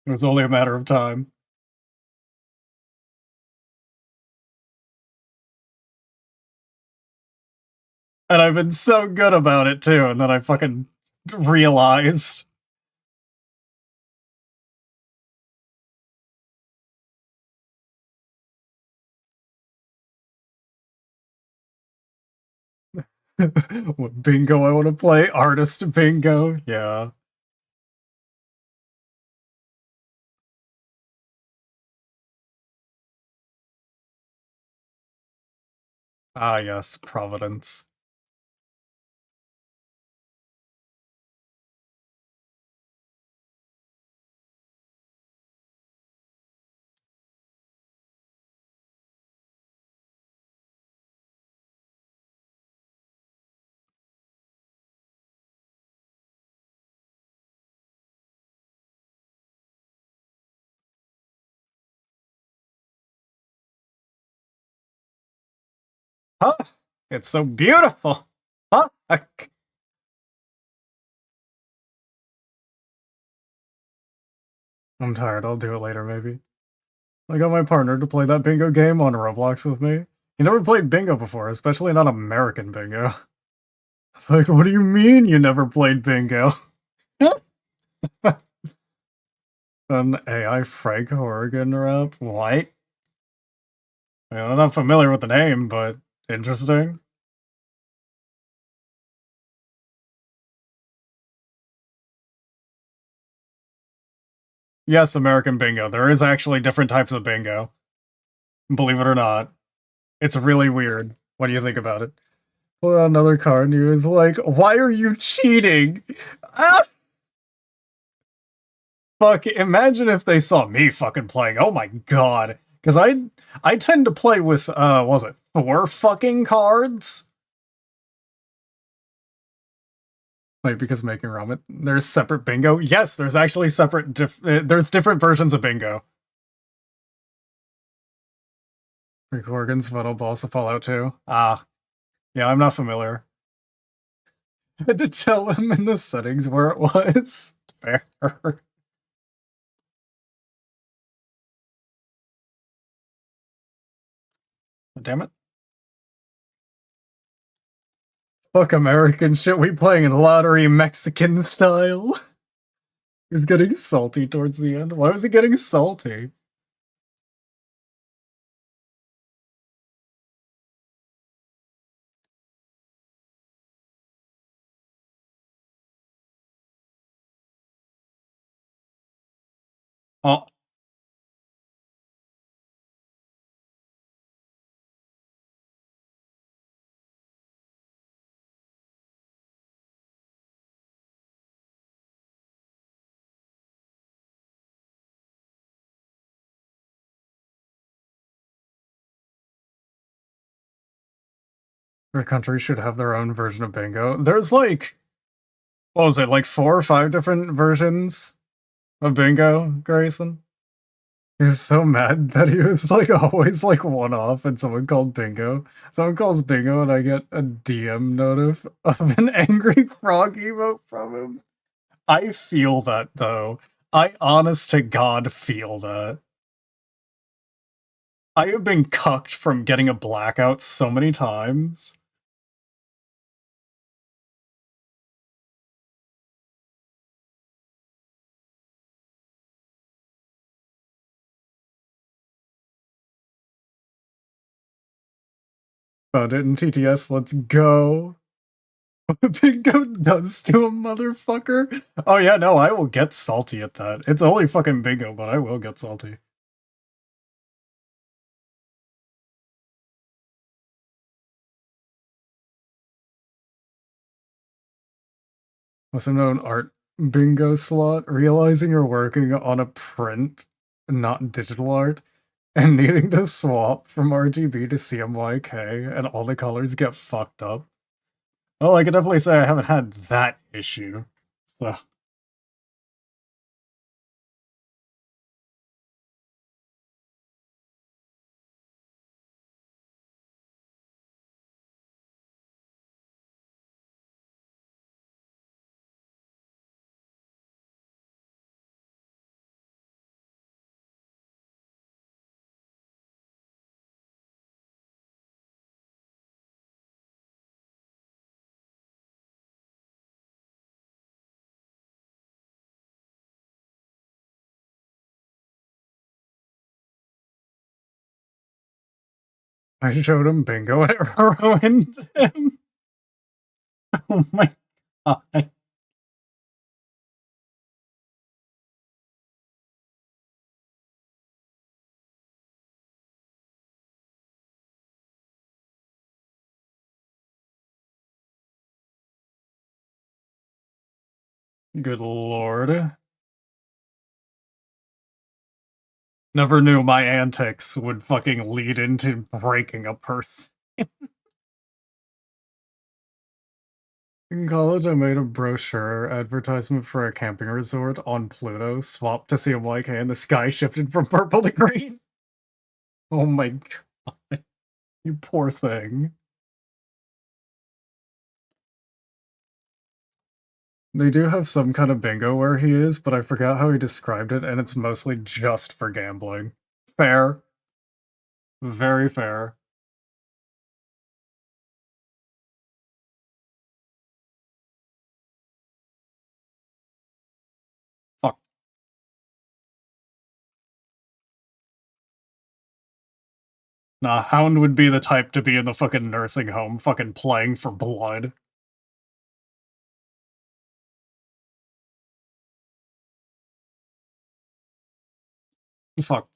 It was only a matter of time. And I've been so good about it too, and then I fucking realized. What bingo I want to play? Artist bingo? Yeah. Ah, yes, Providence. Huh? It's so beautiful! Huh? I'm tired, I'll do it later, maybe. I got my partner to play that bingo game on Roblox with me. He never played bingo before, especially not American bingo. It's like, what do you mean you never played bingo? An AI Frank Horrigan rap? What? I'm not familiar with the name, but interesting. Yes, American bingo. There is actually different types of bingo. Believe it or not. It's really weird. What do you think about it? Well, another card and he was like, why are you cheating? Ah, fuck, imagine if they saw me fucking playing. Oh my god. Because I tend to play with, what was it, 4 fucking cards? Like, because making ramen, there's separate bingo. Yes, there's actually separate, there's different versions of bingo. Rick Organ's Final Boss of Fallout 2. Ah, yeah, I'm not familiar. I had to tell him in the settings where it was. Fair. Damn it. Fuck American shit, we playing in lottery Mexican style. He's getting salty towards the end. Why was he getting salty? Every country should have their own version of bingo. There's like, what was it, like 4 or 5 different versions of bingo, Grayson? He was so mad that he was like always like one off and someone called bingo. Someone calls bingo and I get a DM notif of an angry frog emote from him. I feel that though. I honest to God feel that. I have been cucked from getting a blackout so many times. Found it in TTS, let's go. Bingo does to a motherfucker. Oh yeah, no, I will get salty at that. It's only fucking bingo, but I will get salty. Also known art bingo slot, realizing you're working on a print, not digital art, and needing to swap from RGB to CMYK, and all the colors get fucked up. Well, I can definitely say I haven't had that issue. So, I showed him bingo and it ruined him. Oh my god. Good lord. Never knew my antics would fucking lead into breaking a person. In college, I made a brochure advertisement for a camping resort on Pluto, swapped to CMYK, and the sky shifted from purple to green. Oh my god, you poor thing. They do have some kind of bingo where he is, but I forgot how he described it, and it's mostly just for gambling. Fair. Very fair. Fuck. Nah, Hound would be the type to be in the fucking nursing home, fucking playing for blood. Fuck.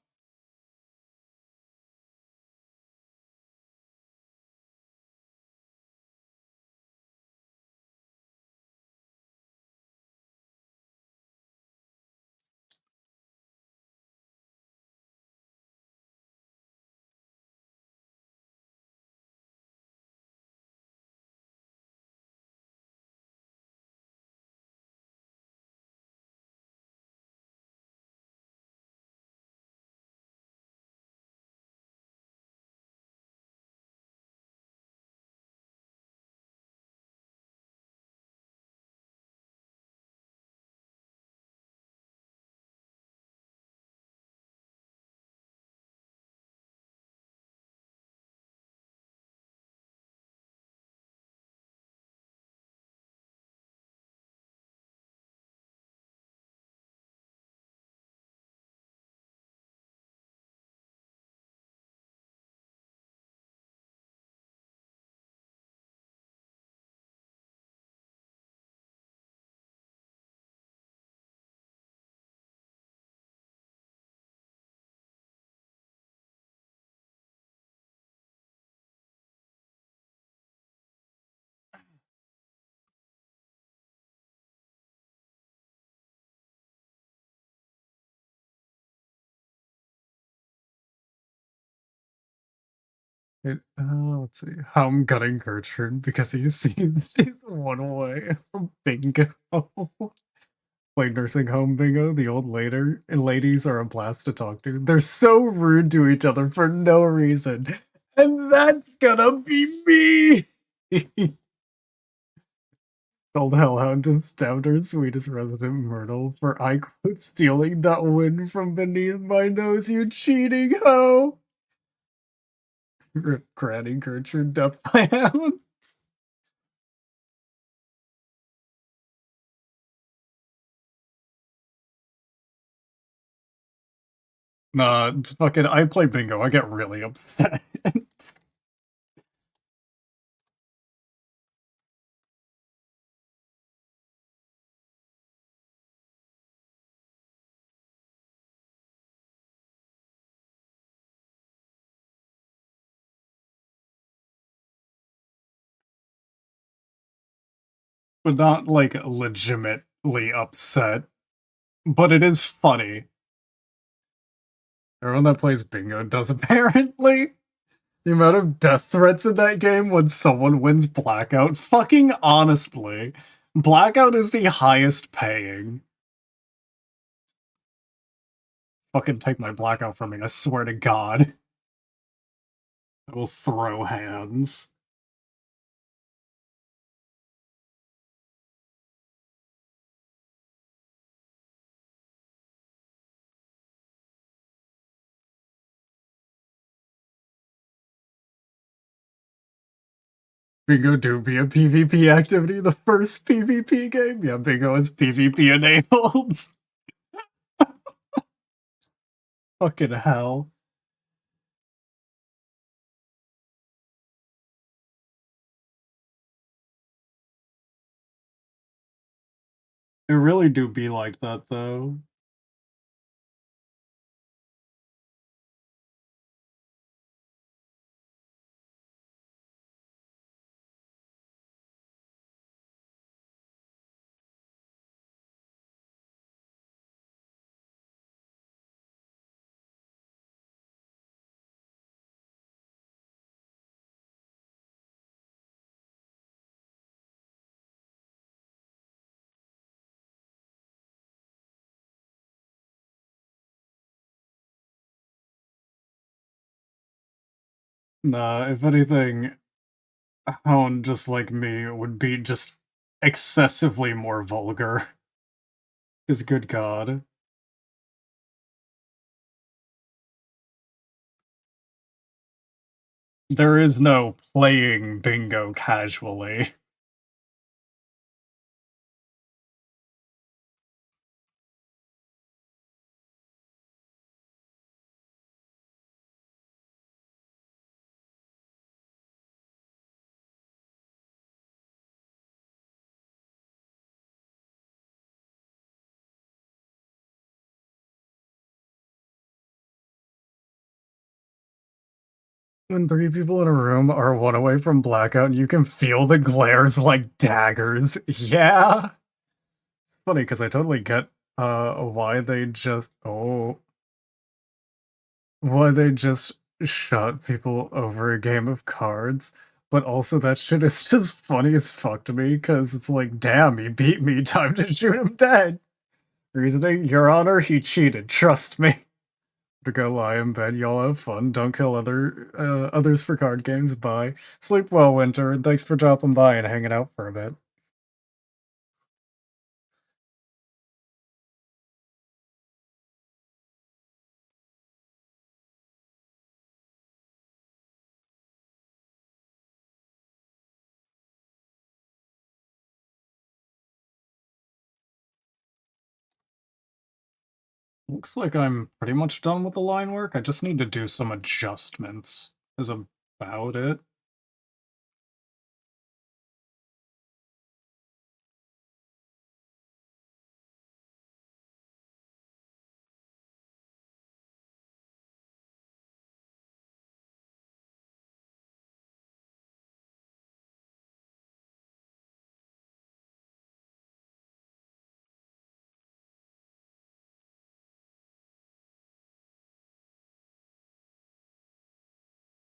Let's see. How I'm gutting Gertrude because he sees she's one away from bingo. Like nursing home bingo, the old later and ladies are a blast to talk to. They're so rude to each other for no reason. And that's gonna be me! Old Hellhound just stabbed our sweetest resident Myrtle for I quote stealing that win from beneath my nose, you cheating hoe! Granny Gertrude death by hound. Nah, it's fucking I play bingo, I get really upset. But not like legitimately upset. But it is funny. Everyone that plays bingo does apparently. The amount of death threats in that game when someone wins Blackout, fucking honestly. Blackout is the highest paying. Fucking take my Blackout from me, I swear to God. I will throw hands. Bingo do be a PvP activity, the first PvP game? Yeah, Bingo is PvP enabled. Fucking hell. It really do be like that, though. Nah, if anything, Hound just like me would be just excessively more vulgar. Is good God. There is no playing bingo casually. When three people in a room are one away from blackout, you can feel the glares like daggers. Yeah. It's funny because I totally get why they just why they just shot people over a game of cards. But also that shit is just funny as fuck to me because it's like, damn, he beat me, time to shoot him dead. Reasoning, Your Honor, he cheated, trust me. To go lie in bed, y'all have fun. Don't kill others for card games. Bye. Sleep well, Winter, and thanks for dropping by and hanging out for a bit. Looks like I'm pretty much done with the line work. I just need to do some adjustments. Is about it.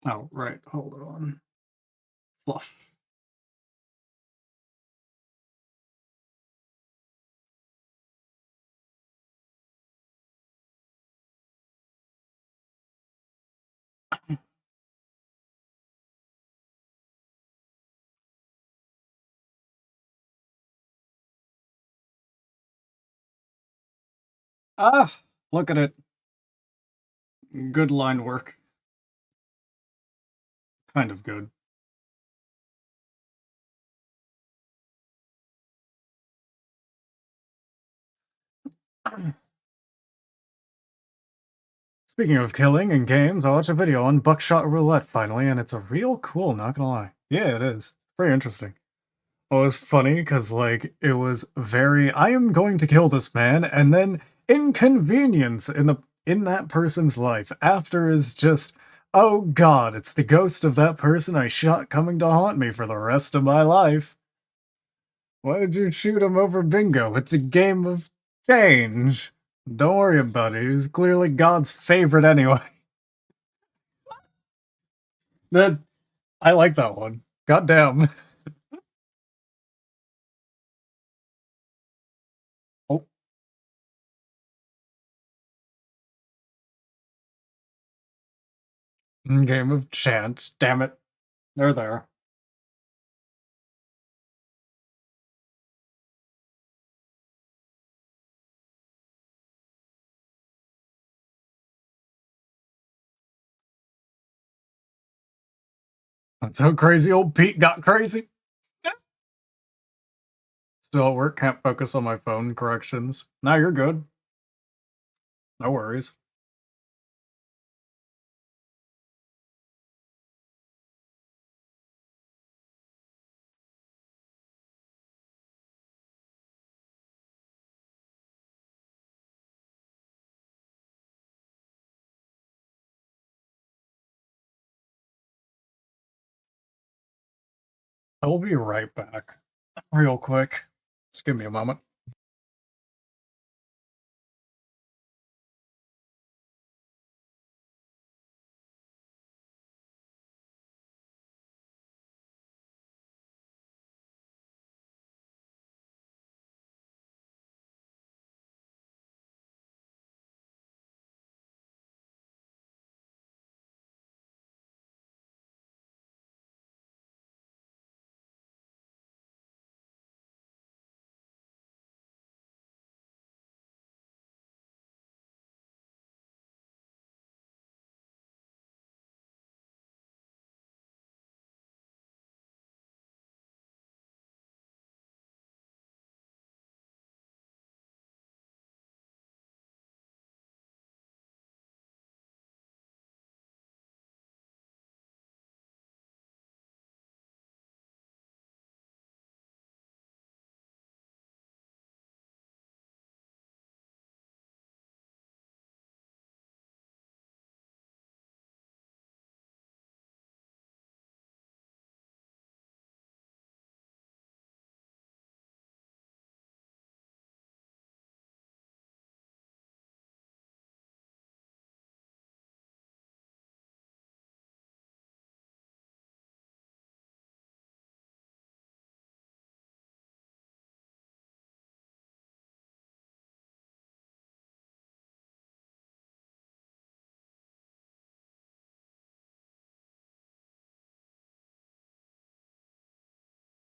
Oh, right. Hold on. Fluff. Ah, look at it. Good line work. Kind of good. Speaking of killing and games, I watched a video on buckshot roulette finally, and it's a real cool, not gonna lie. Yeah, it is. Very interesting. Oh, it's funny because like it was very I am going to kill this man, and then inconvenience in that person's life after is just oh god, it's the ghost of that person I shot coming to haunt me for the rest of my life. Why did you shoot him over bingo? It's a game of change. Don't worry about it. He's clearly God's favorite anyway. That I like that one. God damn. Oh, game of chance. Damn it. They're there. That's how crazy old Pete got crazy. Still at work, can't focus on my phone corrections. Now you're good. No worries. I'll be right back. Real quick. Just give me a moment.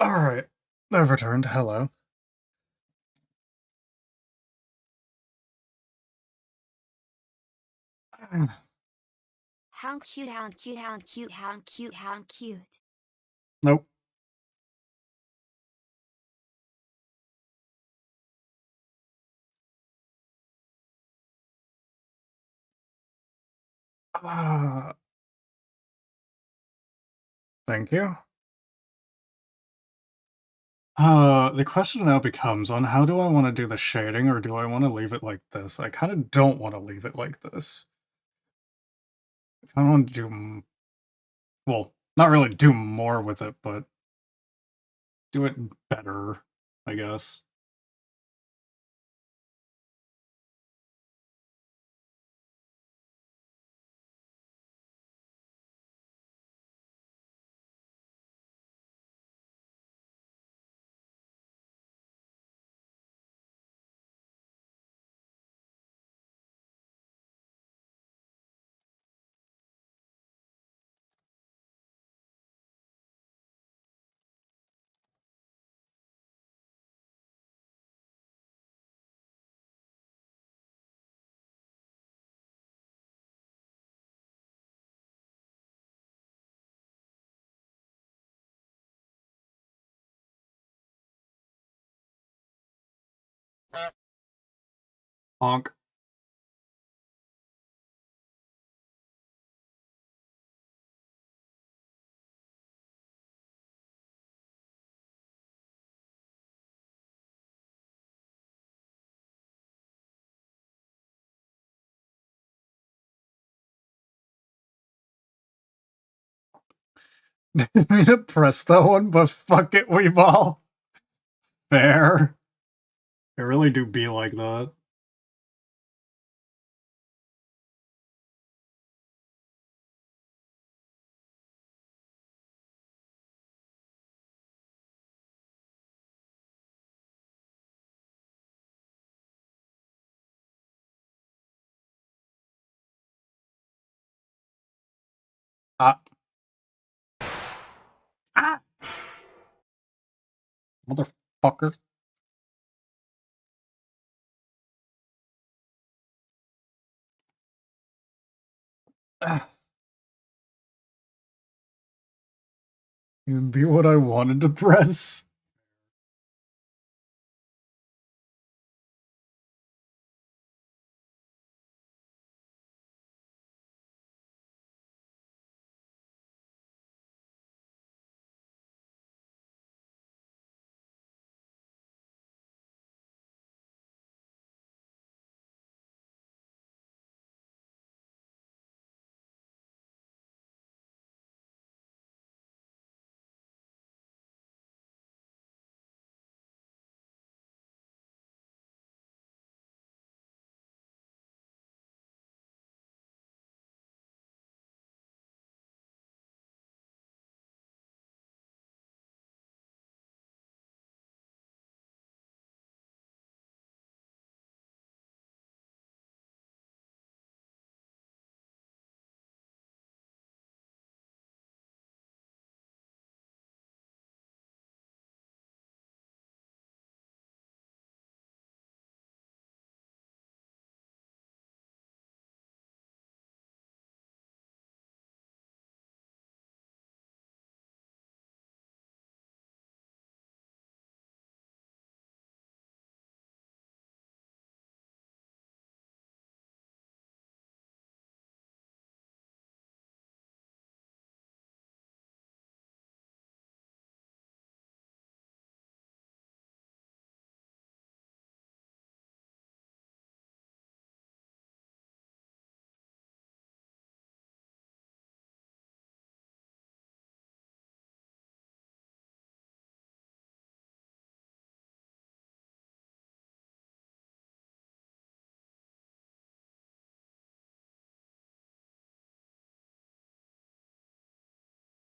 Alright. I've returned. Hello. How cute, how cute, how cute, how cute, how cute. Nope. Uh, thank you. The question now becomes on how do I want to do the shading or do I want to leave it like this? I kind of don't want to leave it like this. I want to do, well, not really do more with it, but do it better, I guess. Honk. Didn't mean to press that one, but fuck it, Weeball. Fair. It really do be like that. Ah. Ah! Motherfucker. Ah. It'd be what I wanted to press.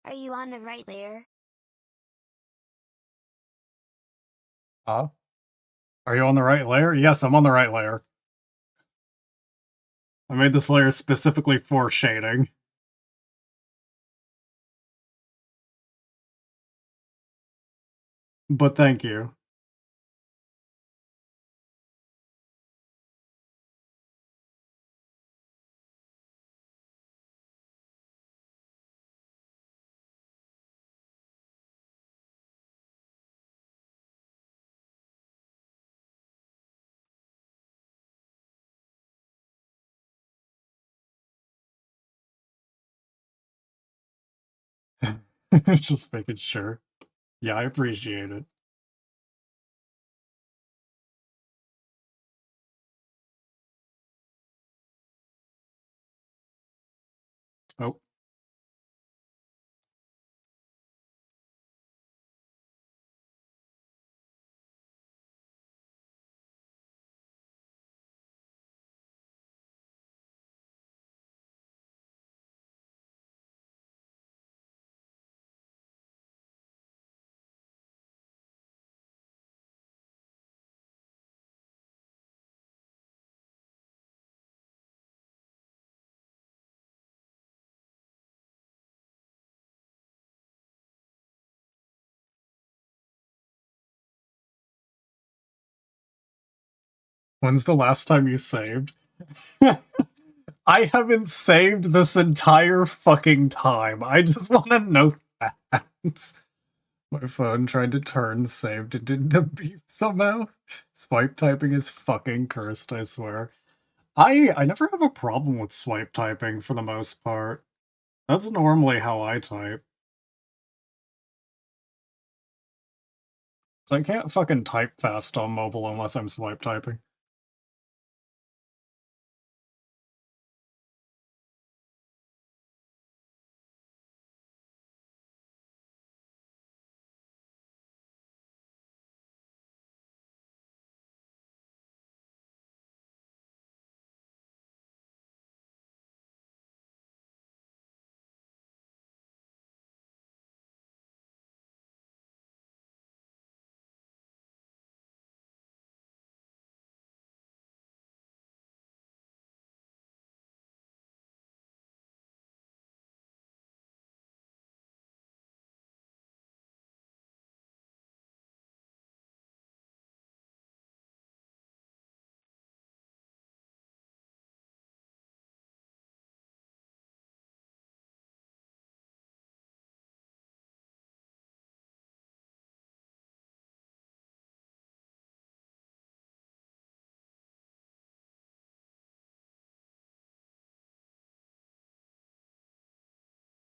Are you on the right layer? Huh? Are you on the right layer? Yes, I'm on the right layer. I made this layer specifically for shading. But thank you. Just making sure. Yeah, I appreciate it. Oh. When's the last time you saved? I haven't saved this entire fucking time. I just want to know that. My phone tried to turn saved it into beep somehow. Swipe typing is fucking cursed, I swear. I never have a problem with swipe typing for the most part. That's normally how I type. So I can't fucking type fast on mobile unless I'm swipe typing.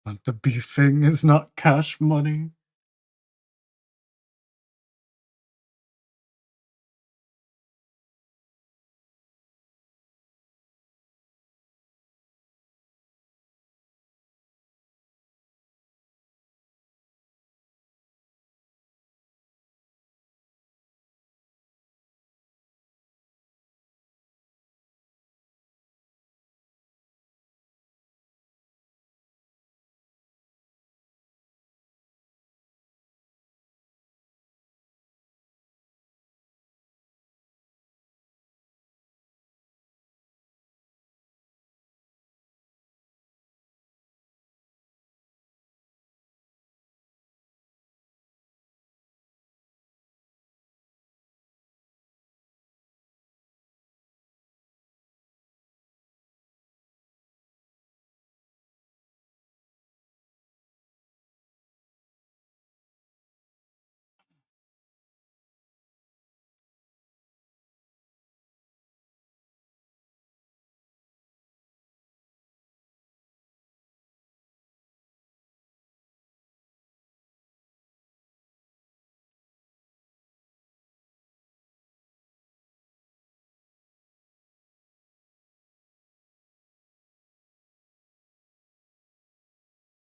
But the beefing is not cash money.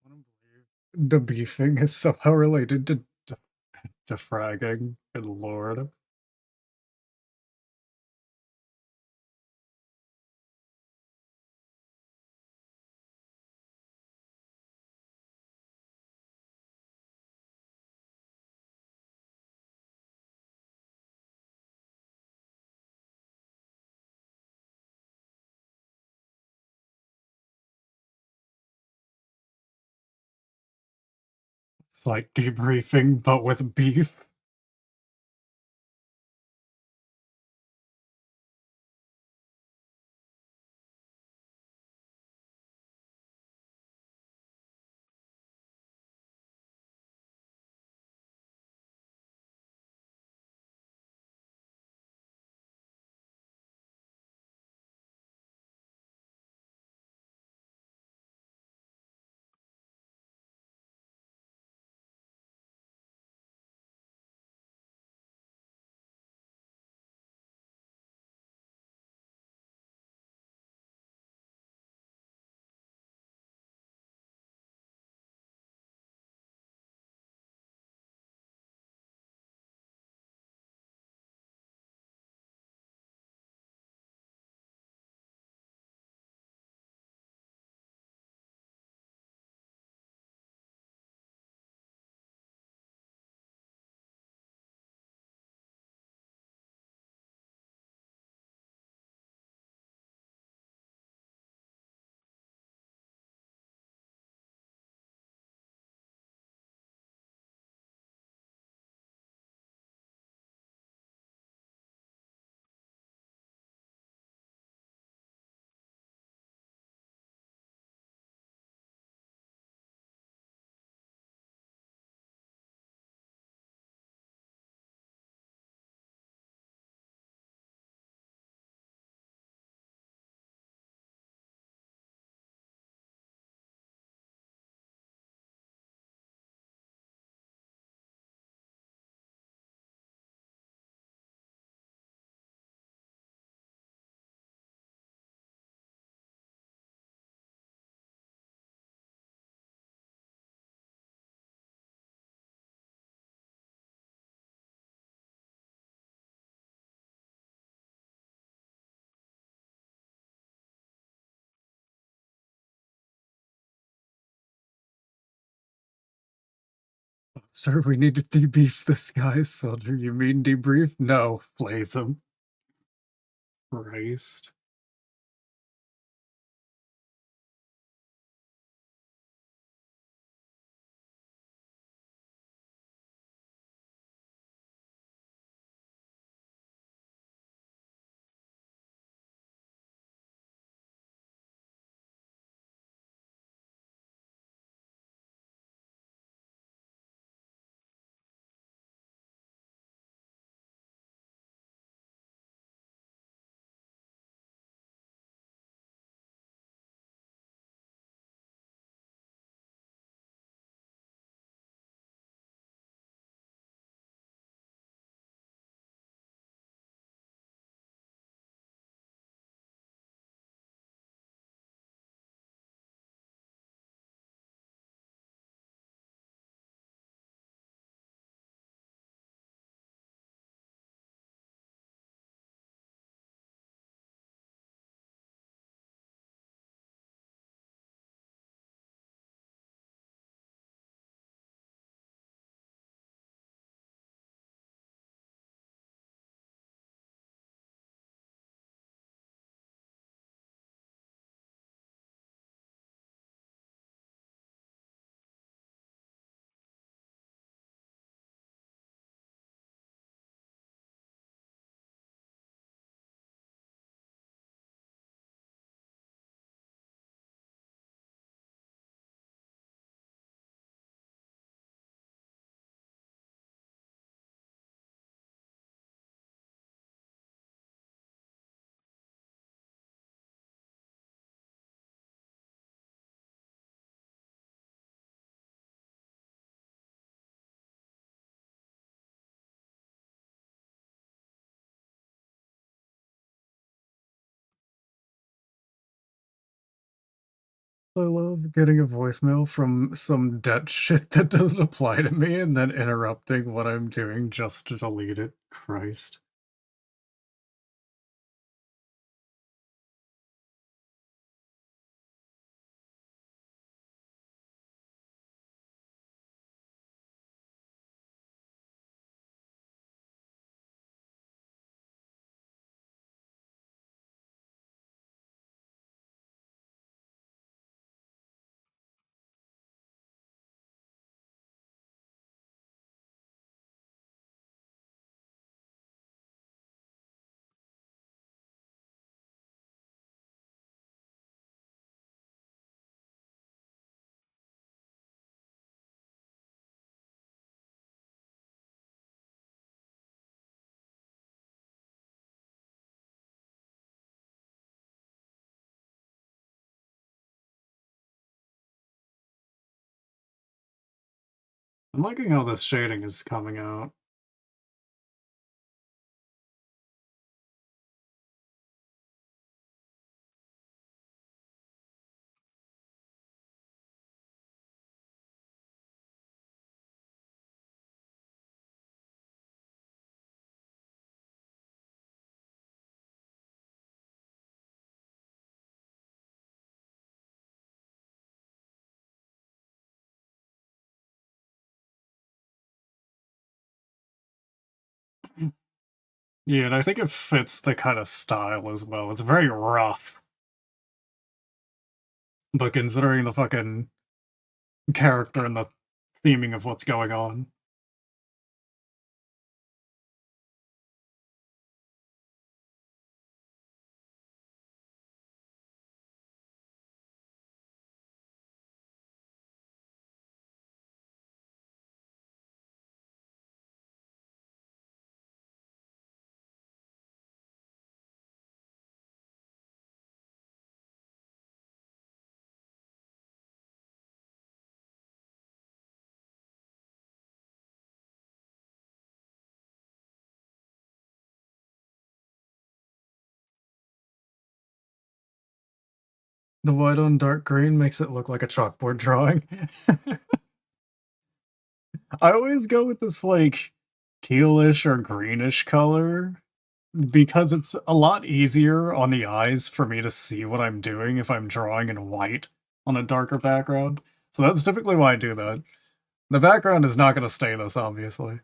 I don't believe the beefing is somehow related to defragging. Good lord. It's like debriefing, but with beef. Sir, we need to debrief this guy, soldier. You mean debrief? No, plays him. Christ. I love getting a voicemail from some debt shit that doesn't apply to me and then interrupting what I'm doing just to delete it. Christ. I'm liking how this shading is coming out. Yeah, and I think it fits the kind of style as well. It's very rough. But considering the fucking character and the theming of what's going on. The white on dark green makes it look like a chalkboard drawing. I always go with this like tealish or greenish color because it's a lot easier on the eyes for me to see what I'm doing if I'm drawing in white on a darker background. So that's typically why I do that. The background is not gonna stay this, obviously.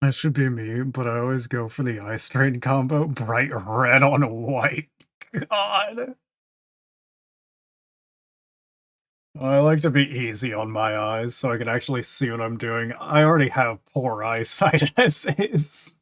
That should be me, but I always go for the eye strain combo, bright red on white. God. I like to be easy on my eyes so I can actually see what I'm doing. I already have poor eyesight as is.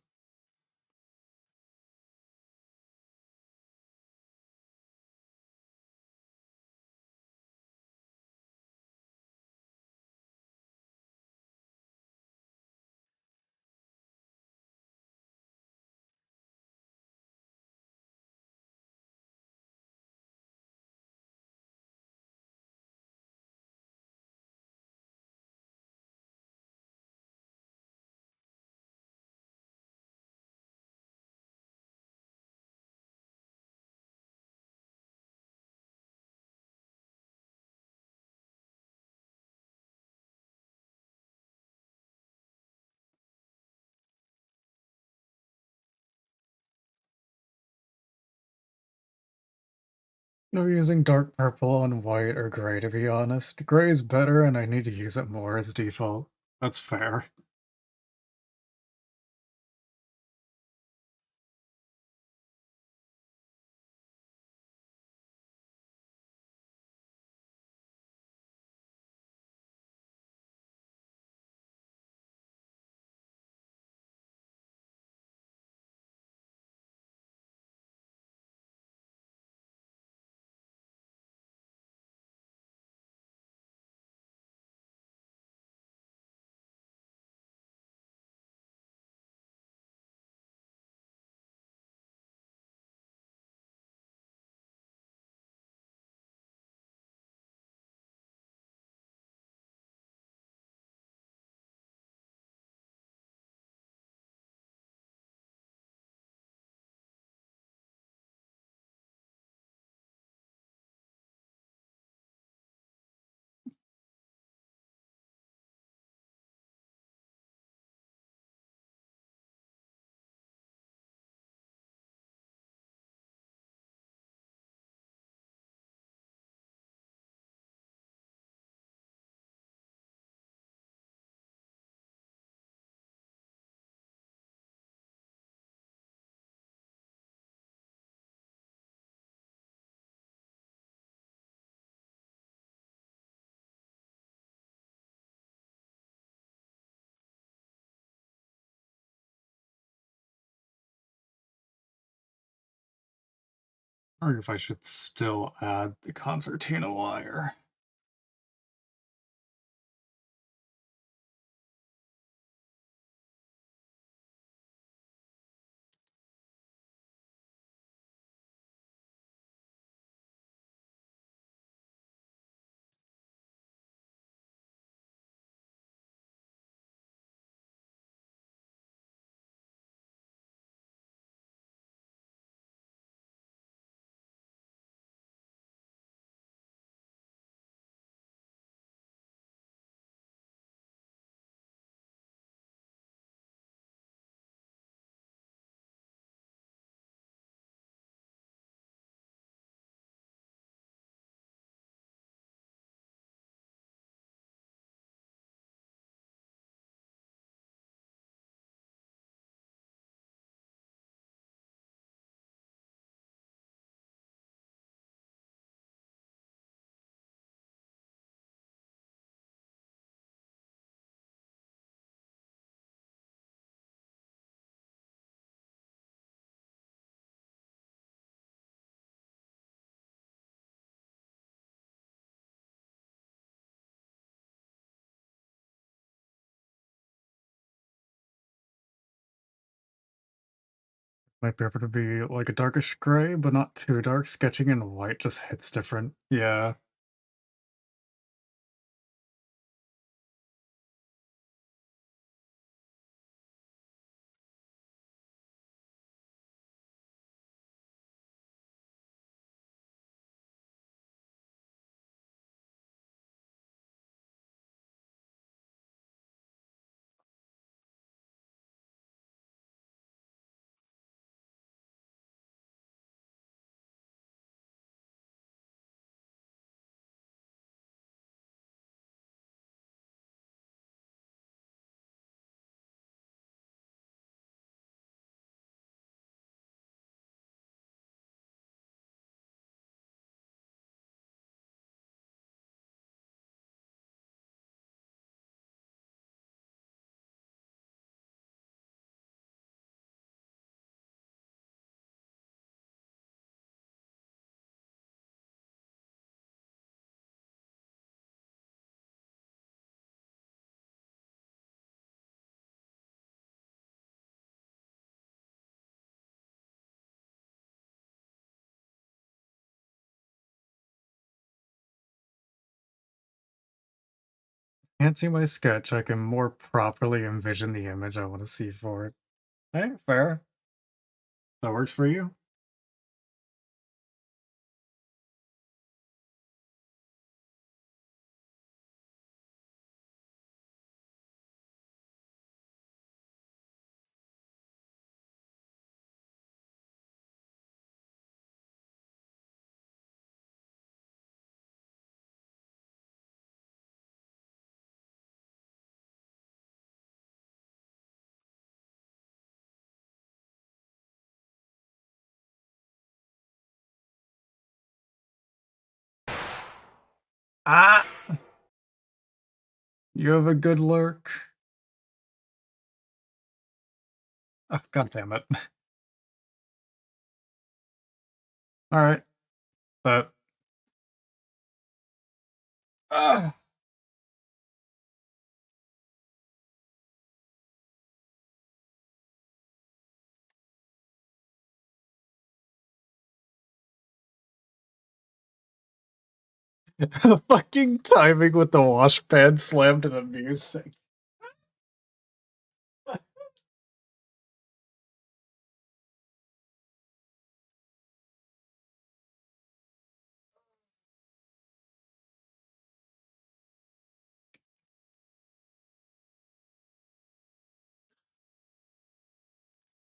No using dark purple on white or gray, to be honest. Gray is better and I need to use it more as default. That's fair. Or if I should still add the concertina wire. Might be able to be like a darkish gray, but not too dark. Sketching in white just hits different. Yeah. Can't see my sketch. I can more properly envision the image I want to see for it. Hey, fair. That works for you? Ah! You have a good lurk. Oh, God damn it. Alright. But ah! The fucking timing with the washpan slam to the music.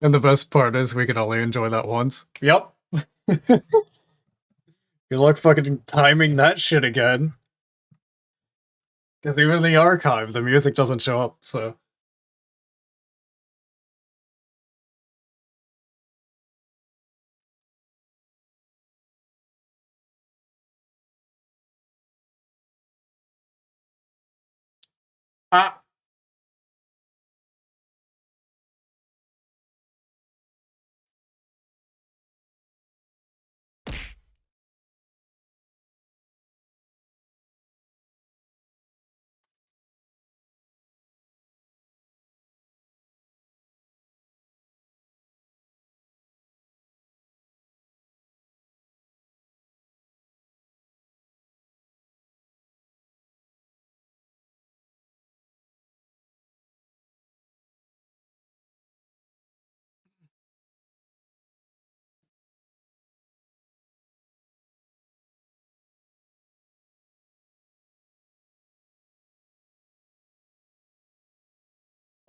And the best part is we can only enjoy that once. Yep. Good luck fucking timing that shit again. Because even in the archive, the music doesn't show up, so. Ah!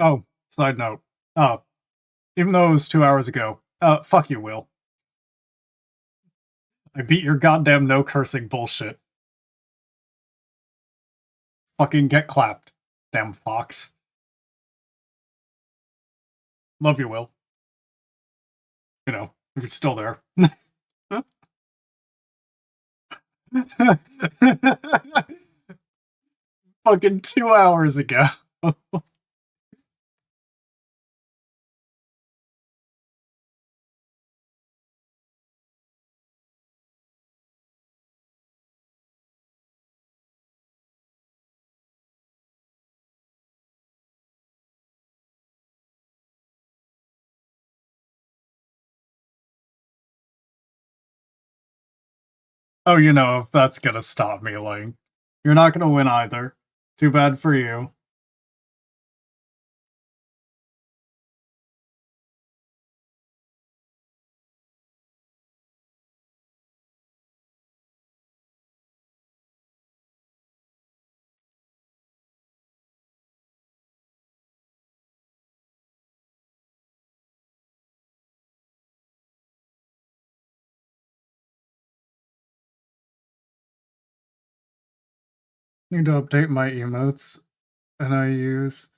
Oh, side note. Even though it was 2 hours ago, fuck you, Will. I beat your goddamn no cursing bullshit. Fucking get clapped. Damn fox. Love you, Will. You know, if you're still there. Fucking 2 hours ago. Oh, that's gonna stop me, Link. You're not gonna win either. Too bad for you. Need to update my emotes, and I use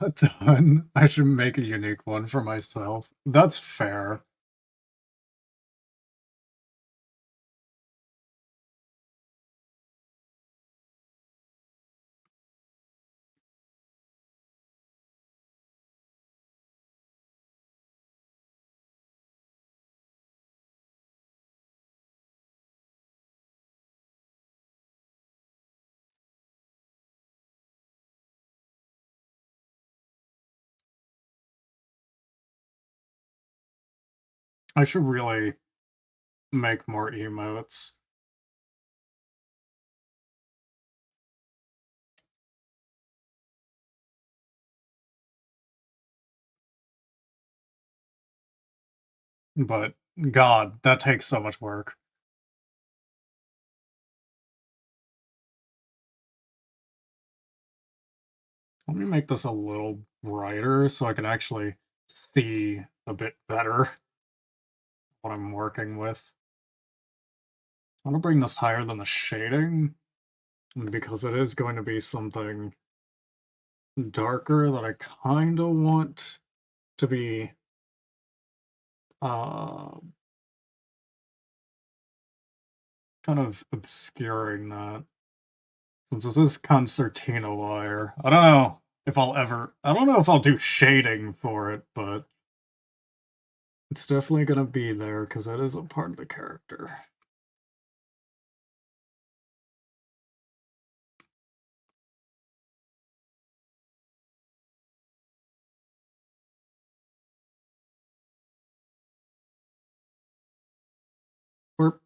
a ton. I should make a unique one for myself. That's fair. I should really make more emotes. But God, that takes so much work. Let me make this a little brighter so I can actually see a bit better what I'm working with. I want to bring this higher than the shading because it is going to be something darker that I kind of want to be uh, kind of obscuring that. Since this is concertina wire, I don't know if I'll do shading for it, but it's definitely gonna be there because that is a part of the character. Or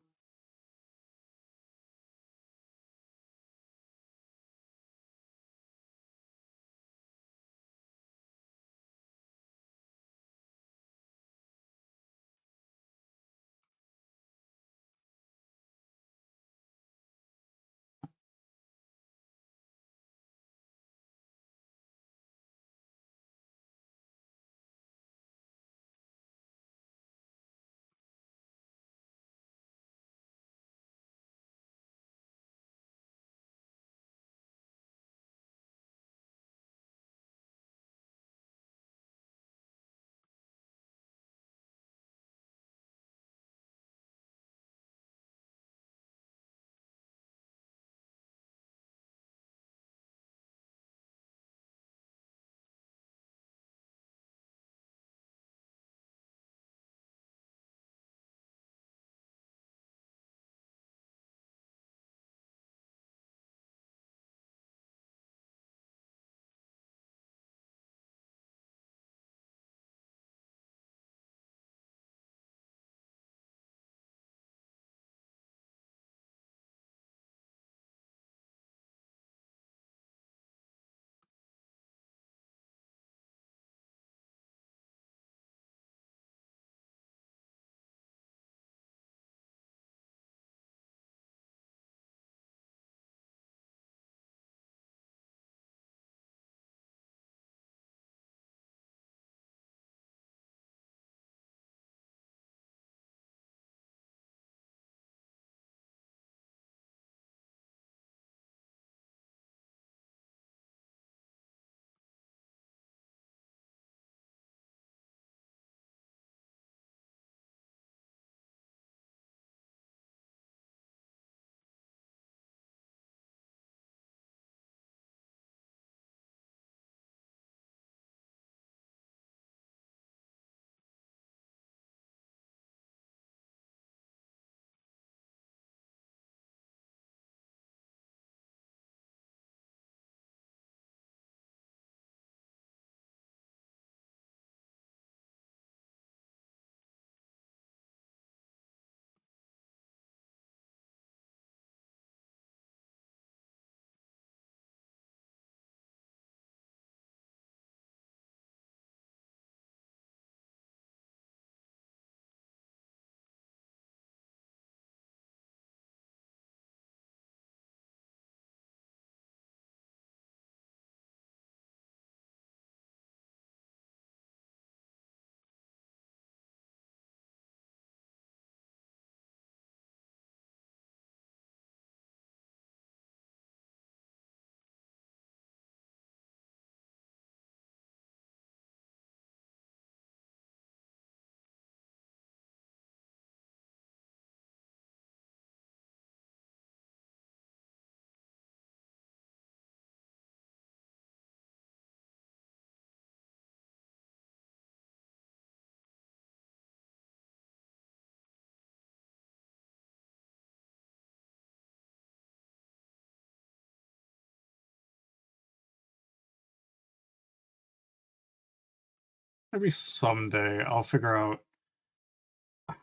Maybe someday I'll figure out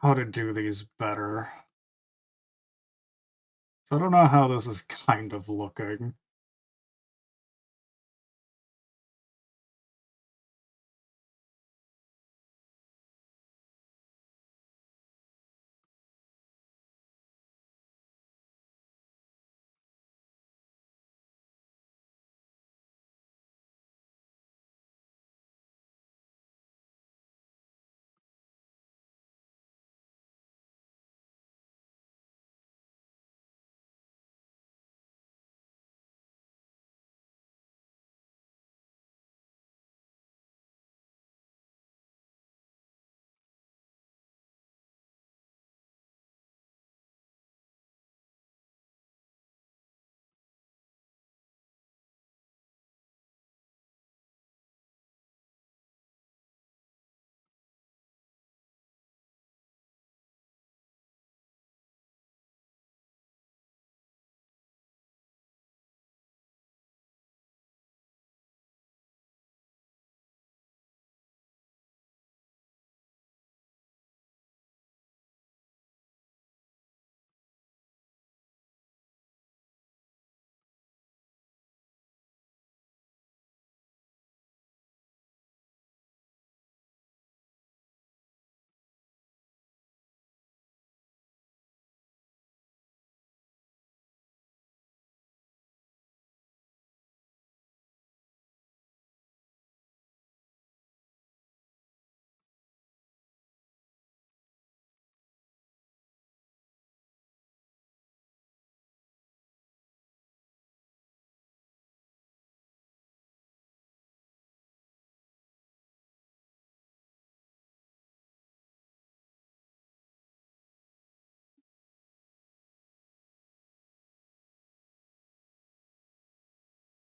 how to do these better. So I don't know how this is kind of looking.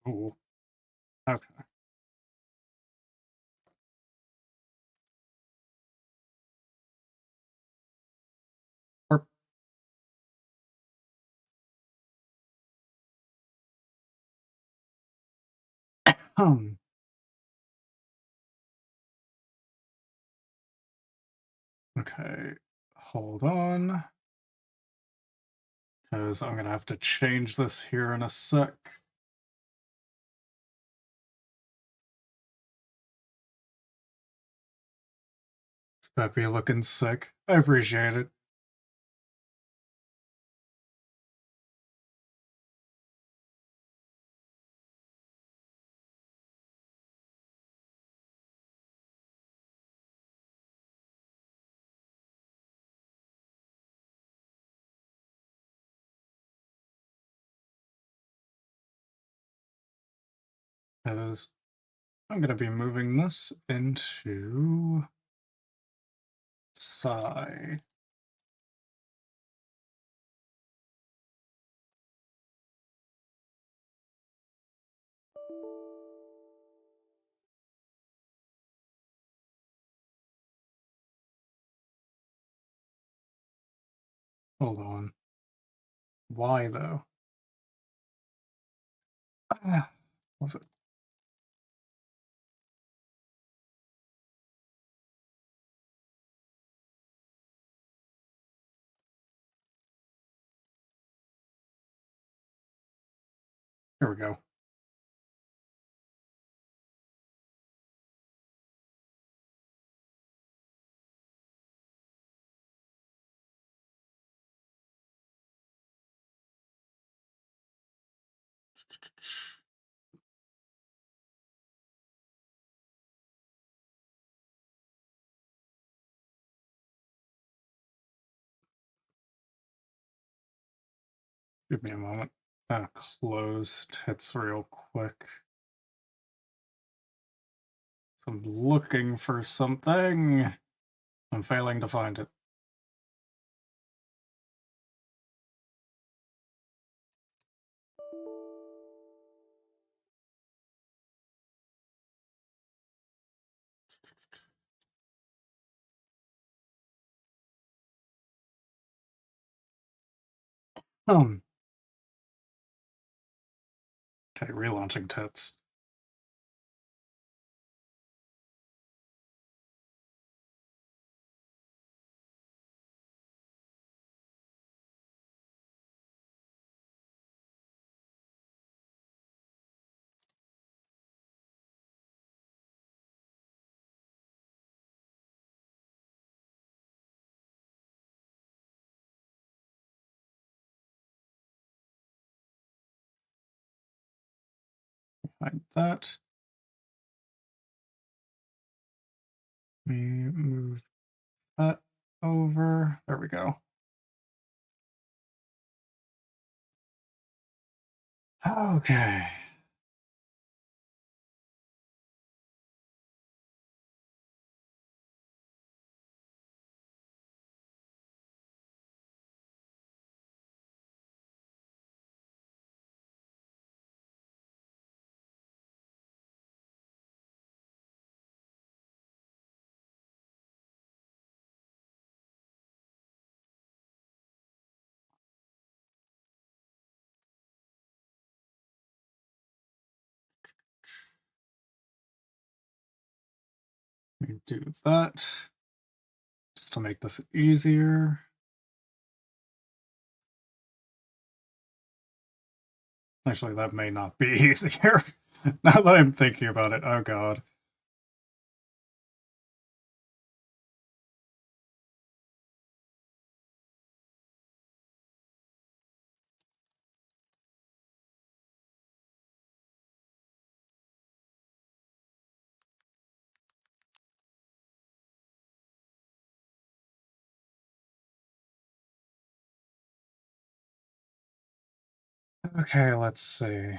Ooh, okay. Or, um, okay. Hold on, because I'm gonna have to change this here in a sec. It's Peppy looking sick. I appreciate it. Because I'm gonna be moving this into Psi. Hold on. Why though? Ah, was it? Here we go. Give me a moment. Close tits real quick. I'm looking for something. I'm failing to find it. Um. Okay, relaunching tits. hide that. We move that over. There we go. Okay. We do that just to make this easier. Actually, that may not be easier. Now that I'm thinking about it, oh god. Okay, let's see.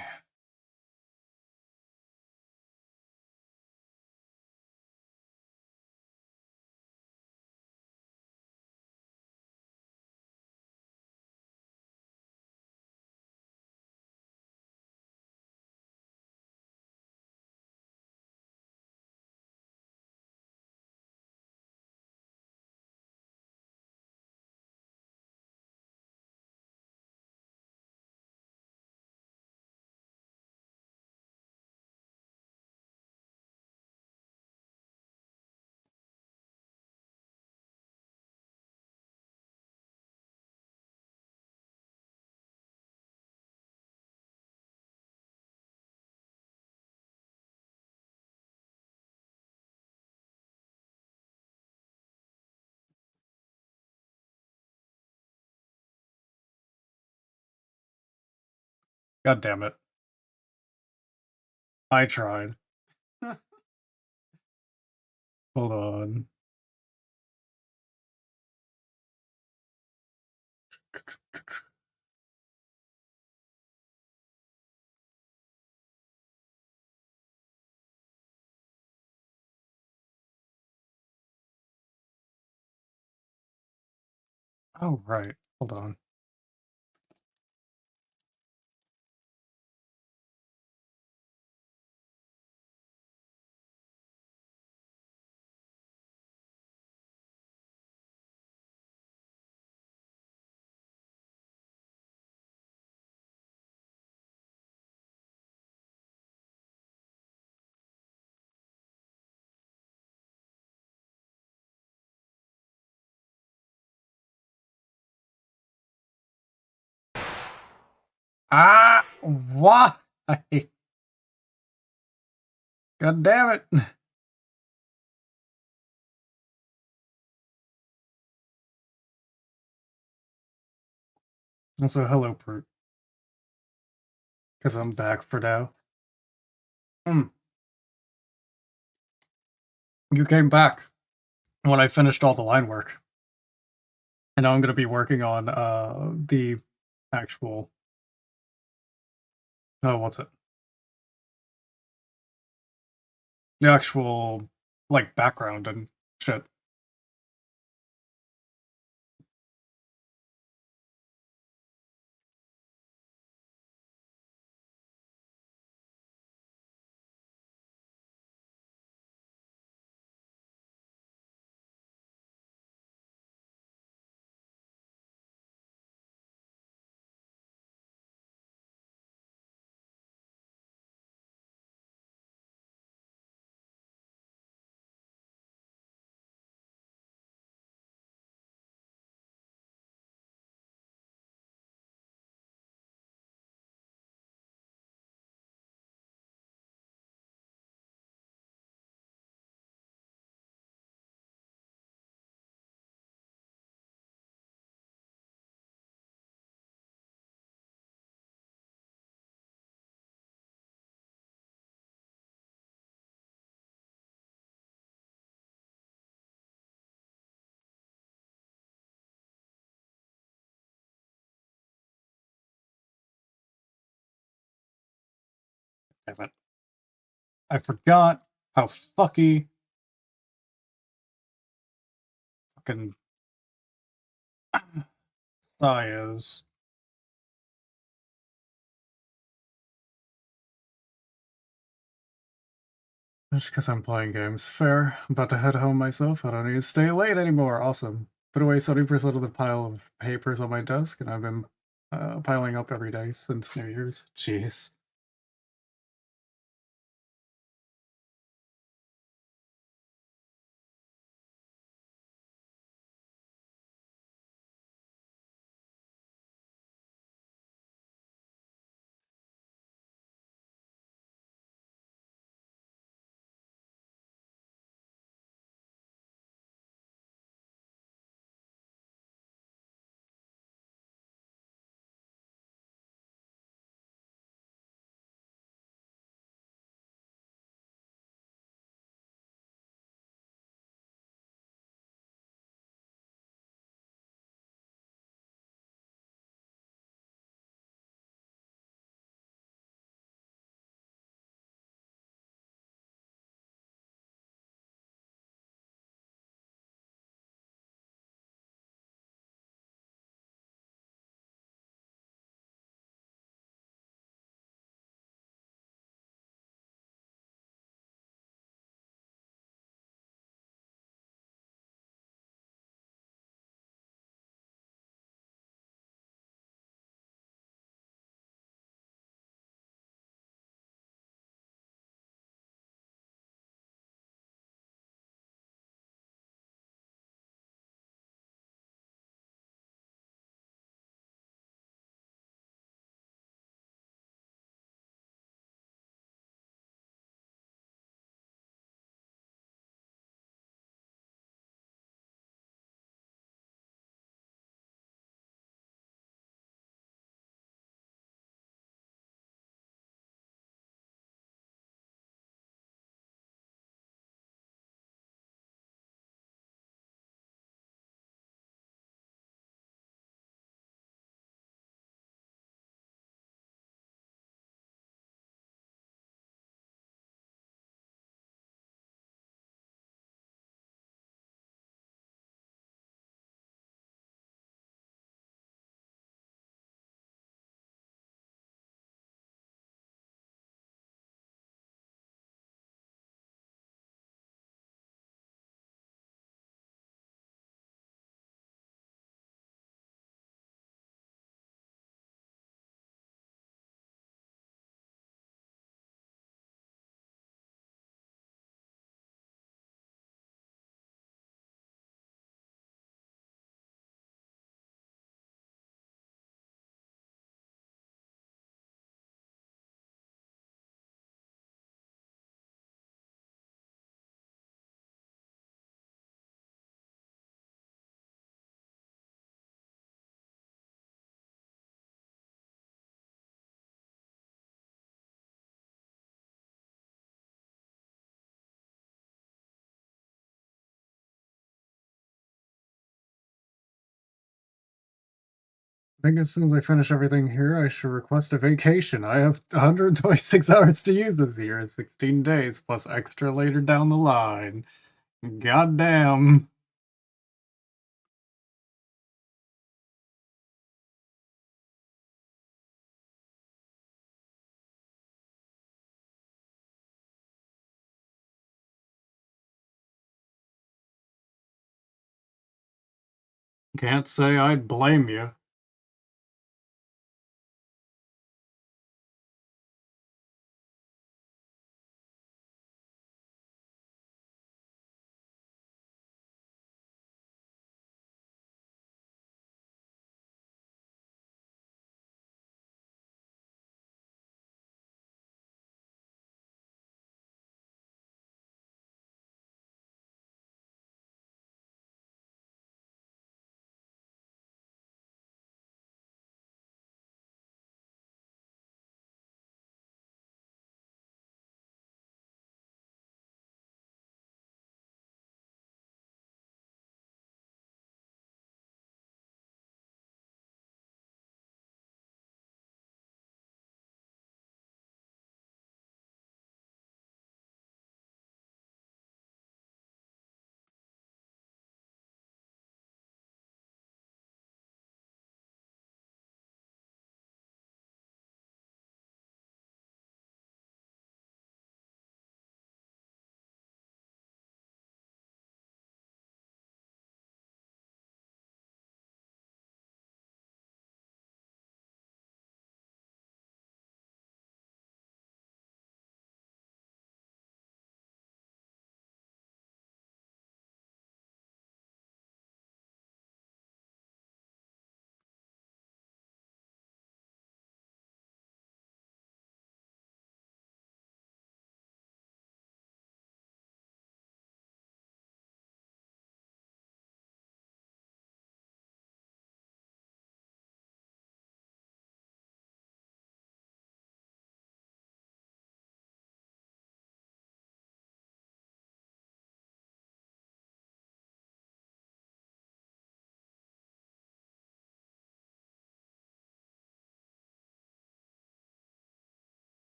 God damn it. I tried. Hold on. Oh, right. Hold on. Ah! Why? God damn it. Also, hello, Brute. Because I'm back for now. You came back when I finished all the line work. And now I'm going to be working on the actual... Oh, what's it? The actual, like, background and shit. Damn it. I forgot how fucking Psy is. Just because I'm playing games. Fair. I'm about to head home myself. I don't need to stay late anymore. Awesome. Put away 70% of the pile of papers on my desk, and I've been piling up every day since New Year's. Jeez. I think as soon as I finish everything here, I should request a vacation. I have 126 hours to use this year, 16 days, plus extra later down the line. God damn. Can't say I'd blame you.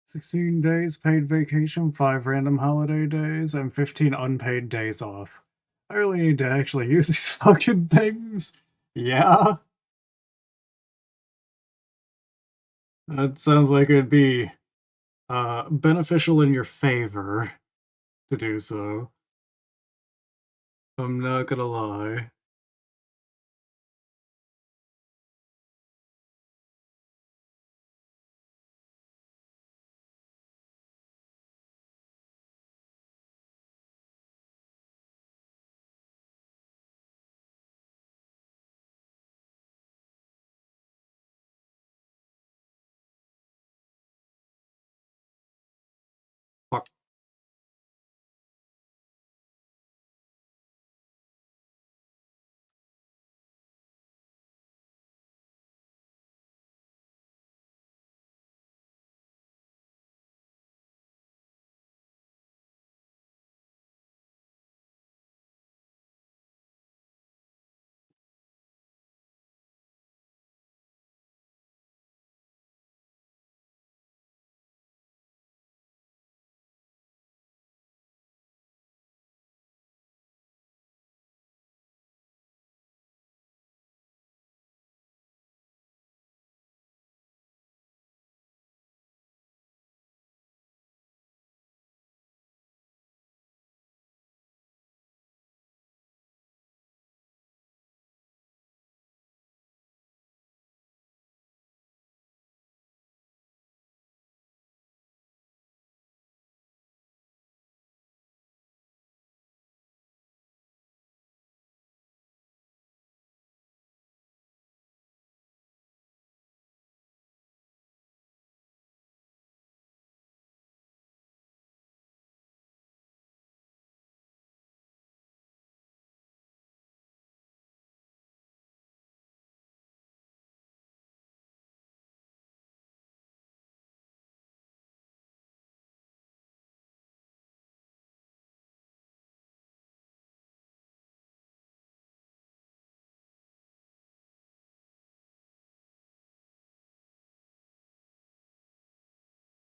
16 days paid vacation, 5 random holiday days, and 15 unpaid days off. I really need to actually use these fucking things. Yeah, that sounds like it'd be beneficial in your favor to do so. I'm not gonna lie. Fuck.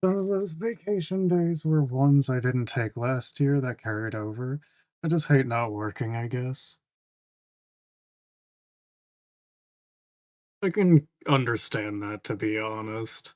Some of those vacation days were ones I didn't take last year that carried over. I just hate not working, I guess. I can understand that, to be honest.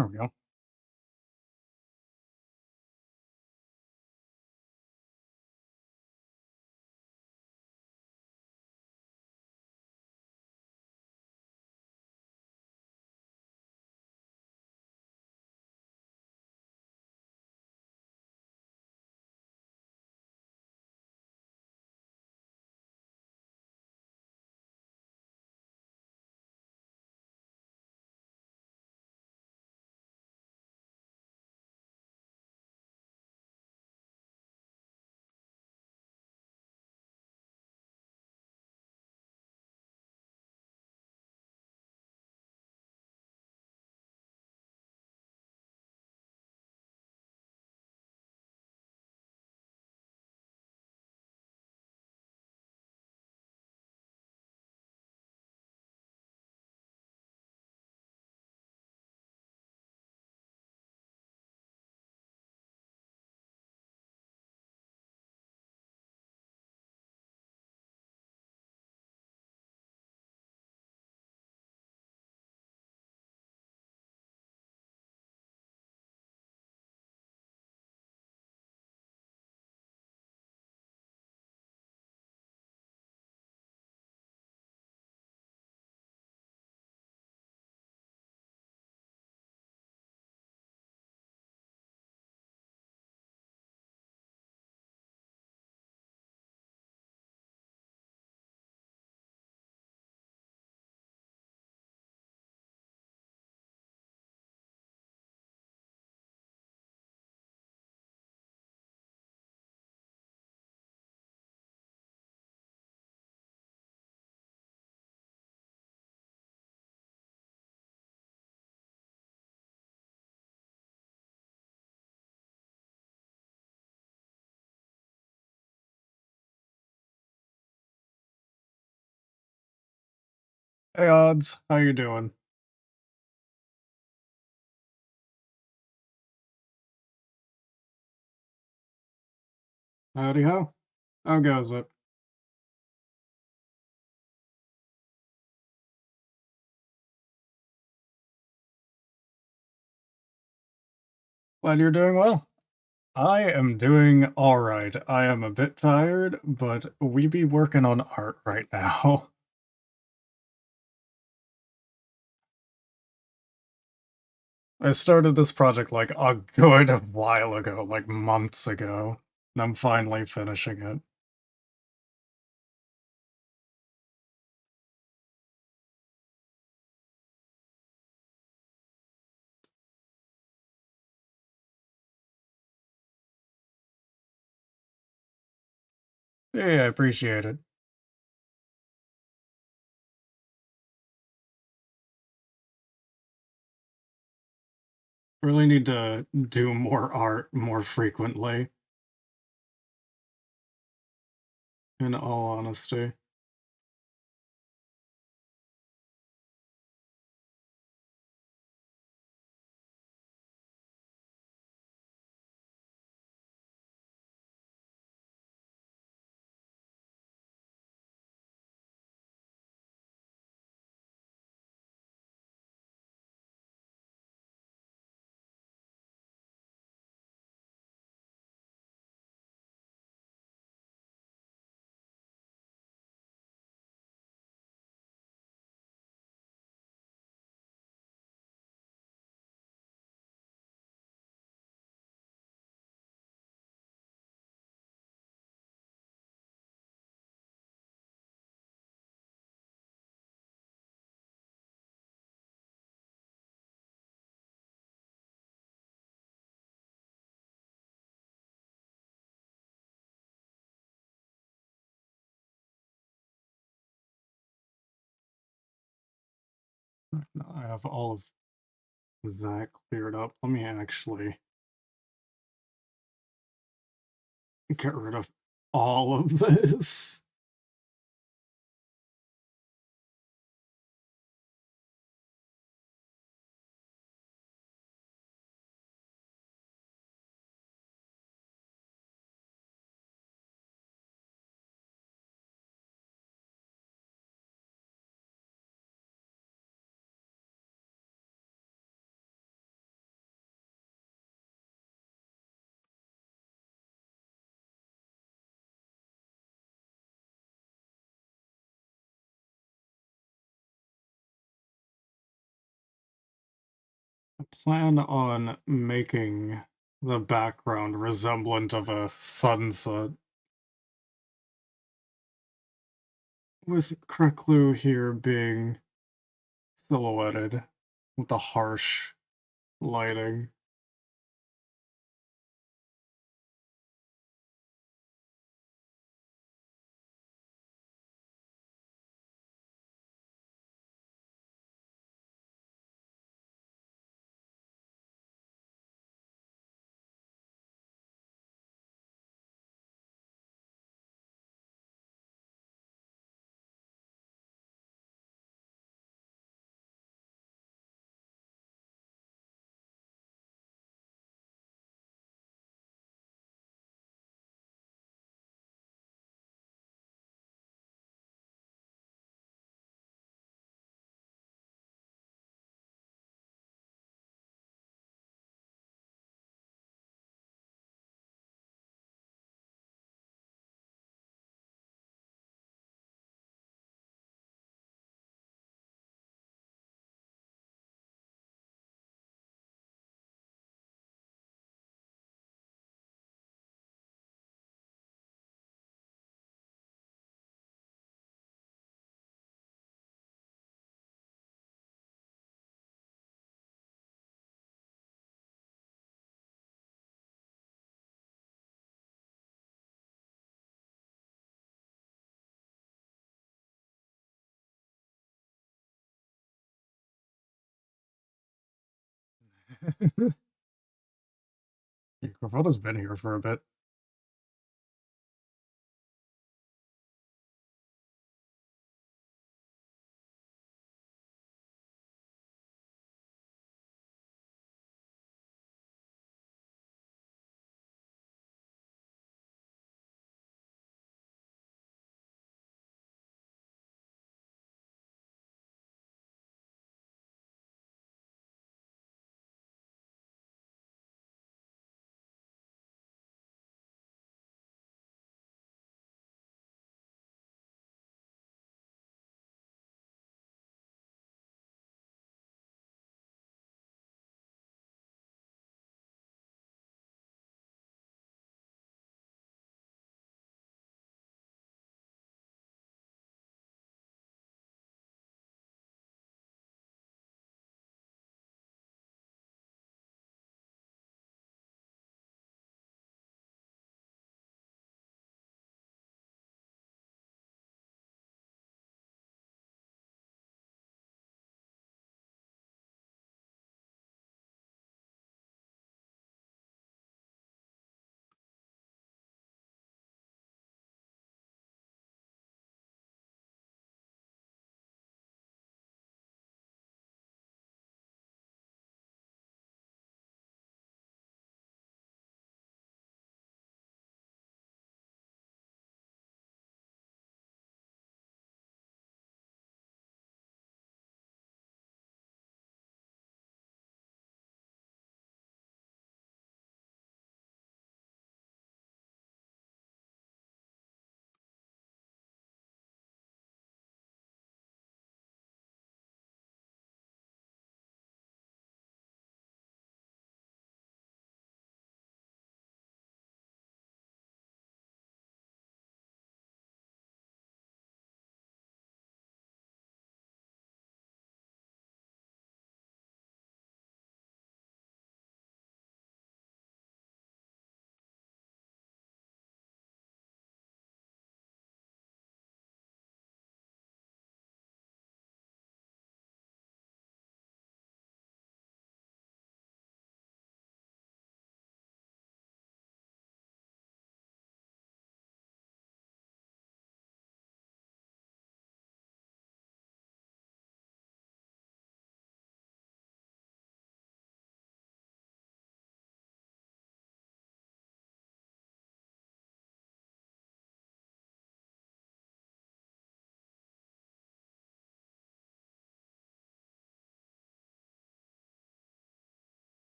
There we go. Hey, Odds. How you doing? Howdy ho. How goes it? Glad you're doing well. I am doing alright. I am a bit tired, but we be working on art right now. I started this project like a good while ago, like months ago, and I'm finally finishing it. Yeah, I appreciate it. Really need to do more art more frequently, in all honesty. Now I have all of that cleared up. Let me actually get rid of all of this. I plan on making the background resemblant of a sunset, with Kreklu here being silhouetted with the harsh lighting. Gravota's been here for a bit.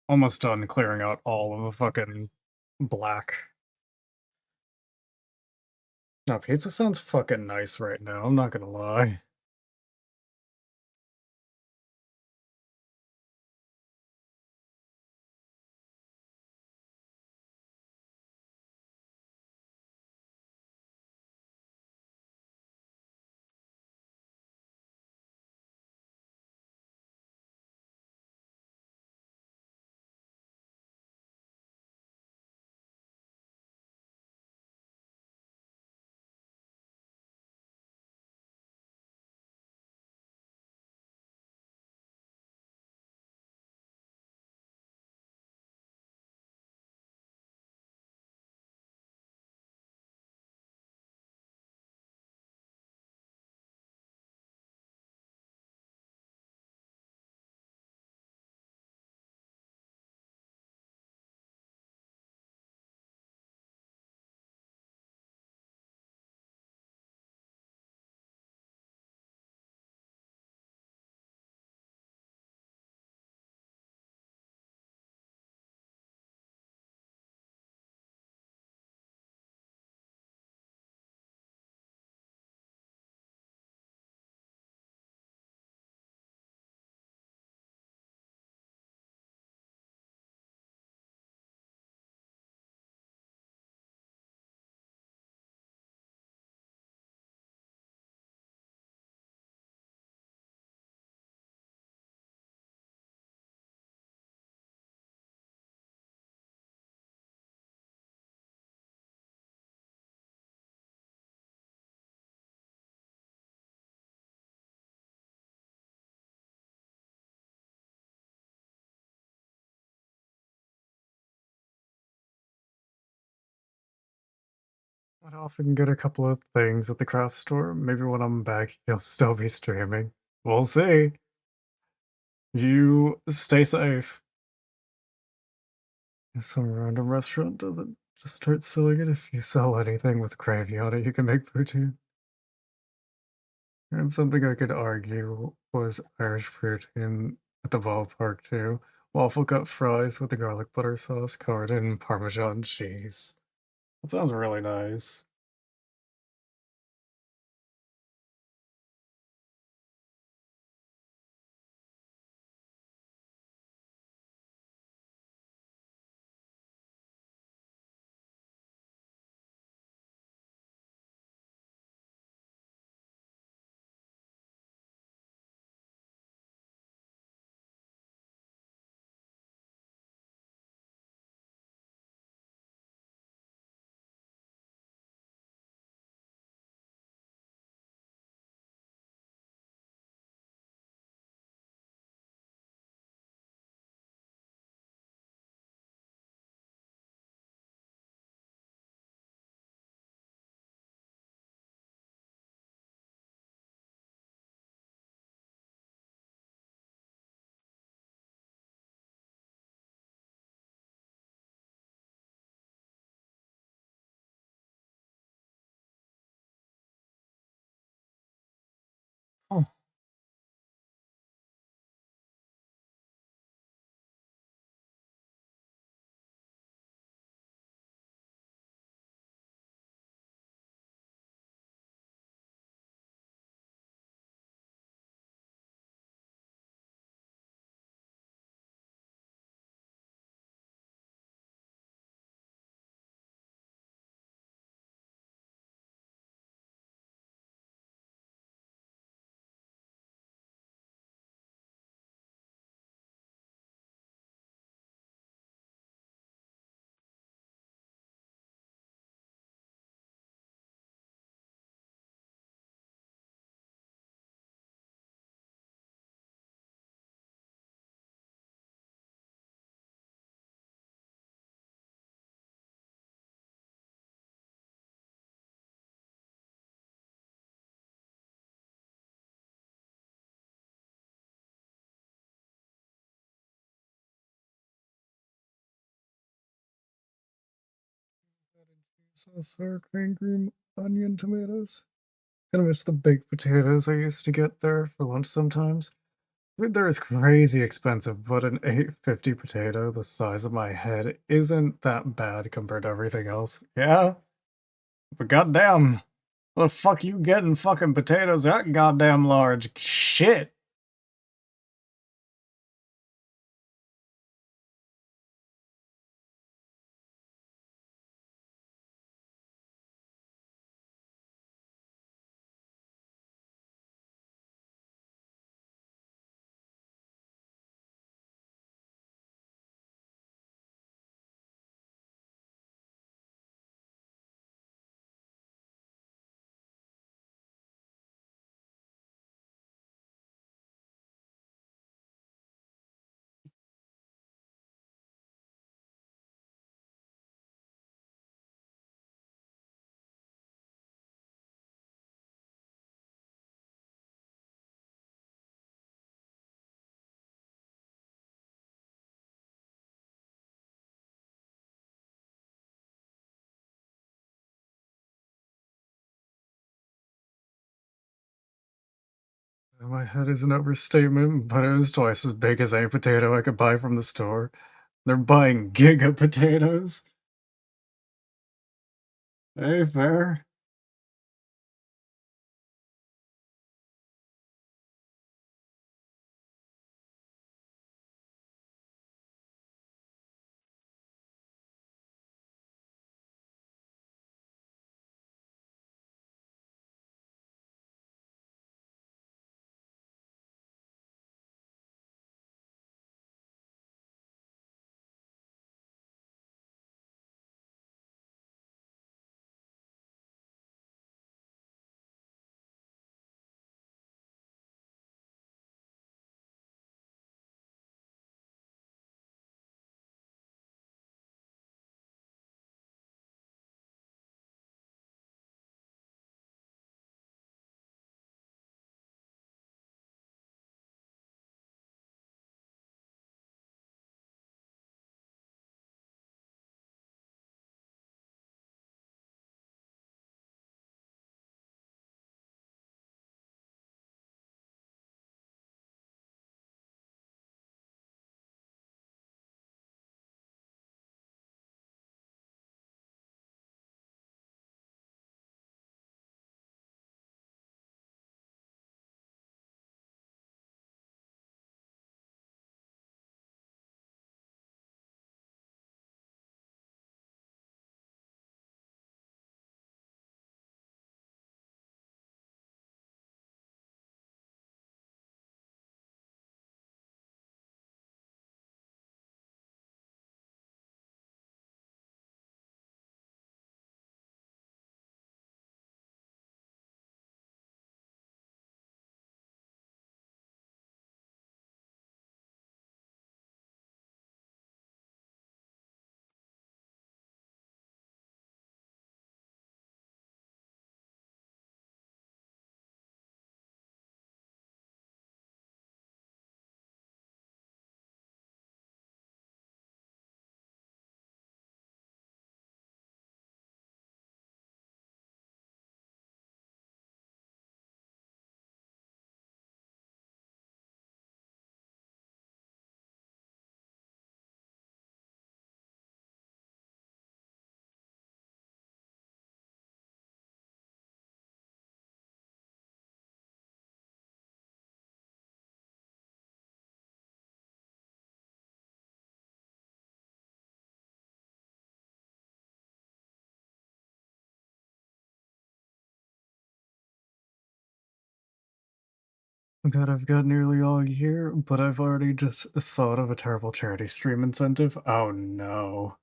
Almost done clearing out all of the fucking black. Now, pizza sounds fucking nice right now, I'm not gonna lie. I'd often get a couple of things at the craft store. Maybe when I'm back, he'll still be streaming. We'll see. You stay safe. Some random restaurant doesn't just start selling it if you sell anything with gravy on it, you can make poutine. And something I could argue was Irish poutine at the ballpark too. Waffle cut fries with the garlic butter sauce covered in Parmesan cheese. That sounds really nice. Oh, sauce, sour cream, onion, tomatoes. Gonna miss the baked potatoes I used to get there for lunch sometimes. Food there is crazy expensive, but an 850 potato the size of my head isn't that bad compared to everything else. Yeah, but goddamn, what the fuck you getting fucking potatoes that goddamn large? Shit! My head is an overstatement, but it was twice as big as any potato I could buy from the store. They're buying giga potatoes. Hey, fair. That I've got nearly all year, but I've already just thought of a terrible charity stream incentive. Oh no.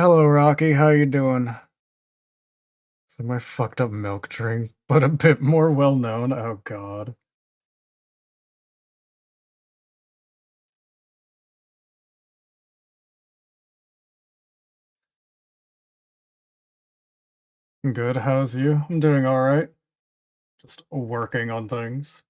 Hello, Rocky. How you doing? So my fucked up milk drink, but a bit more well known. Oh god. Good. How's you? I'm doing all right. Just working on things.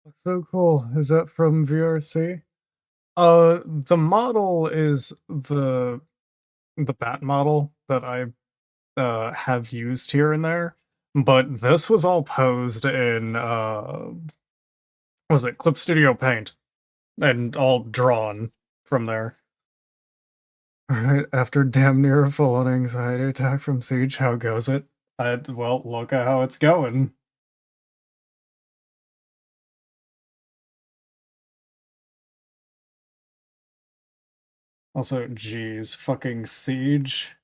Looks so cool. Is that from VRC? The model is the bat model that I have used here and there, but this was all posed in what was it Clip Studio Paint and all drawn from there. Alright, after damn near a full-on anxiety attack from Siege, how goes it? Well, look at how it's going. Also, geez, fucking Siege.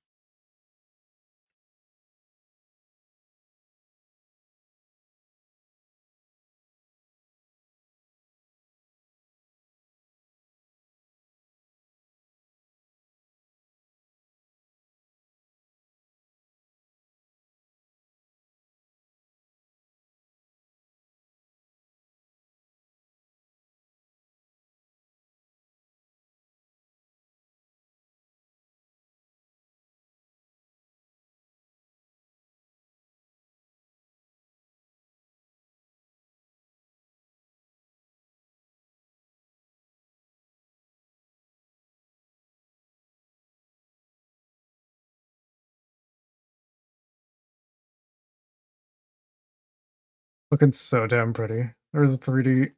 Looking so damn pretty. There's a 3D,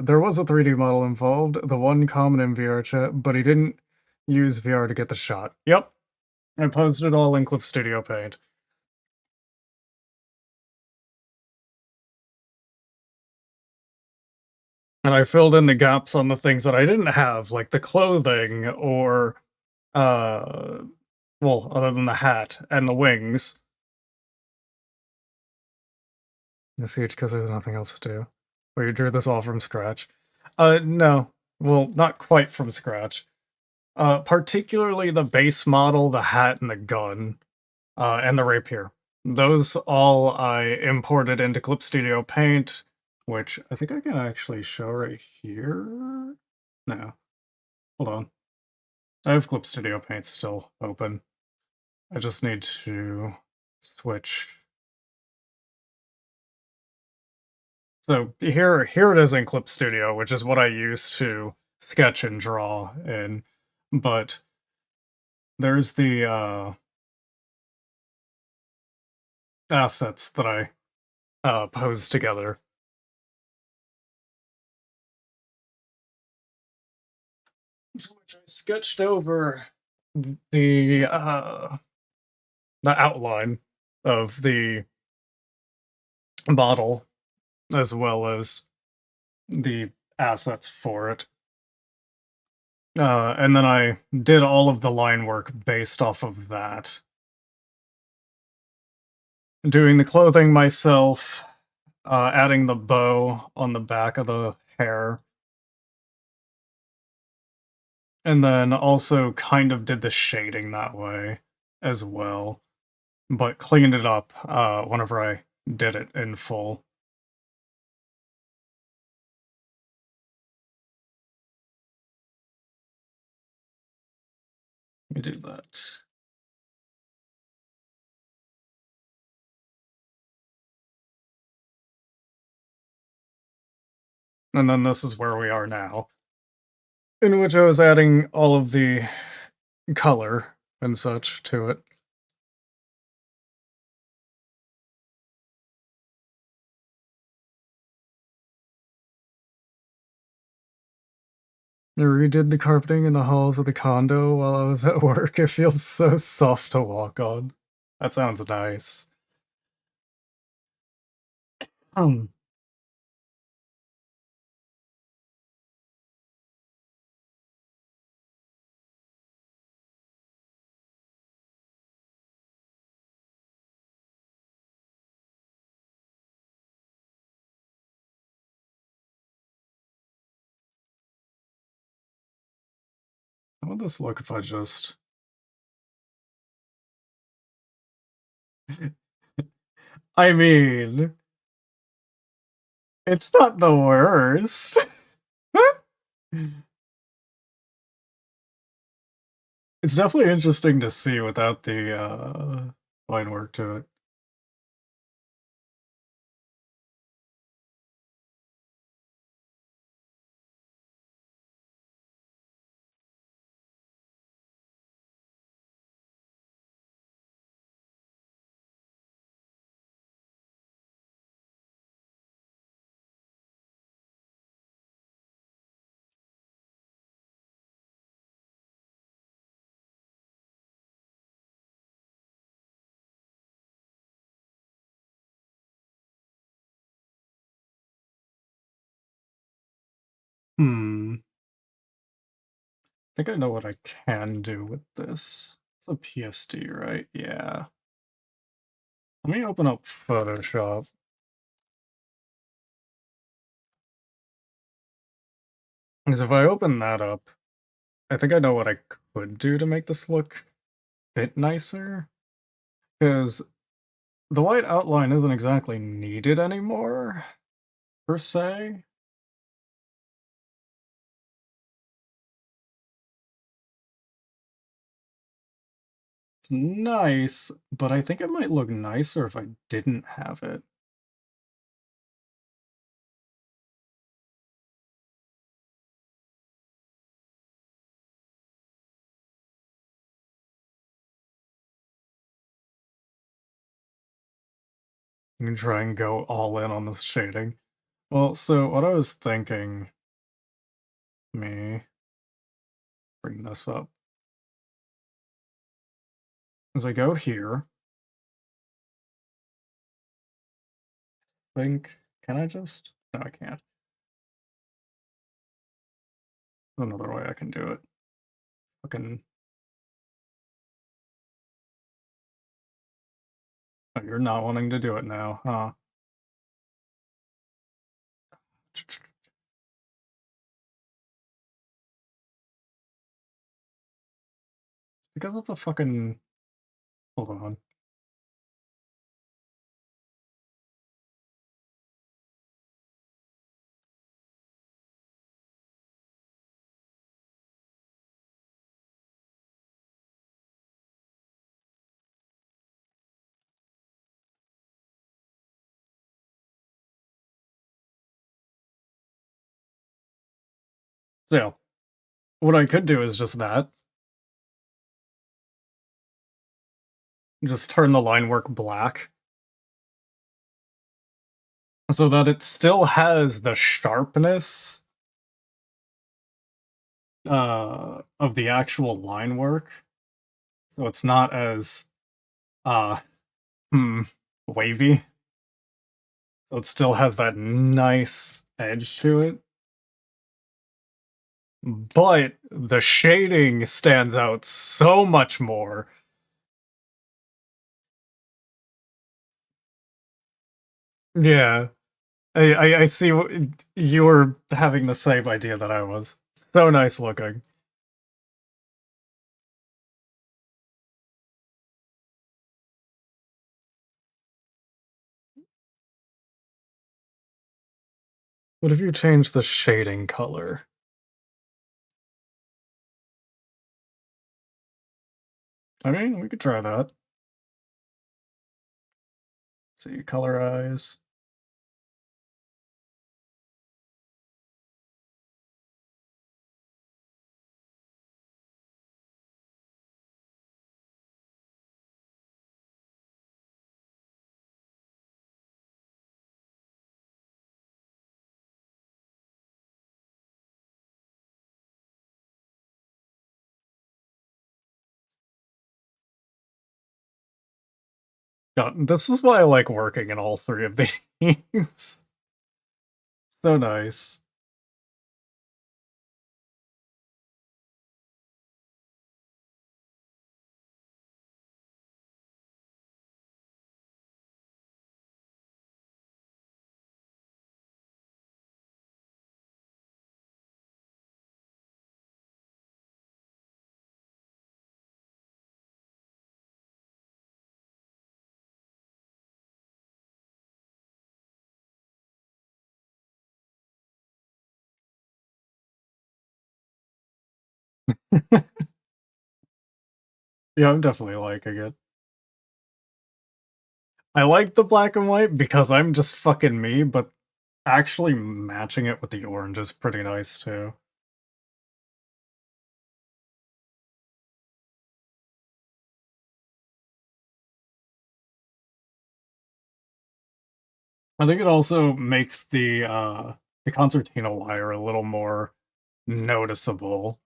there was a 3D model involved, the one common in VR chat, but he didn't use VR to get the shot. Yep, I posed it all in Clip Studio Paint. And I filled in the gaps on the things that I didn't have, like the clothing or, uh, well, other than the hat and the wings. I see it because there's nothing else to do. Well, you drew this all from scratch. No. Well, not quite from scratch. Particularly the base model, the hat, and the gun, and the rapier. Those all I imported into Clip Studio Paint, which I think I can actually show right here. No, hold on. I have Clip Studio Paint still open. I just need to switch. So here it is in Clip Studio, which is what I use to sketch and draw in. But there's the assets that I posed together. To which I sketched over the uh, the outline of the model as well as the assets for it. And then I did all of the line work based off of that. Doing the clothing myself, adding the bow on the back of the hair, and then also kind of did the shading that way as well, but cleaned it up whenever I did it in full. Let me do that. And then this is where we are now, in which I was adding all of the color and such to it. I redid the carpeting in the halls of the condo while I was at work. It feels so soft to walk on. That sounds nice. Um, how would this look if I just... I mean, it's not the worst. It's definitely interesting to see without the line work to it. Hmm. I think I know what I can do with this. It's a PSD, right? Yeah. Let me open up Photoshop. Because if I open that up, I think I know what I could do to make this look a bit nicer. Because the white outline isn't exactly needed anymore, per se. It's nice, but I think it might look nicer if I didn't have it. You can try and go all in on this shading. Well, so what I was thinking, me bring this up, is I go here, think, can I just? No, I can't. There's another way I can do it. Fucking, oh, you're not wanting to do it now, huh? Because of the fucking, hold on. So, yeah, what I could do is just that. Just turn the line work black. so that it still has the sharpness of the actual line work. So it's not as uh hmm, wavy. So it still has that nice edge to it. But the shading stands out so much more. Yeah. I see you were having the same idea that I was. So nice looking. What if you change the shading color? I mean, we could try that. See, colorize. God, this is why I like working in all three of these. So nice. Yeah, I'm definitely liking it. I like the black and white because I'm just fucking me, but actually matching it with the orange is pretty nice too. I think it also makes the concertina wire a little more noticeable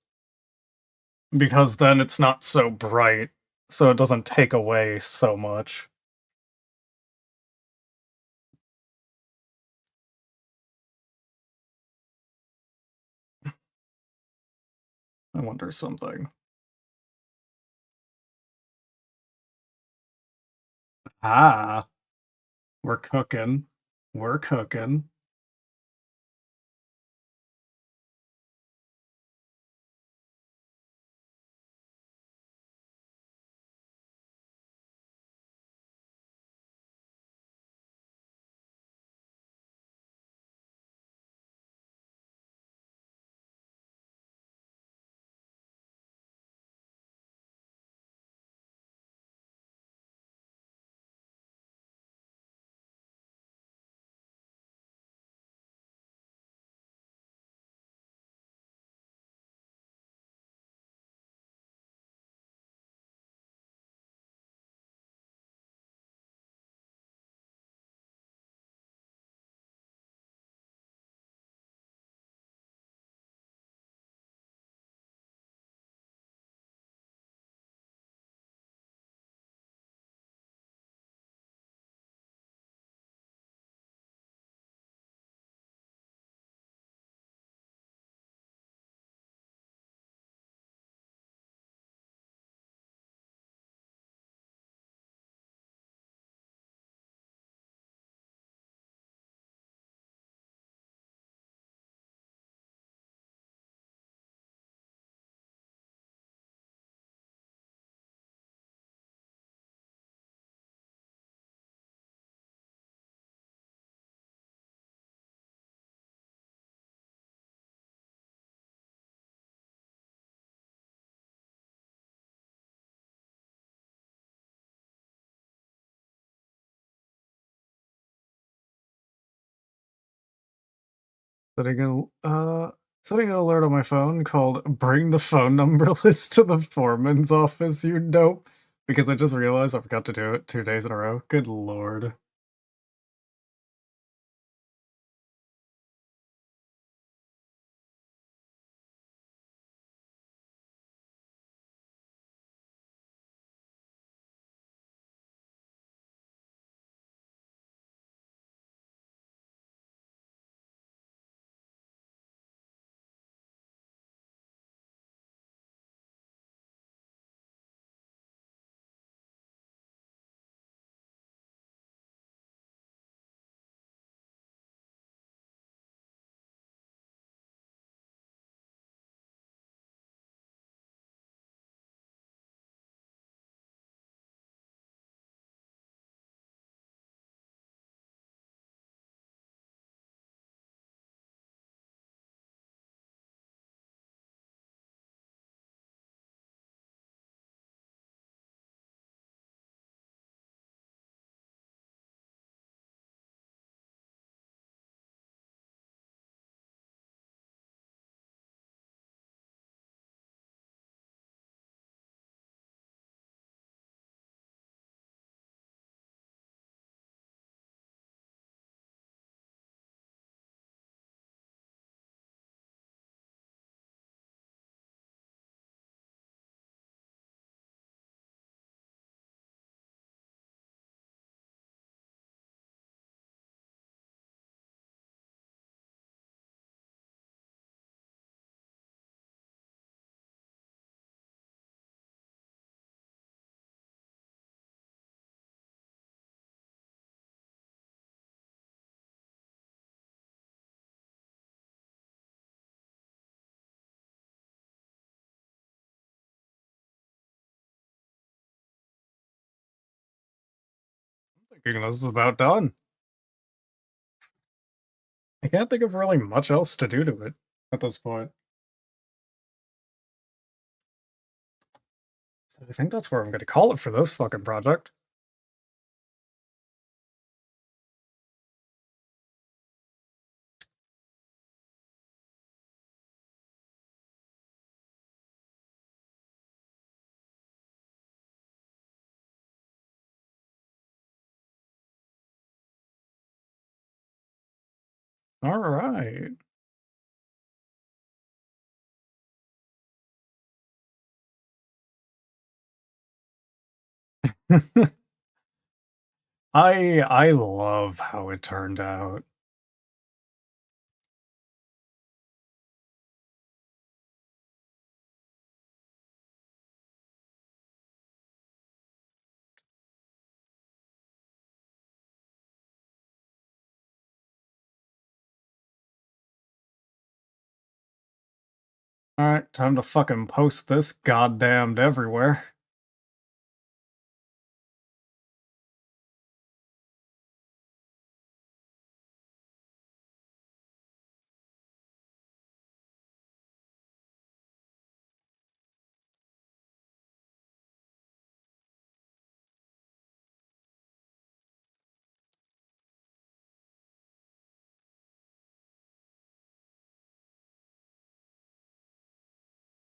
because then it's not so bright, so it doesn't take away so much. I wonder something. Ah, we're cooking. We're cooking. Setting setting an alert on my phone called "Bring the phone number list to the foreman's office, you dope," because I just realized I forgot to do it 2 days in a row. Good lord. thinking this is about done. I can't think of really much else to do to it at this point. So I think that's where I'm gonna call it for this fucking project. Alright. I love how it turned out. Alright, time to fucking post this goddamned everywhere.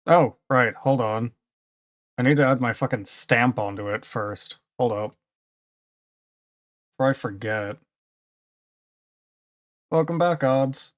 Oh, right, hold on. I need to add my fucking stamp onto it first. Hold up. Before I forget. Welcome back, Odds.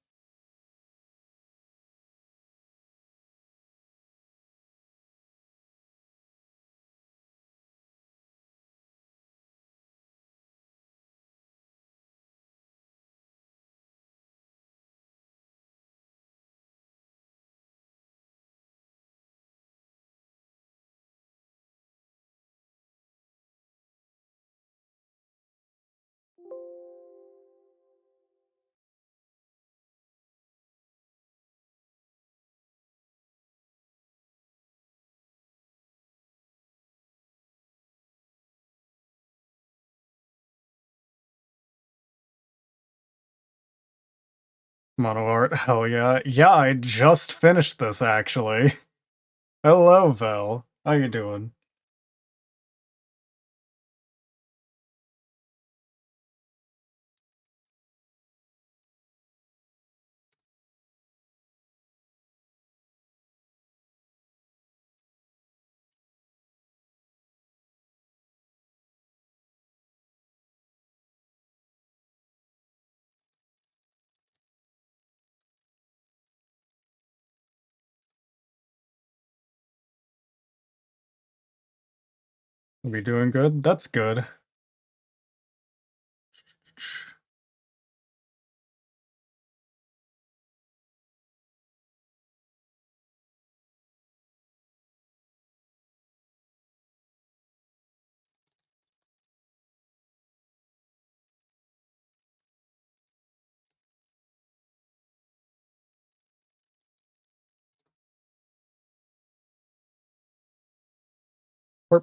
Mono art, hell yeah. Yeah, I just finished this, actually. Hello, Vel. How you doing? We doing good? That's good. We're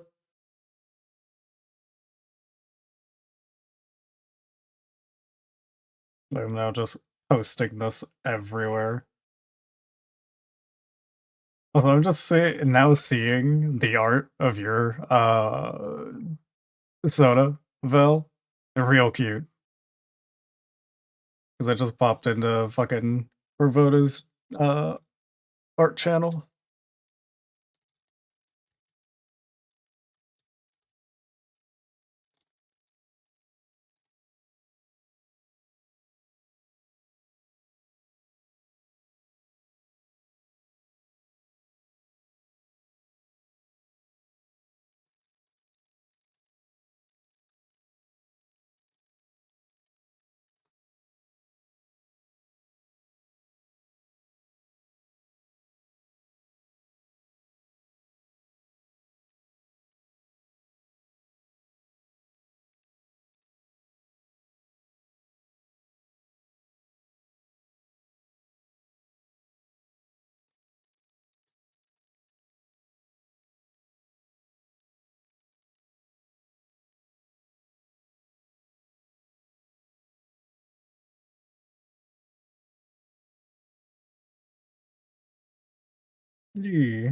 I'm now just posting this everywhere. Also, I'm just now seeing the art of your soda, Vel. Real cute. Because I just popped into fucking Rovoda's uh art channel. Yeah.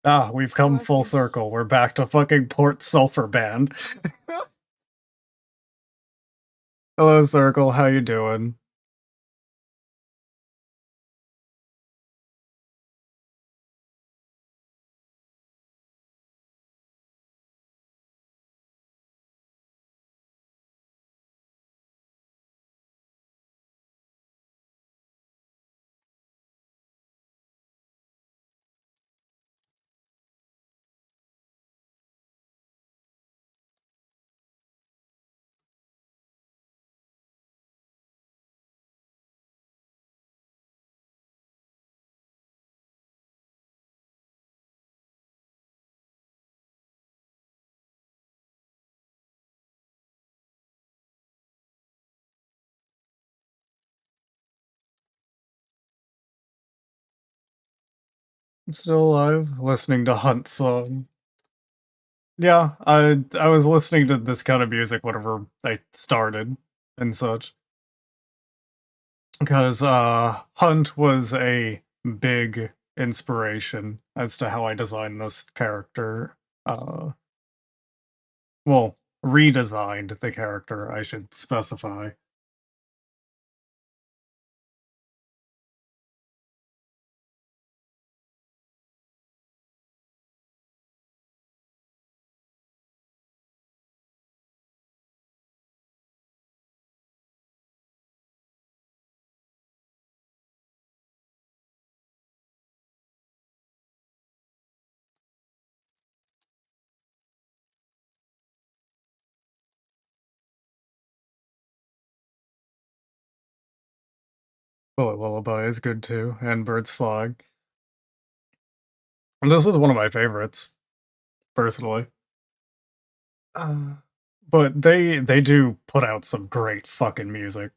Ah, we've come Hello, full Cynthia. circle. We're back to fucking Port Sulphur Band. Hello, Circle. How you doing? I'm still alive, listening to Hunt song. Yeah, I was listening to this kind of music whenever I started and such. Because Hunt was a big inspiration as to how I designed this character. Uh well, redesigned the character, I should specify. Bullet Lullaby is good too, and Bird's Flag. And this is one of my favorites, personally. Uh, but they do put out some great fucking music.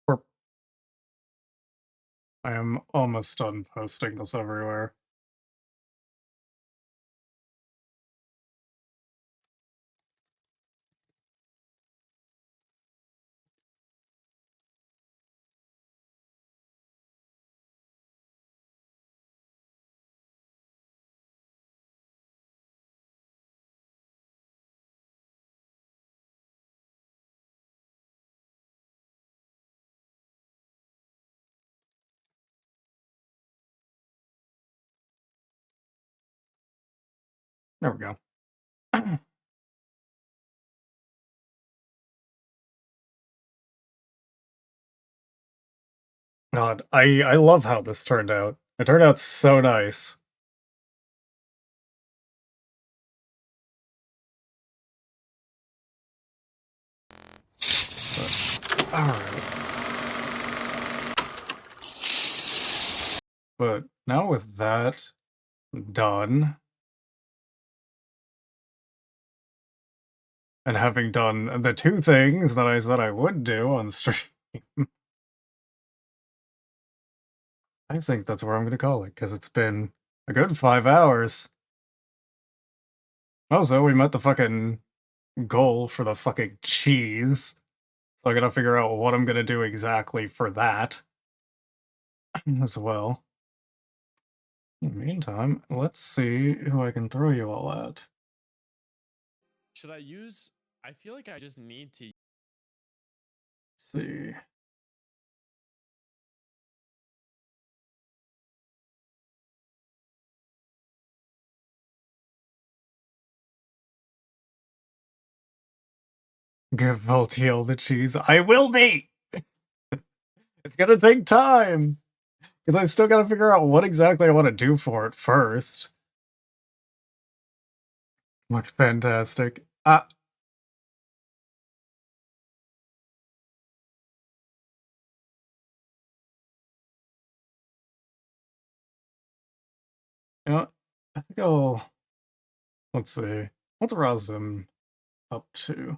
Or I am almost done posting this everywhere. There we go. God, I love how this turned out. It turned out so nice. Alright. But now with that done, and having done the two things that I said I would do on stream, I think that's where I'm gonna call it, because it's been a good 5 hours. Also, we met the fucking goal for the fucking cheese, so I gotta figure out what I'm gonna do exactly for that as well. In the meantime, let's see who I can throw you all at. Should I use? I feel like I just need to. Let's see. Give Voltiel the cheese. I will be! It's gonna take time! Because I still gotta figure out what exactly I want to do for it first. Looked fantastic. You know, I think I'll... Let's see. What's Razum up to?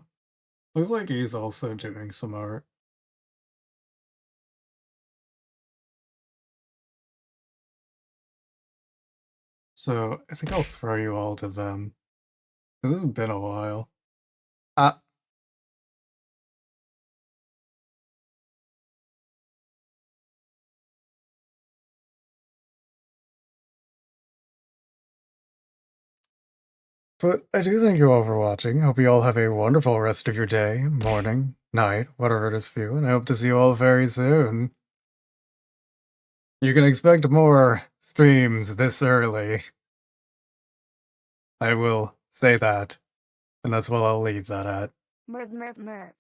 Looks like he's also doing some art. So, I think I'll throw you all to them. This has been a while. But I do thank you all for watching. Hope you all have a wonderful rest of your day, morning, night, whatever it is for you, and I hope to see you all very soon. You can expect more streams this early. I will say that, and that's what I'll leave that at. Merp merp merp.